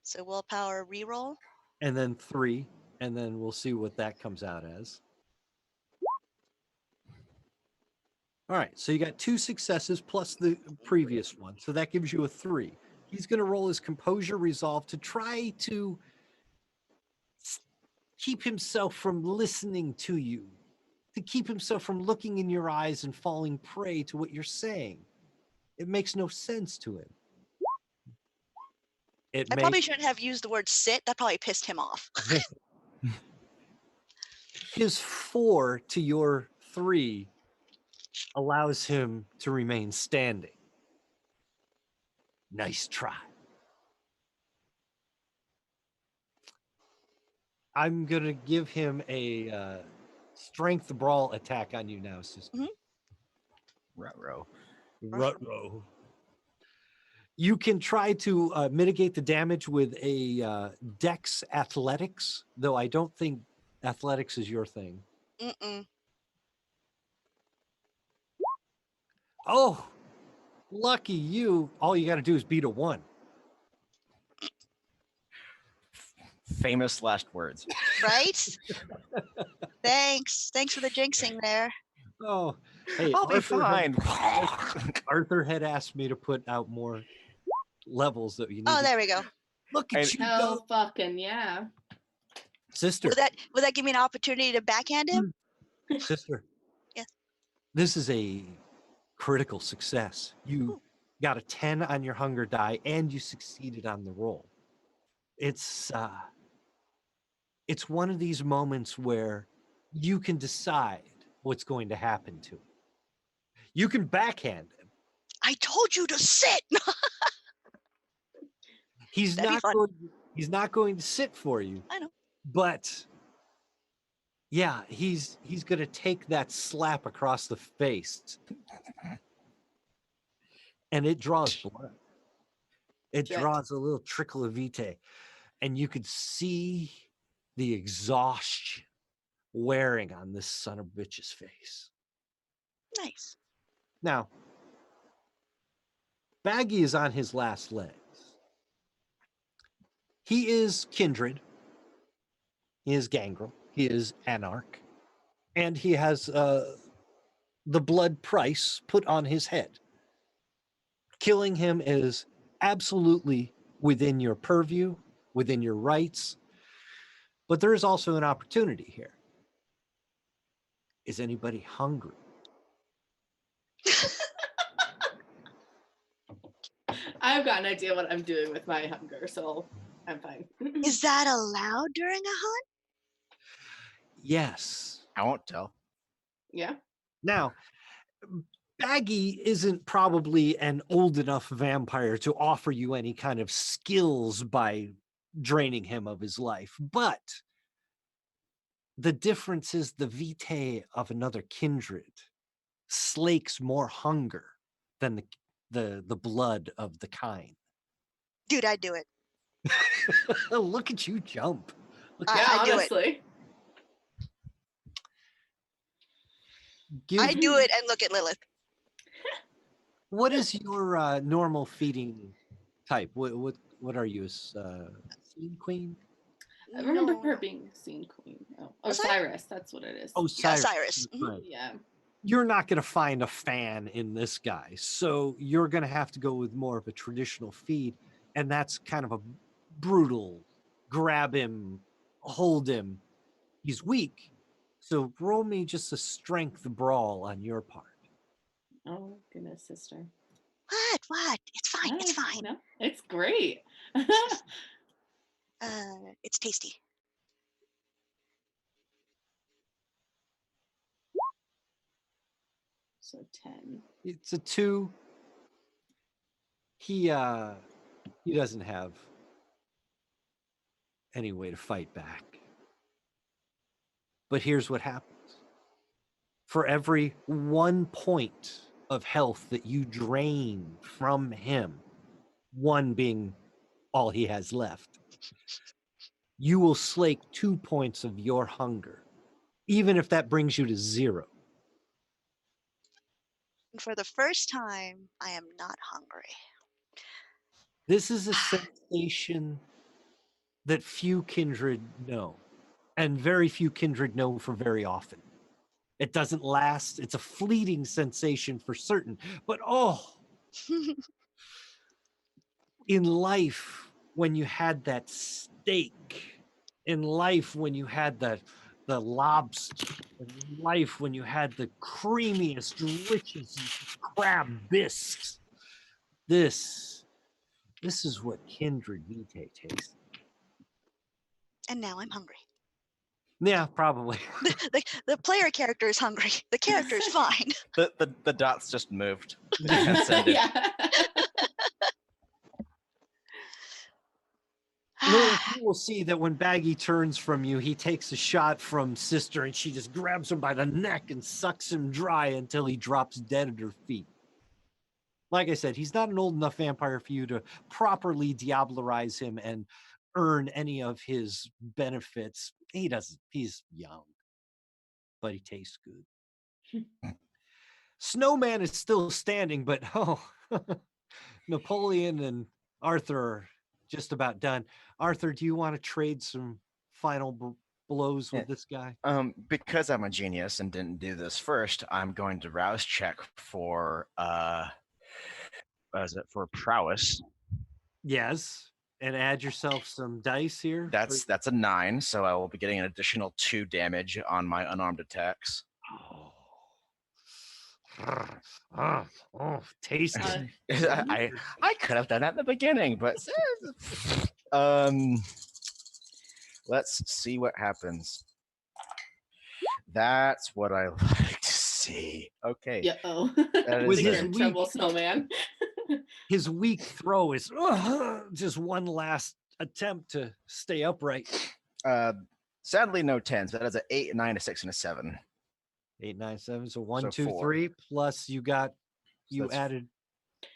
So willpower reroll. And then 3, and then we'll see what that comes out as. All right, so you got 2 successes plus the previous one, so that gives you a 3. He's going to roll his composure resolve to try to keep himself from listening to you, to keep himself from looking in your eyes and falling prey to what you're saying. It makes no sense to him. I probably shouldn't have used the word sit. That probably pissed him off. His 4 to your 3 allows him to remain standing. Nice try. I'm going to give him a strength brawl attack on you now, sister. Ruh-roh. Ruh-roh. You can try to mitigate the damage with a Dex Athletics, though I don't think athletics is your thing. Mm-mm. Oh, lucky you. All you got to do is beat a 1. Famous last words. Right? Thanks. Thanks for the jinxing there. Oh, hey, I'll be fine. Arthur had asked me to put out more levels that you need. Oh, there we go. Look at you Hell go, fucking yeah. sister. Would that give me an opportunity to backhand him? Sister. Yes. This is a critical success. You got a 10 on your hunger die, and you succeeded on the roll. It's one of these moments where you can decide what's going to happen to him. You can backhand him. I told you to sit. He's That'd be not fun. he's not going to sit for you. I know. But yeah, he's going to take that slap across the face. And it draws blood. It Shit. draws a little trickle of vitae. And you could see the exhaustion wearing on this son of a bitch's face. Nice. Now, Baggy is on his last legs. He is Kindred. He is Gangrel. He is Anarch. And he has the blood price put on his head. Killing him is absolutely within your purview, within your rights. But there is also an opportunity here. Is anybody hungry? I've got an idea what I'm doing with my hunger, so I'm fine. Is that allowed during a hunt? Yes. I won't tell. Yeah. Now, Baggy isn't probably an old enough vampire to offer you any kind of skills by draining him of his life, but the difference is the vitae of another kindred slakes more hunger than the blood of the kind. Dude, I'd do it. Look at you jump. Yeah, I do it. honestly. I do it and look at Lilith. What is your normal feeding type? What are you? Scene queen? I remember No, her no. being scene queen. Oh, Was I? Cyrus. That's what it is. Oh, Yeah, Cyrus. Cyrus. Right. Yeah. You're not going to find a fan in this guy, so you're going to have to go with more of a traditional feed, and that's kind of a brutal grab him, hold him. He's weak, so roll me just a strength brawl on your part. Oh goodness, sister. What? It's fine. It's Oh, fine. No, it's great. It's tasty. So 10. It's a 2. He doesn't have any way to fight back. But here's what happens. For every 1 point of health that you drain from him, 1 being all he has left, you will slake 2 points of your hunger, even if that brings you to 0. And for the first time, I am not hungry. This is a sensation that few kindred know, and very few kindred know for very often. It doesn't last. It's a fleeting sensation for certain. But in life, when you had that steak, in life, when you had the lobster, in life, when you had the creamiest, richest crab bisques, this is what kindred vitae tastes. And now I'm hungry. Yeah, probably. The player character is hungry. The character is fine. The dots just moved. Transcended. Yeah. Lilith, you will see that when Baggy turns from you, he takes a shot from Sister and she just grabs him by the neck and sucks him dry until he drops dead at her feet. Like I said, he's not an old enough vampire for you to properly diablerize him and earn any of his benefits. He's young, but he tastes good. Snowman is still standing, but Napoleon and Arthur are just about done. Arthur, do you want to trade some final blows with this guy? Because I'm a genius and didn't do this first, I'm going to rouse check for for prowess. Yes, and add yourself some dice here. That's a 9, so I will be getting an additional 2 damage on my unarmed attacks. Tasty. I could have done that in the beginning, but let's see what happens. That's what I like to see. Okay. Yeah. Oh. With You're his in trouble, Snowman. His weak throw is just one last attempt to stay upright. Sadly, no 10s. That is an 8, 9, a 6, and a 7. 8, 9, 7. So 1, So 2, 4. 3. Plus you added.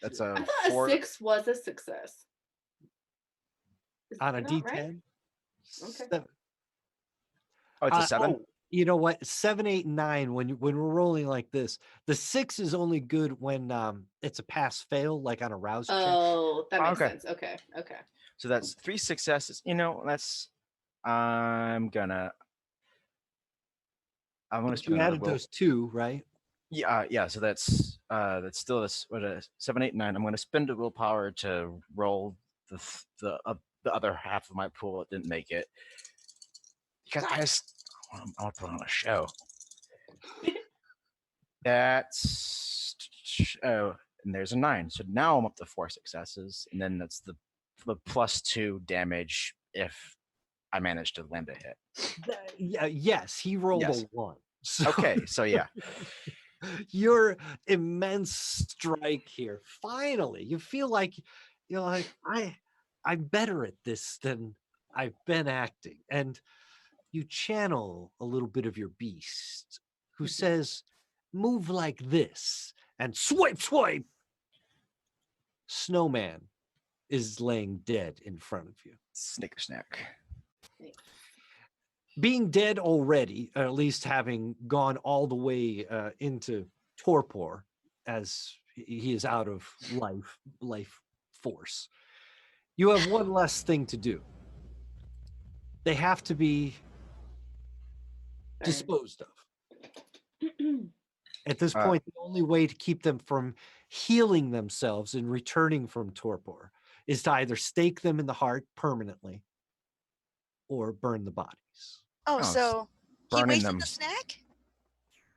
That's a I thought 4. a 6 was a success. Is On a that D10. right? Okay. 7. Oh, it's a 7? You know what? 7, 8, 9. When we're rolling like this, the 6 is only good when it's a pass fail, like on a rouse check. Oh, that makes Okay. sense. Okay. So that's 3 successes. I'm gonna You spend another added will. those 2, right? Yeah. So that's still this. What a 7, 8, 9. I'm gonna spend a willpower to roll the other half of my pool that didn't make it because I want to put on a show. That's oh, and there's a 9. So now I'm up to 4 successes, and then that's the +2 damage if I manage to land a hit. Yes, he rolled Yes. a 1. So Okay, so yeah, your immense strike here. Finally, you feel like you're like I'm better at this than I've been acting, and you channel a little bit of your beast, who says, "Move like this," and swipe, swipe. Snowman is laying dead in front of you. snicker snack. Being dead already, or at least having gone all the way into torpor, as he is out of life force, you have one less thing to do. They have to be disposed of. At this point, the only way to keep them from healing themselves and returning from torpor is to either stake them in the heart permanently or burn the bodies. Oh, Oh, so he burning wasted them. the snack?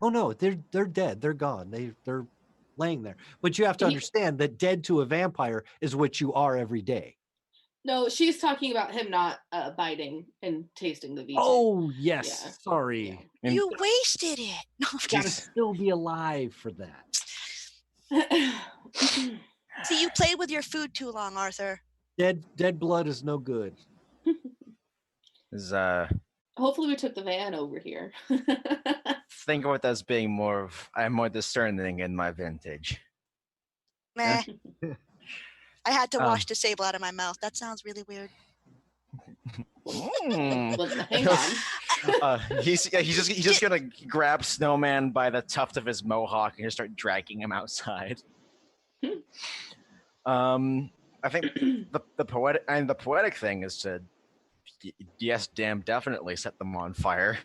Oh no, they're dead. They're gone. They're laying there. But you have to understand that dead to a vampire is what you are every day. No, she's talking about him not biting and tasting the veto. Oh yes, Yeah. sorry. And- You wasted it. No, I'm You gotta kidding. still be alive for that. See, you played with your food too long, Arthur. Dead blood is no good. Is Hopefully we took the van over here. think of it as being more of I'm more discerning in my vintage. Meh. I had to wash Disable out of my mouth. That sounds really weird. Well, hang on. He's just gonna grab Snowman by the tuft of his mohawk and just start dragging him outside. I think the poetic thing is to yes, damn, definitely set them on fire.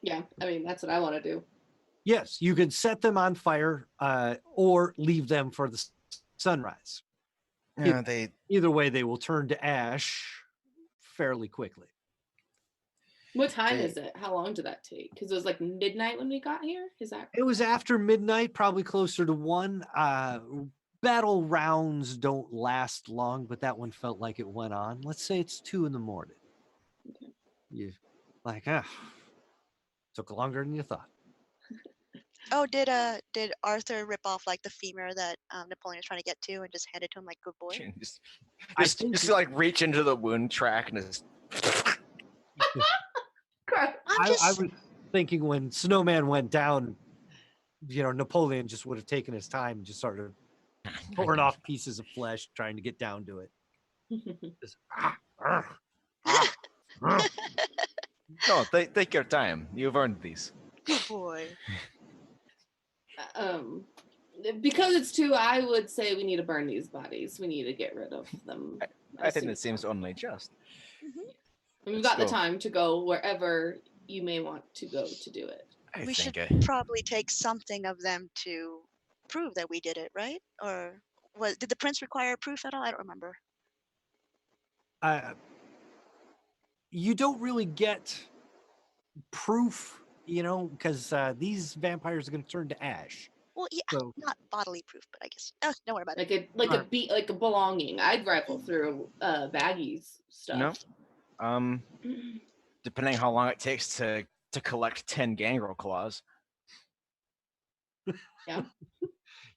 Yeah, I mean that's what I want to do. Yes, you could set them on fire or leave them for the sunrise. Yeah, Either way, they will turn to ash fairly quickly. What time is it? How long did that take? Because it was like midnight when we got here. Is that? It was after midnight, probably closer to 1. Battle rounds don't last long, but that one felt like it went on. Let's say it's 2 in the morning. Okay. You like, took longer than you thought. Oh, did Arthur rip off like the femur that Napoleon was trying to get to and just hand it to him like good boy? just like reach into the wound track and just. I was thinking when Snowman went down, Napoleon just would have taken his time and just started pulling off pieces of flesh, trying to get down to it. Just, No, take your time. You've earned these. Good boy. Because it's 2, I would say we need to burn these bodies. We need to get rid of them. I think that seems only just. And we've got the time to go wherever you may want to go to do it. We should probably take something of them to prove that we did it, right? Or did the prince require proof at all? I don't remember. You don't really get proof, because these vampires are going to turn to ash. Well, yeah, So- not bodily proof, but I guess. Oh, don't worry about it. Like a belonging. I'd rifle through Baggy's stuff. No. Depending how long it takes to collect 10 gangrel claws. Yeah.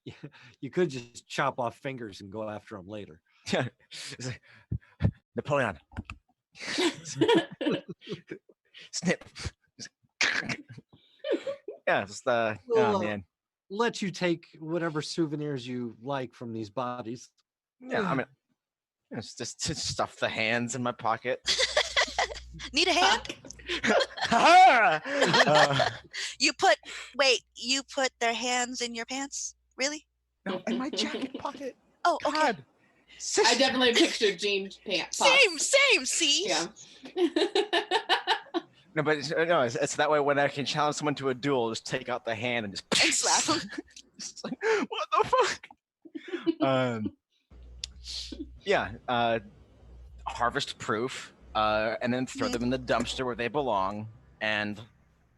Yeah, you could just chop off fingers and go after them later. Yeah. Napoleon. Snip. Yeah, just Well, man. Let you take whatever souvenirs you like from these bodies. Yeah, I mean, it's just to stuff the hands in my pocket. Need a hand? You put their hands in your pants? Really? No, in my jacket pocket. Oh, okay. God. I definitely pictured jeans pants. Same, see? Yeah. No, but it's that way when I can challenge someone to a duel, just take out the hand and just And slap them. It's like, what the fuck? Harvest proof, and then throw them in the dumpster where they belong, and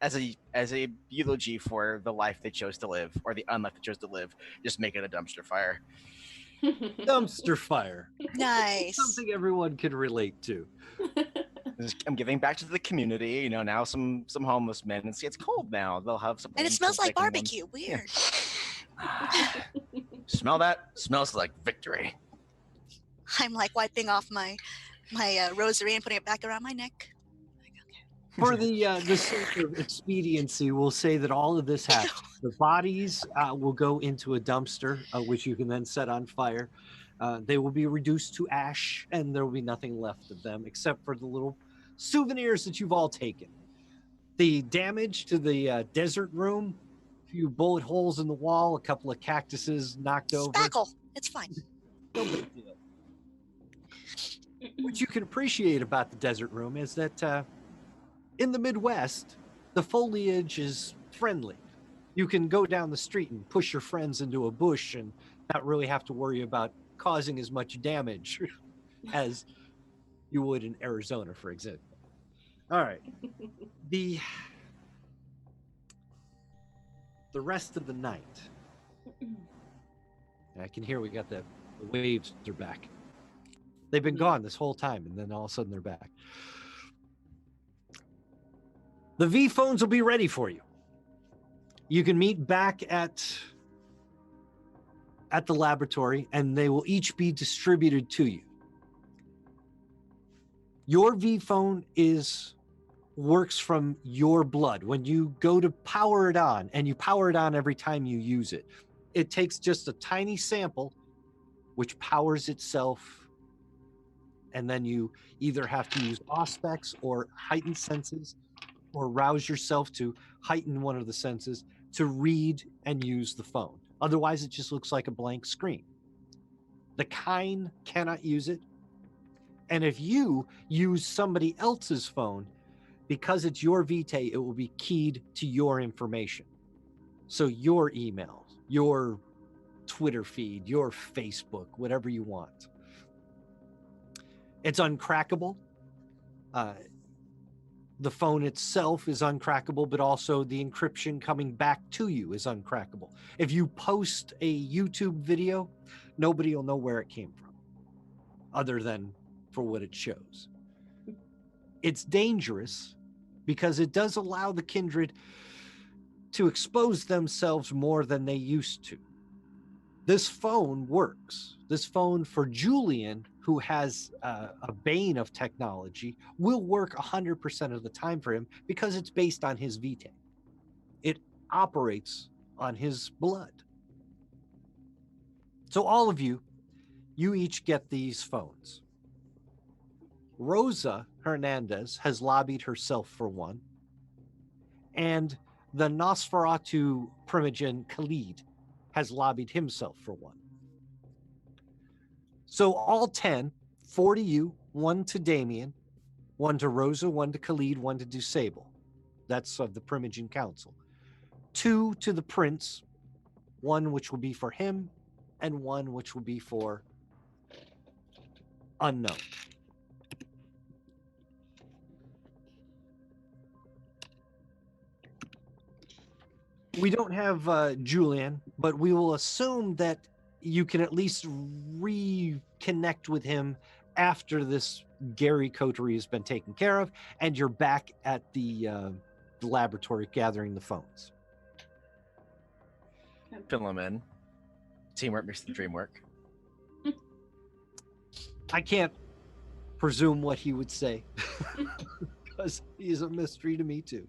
as a eulogy for the life they chose to live, or the unlife they chose to live, just make it a dumpster fire. Dumpster fire. Nice. Something everyone can relate to. I'm giving back to the community. Now some homeless men, and see, it's cold now. They'll have some. And it smells like barbecue. Weird. Smell that? Smells like victory. I'm like wiping off my rosary and putting it back around my neck. For the sake of expediency, we'll say that all of this happens. The bodies will go into a dumpster, which you can then set on fire. They will be reduced to ash, and there will be nothing left of them except for the little souvenirs that you've all taken. The damage to the desert room, a few bullet holes in the wall, a couple of cactuses knocked over. Spackle. It's fine. No big deal. What you can appreciate about the desert room is that in the Midwest, the foliage is friendly. You can go down the street and push your friends into a bush and not really have to worry about causing as much damage as you would in Arizona, for example. All right. The rest of the night. I can hear we got the waves are back. They've been gone this whole time, and then all of a sudden they're back. The V phones will be ready for you. You can meet back at the laboratory, and they will each be distributed to you. Your V phone works from your blood. When you go to power it on, and you power it on every time you use it, it takes just a tiny sample, which powers itself, and then you either have to use auspex or heightened senses, or rouse yourself to heighten one of the senses to read and use the phone. Otherwise, it just looks like a blank screen. The kind cannot use it. And if you use somebody else's phone, because it's your Vitae, it will be keyed to your information. So your emails, your Twitter feed, your Facebook, whatever you want. It's uncrackable. The phone itself is uncrackable, but also the encryption coming back to you is uncrackable. If you post a YouTube video, nobody will know where it came from, other than for what it shows. It's dangerous because it does allow the Kindred to expose themselves more than they used to. This phone works. This phone for Julian, who has a bane of technology, will work 100% of the time for him because it's based on his Vitae. It operates on his blood. So all of you each get these phones. Rosa Hernandez has lobbied herself for one, and the Nosferatu primogen Khalid has lobbied himself for one. So all 10, 4 to you, 1 to Damien, 1 to Rosa, 1 to Khalid, 1 to Dusable. That's of the Primogen Council. 2 to the Prince, 1 which will be for him, and 1 which will be for Unknown. We don't have Julian, but we will assume that you can at least reconnect with him after this Gary coterie has been taken care of, and you're back at the laboratory gathering the phones. Fill him in. Teamwork makes the dream work. I can't presume what he would say because he's a mystery to me too.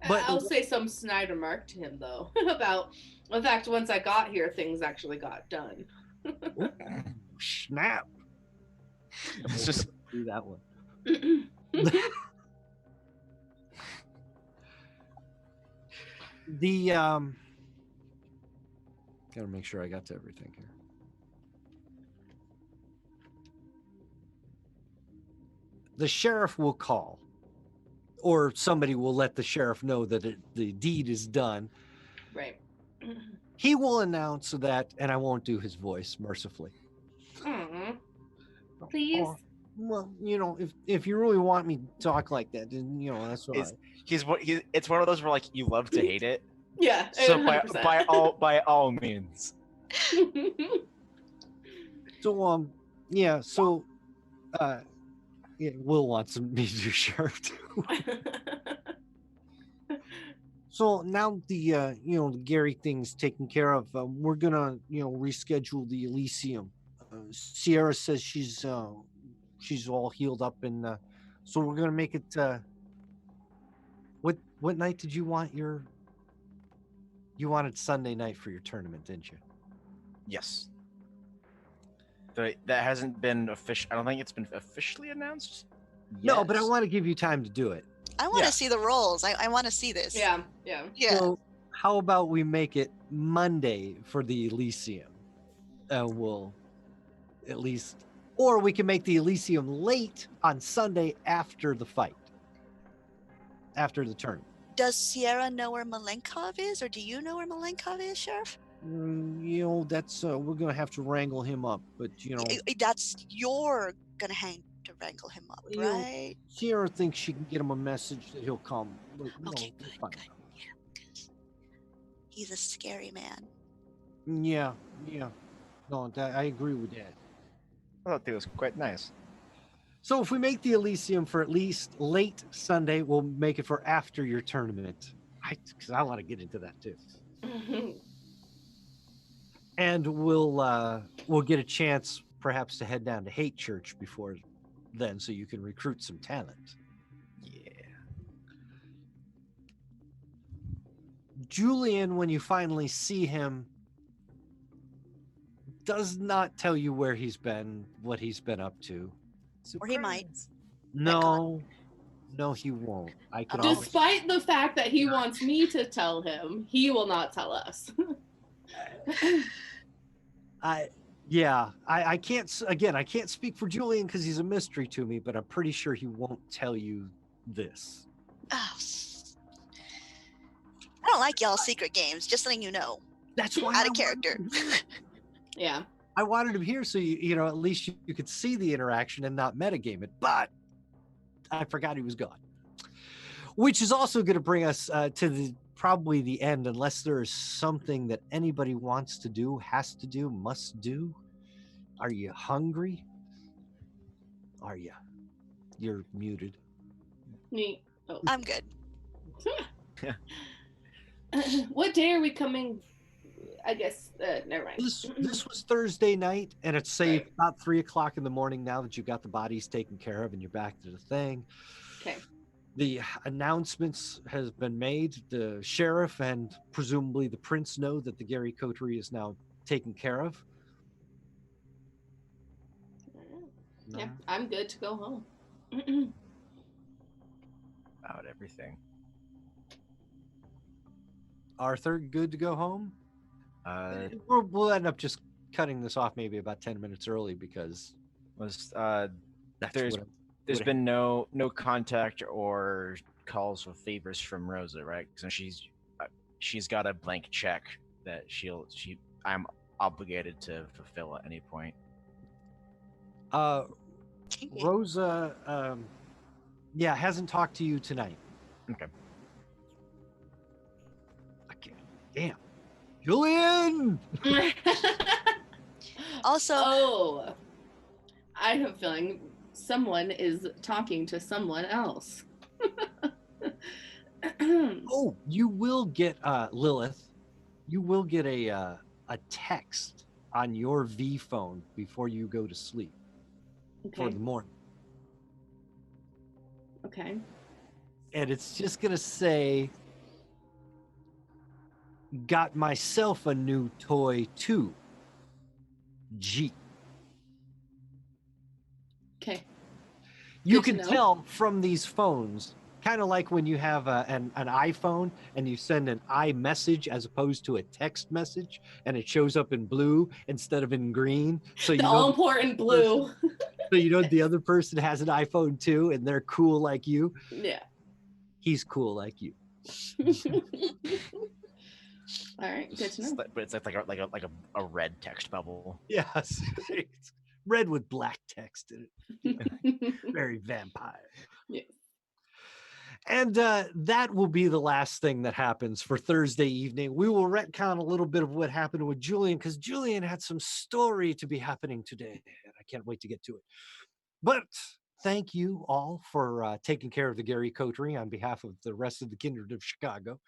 But I'll say some Snyder mark to him though about the fact once I got here, things actually got done. Ooh, snap! Let's just do that one. The gotta make sure I got to everything here. The sheriff will call, or somebody will let the sheriff know that the deed is done. Right. He will announce that, and I won't do his voice, mercifully. Please. Well, if you really want me to talk like that, then that's what. It's one of those where like you love to hate it. Yeah. So 100%. by all means. So yeah. So yeah, Will wants me to do sheriff too. So now the the Gary thing's taken care of. We're gonna reschedule the Elysium. Sierra says she's all healed up, and so we're gonna make it. What night did you want your? You wanted Sunday night for your tournament, didn't you? Yes. That hasn't been official. I don't think it's been officially announced. No, but I yet. want to give you time to do it. I want to Yeah. see the rolls. I want to see this. Yeah. Yeah. So how about we make it Monday for the Elysium? We'll at least, or we can make the Elysium late on Sunday after the fight, after the tournament. Does Sierra know where Malenkov is, or do you know where Malenkov is, Sheriff? That's we're gonna have to wrangle him up, but That's you're gonna hang to wrangle him up, You know, right? Sierra thinks she can get him a message that he'll come. But, Okay, it's good, fine. good. Yeah, 'cause he's a scary man. Yeah. No, I agree with that. I thought it was quite nice. So if we make the Elysium for at least late Sunday, we'll make it for after your tournament. Because I want to get into that too. And we'll get a chance perhaps to head down to Hate Church before then, so you can recruit some talent. Yeah. Julian, when you finally see him, does not tell you where he's been, what he's been up to. Or he might. No, he won't. I can Oh. always, Despite the fact that he wants me to tell him, he will not tell us. I can't, again, I can't speak for Julian because he's a mystery to me, but I'm pretty sure he won't tell you this. Oh, I don't like y'all secret games. Just letting you know. That's why Out of character. Yeah. I wanted him here so at least you could see the interaction and not metagame it, but I forgot he was gone. Which is also going to bring us to probably the end, unless there is something that anybody wants to do, has to do, must do. Are you hungry? Are you? You're muted. Me. Oh. I'm good. What day are we coming? I guess. Never mind. This was Thursday night, and it's say Right. about 3:00 in the morning now that you've got the bodies taken care of and you're back to the thing. Okay. The announcements has been made. The sheriff and presumably the prince know that the Gary coterie is now taken care of. Yeah, I'm good to go home. About everything. Arthur, good to go home? Uh, We'll end up just cutting this off maybe about 10 minutes early because was that's there's what there's what- been no contact or calls with favors from Rosa, right? So she's got a blank check that I'm obligated to fulfill at any point. Rosa hasn't talked to you tonight. Okay. Damn. Julian! Also, Oh, I have a feeling someone is talking to someone else. Oh, you will get Lilith. You will get a text on your V phone before you go to sleep for Okay. the morning. Okay. And it's just gonna say, got myself a new toy too. G. Okay. You Good to can know. tell from these phones, kind of like when you have an iPhone and you send an iMessage as opposed to a text message, and it shows up in blue instead of in green. So you The know, all important blue. the other person has an iPhone too, and they're cool like you. Yeah. He's cool like you. All right. Good to know. But it's like a red text bubble. Yes. red with black text in it. Very vampire. Yeah. And that will be the last thing that happens for Thursday evening. We will retcon a little bit of what happened with Julian, because Julian had some story to be happening today, and I can't wait to get to it. But thank you all for taking care of the Gary Coterie on behalf of the rest of the Kindred of Chicago.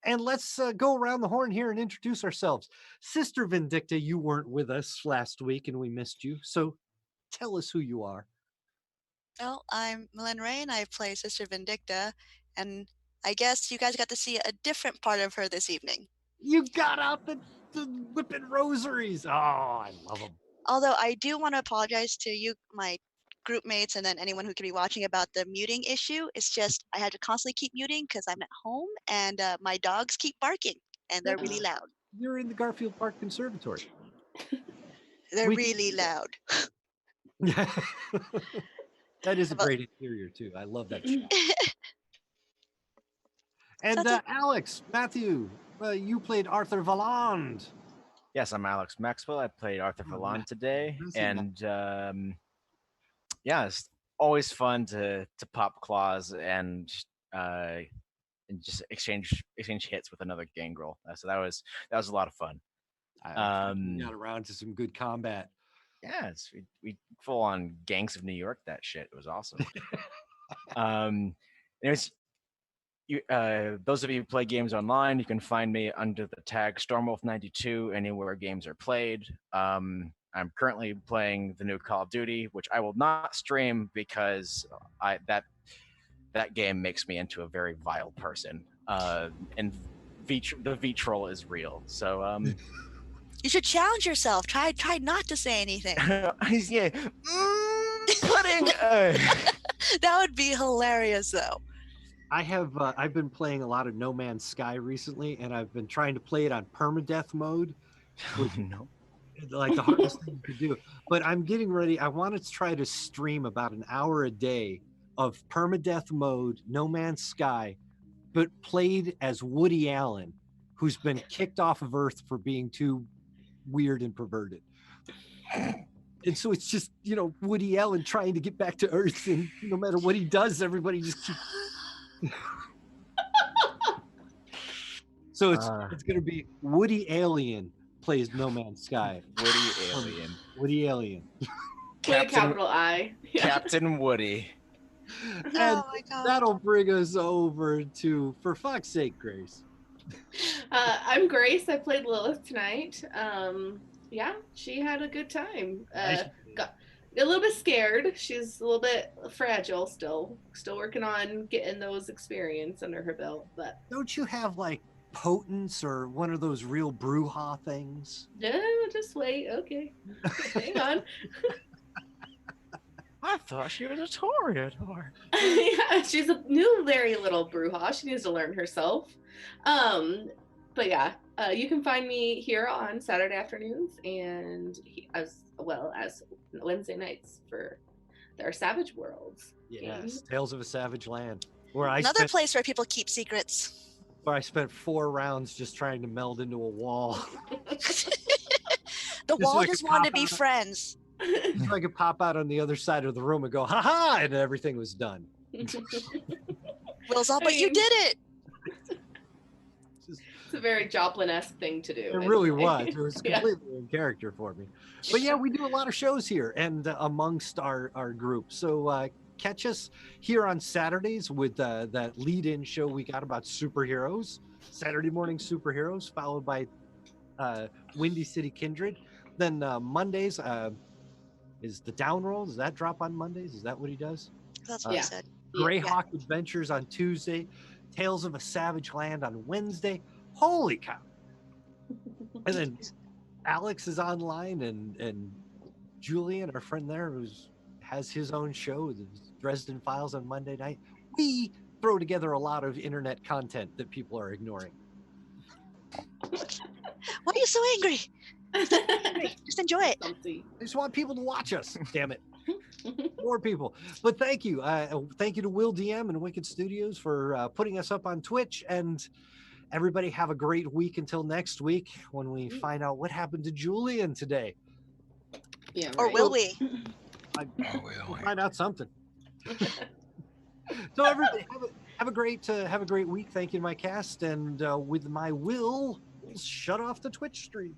And let's go around the horn here and introduce ourselves. Sister Vindicta, you weren't with us last week, and we missed you. So tell us who you are. Well, I'm Millen Ray, and I play Sister Vindicta, and I guess you guys got to see a different part of her this evening. You got out the whipping rosaries. Oh, I love them. Although I do want to apologize to you, my group mates, and then anyone who could be watching about the muting issue. It's just I had to constantly keep muting because I'm at home, and my dogs keep barking, and they're really loud. You're in the Garfield Park Conservatory. They're really loud. That is a great interior, too. I love that shot. And Alex, Matthew, you played Arthur Valland. Yes, I'm Alex Maxwell. I played Arthur Valland today. And yeah, it's always fun to pop claws and just exchange hits with another gangrel. So that was a lot of fun. Got around to some good combat. Yeah, we full on Gangs of New York that shit. It was awesome. Anyways, those of you who play games online, you can find me under the tag Stormwolf92 anywhere games are played. I'm currently playing the new Call of Duty, which I will not stream because that game makes me into a very vile person. And the V-troll is real. So you should challenge yourself. Try not to say anything. Yeah. Pudding. That would be hilarious, though. I've been playing a lot of No Man's Sky recently, and I've been trying to play it on permadeath mode. No. Like the hardest thing you could do. But I'm getting ready. I wanted to try to stream about an hour a day of permadeath mode, No Man's Sky, but played as Woody Allen, who's been kicked off of Earth for being too weird and perverted. And so it's just, Woody Allen trying to get back to Earth, and no matter what he does, everybody just keeps... So it's going to be Woody Alien plays No Man's Sky. Woody Alien. With a capital I. Yeah. Captain Woody. And oh my God. That'll bring us over to, for fuck's sake, Grace. I'm Grace. I played Lilith tonight. Yeah, she had a good time. Got a little bit scared. She's a little bit fragile still working on getting those experience under her belt. But don't you have like potence or one of those real brouhaha things? No, just wait. Okay, hang on. I thought she was a Toreador. Yeah, she's a new, very little brouhaha. She needs to learn herself. But yeah, you can find me here on Saturday afternoons and as well as Wednesday nights for our Savage Worlds. Yes, games. Tales of a Savage Land. Another place where people keep secrets. Where I spent 4 rounds just trying to meld into a wall. The wall just wanted to be friends. So I could pop out on the other side of the room and go, ha-ha, and everything was done. Will's all, but you did it. It's a very Joplin-esque thing to do. It really was. It was completely in character for me. But yeah, we do a lot of shows here and amongst our group. So catch us here on Saturdays with that lead-in show we got about superheroes. Saturday morning superheroes, followed by Windy City Kindred. Then Mondays is the Down Roll. Does that drop on Mondays? Is that what he does? That's what he said. Greyhawk Adventures on Tuesday. Tales of a Savage Land on Wednesday. Holy cow. And then Alex is online and Julian, our friend there, has his own show, the Dresden Files on Monday night. We throw together a lot of internet content that people are ignoring. Why are you so angry? Just enjoy it. I just want people to watch us. Damn it. More people. But thank you. Thank you to Will DM and Wicked Studios for putting us up on Twitch. And everybody have a great week until next week when we find out what happened to Julian today. Yeah. Or right. will we? We'll find out something. So everybody, have a great week. Thank you to my cast, and with my will, we'll shut off the Twitch stream.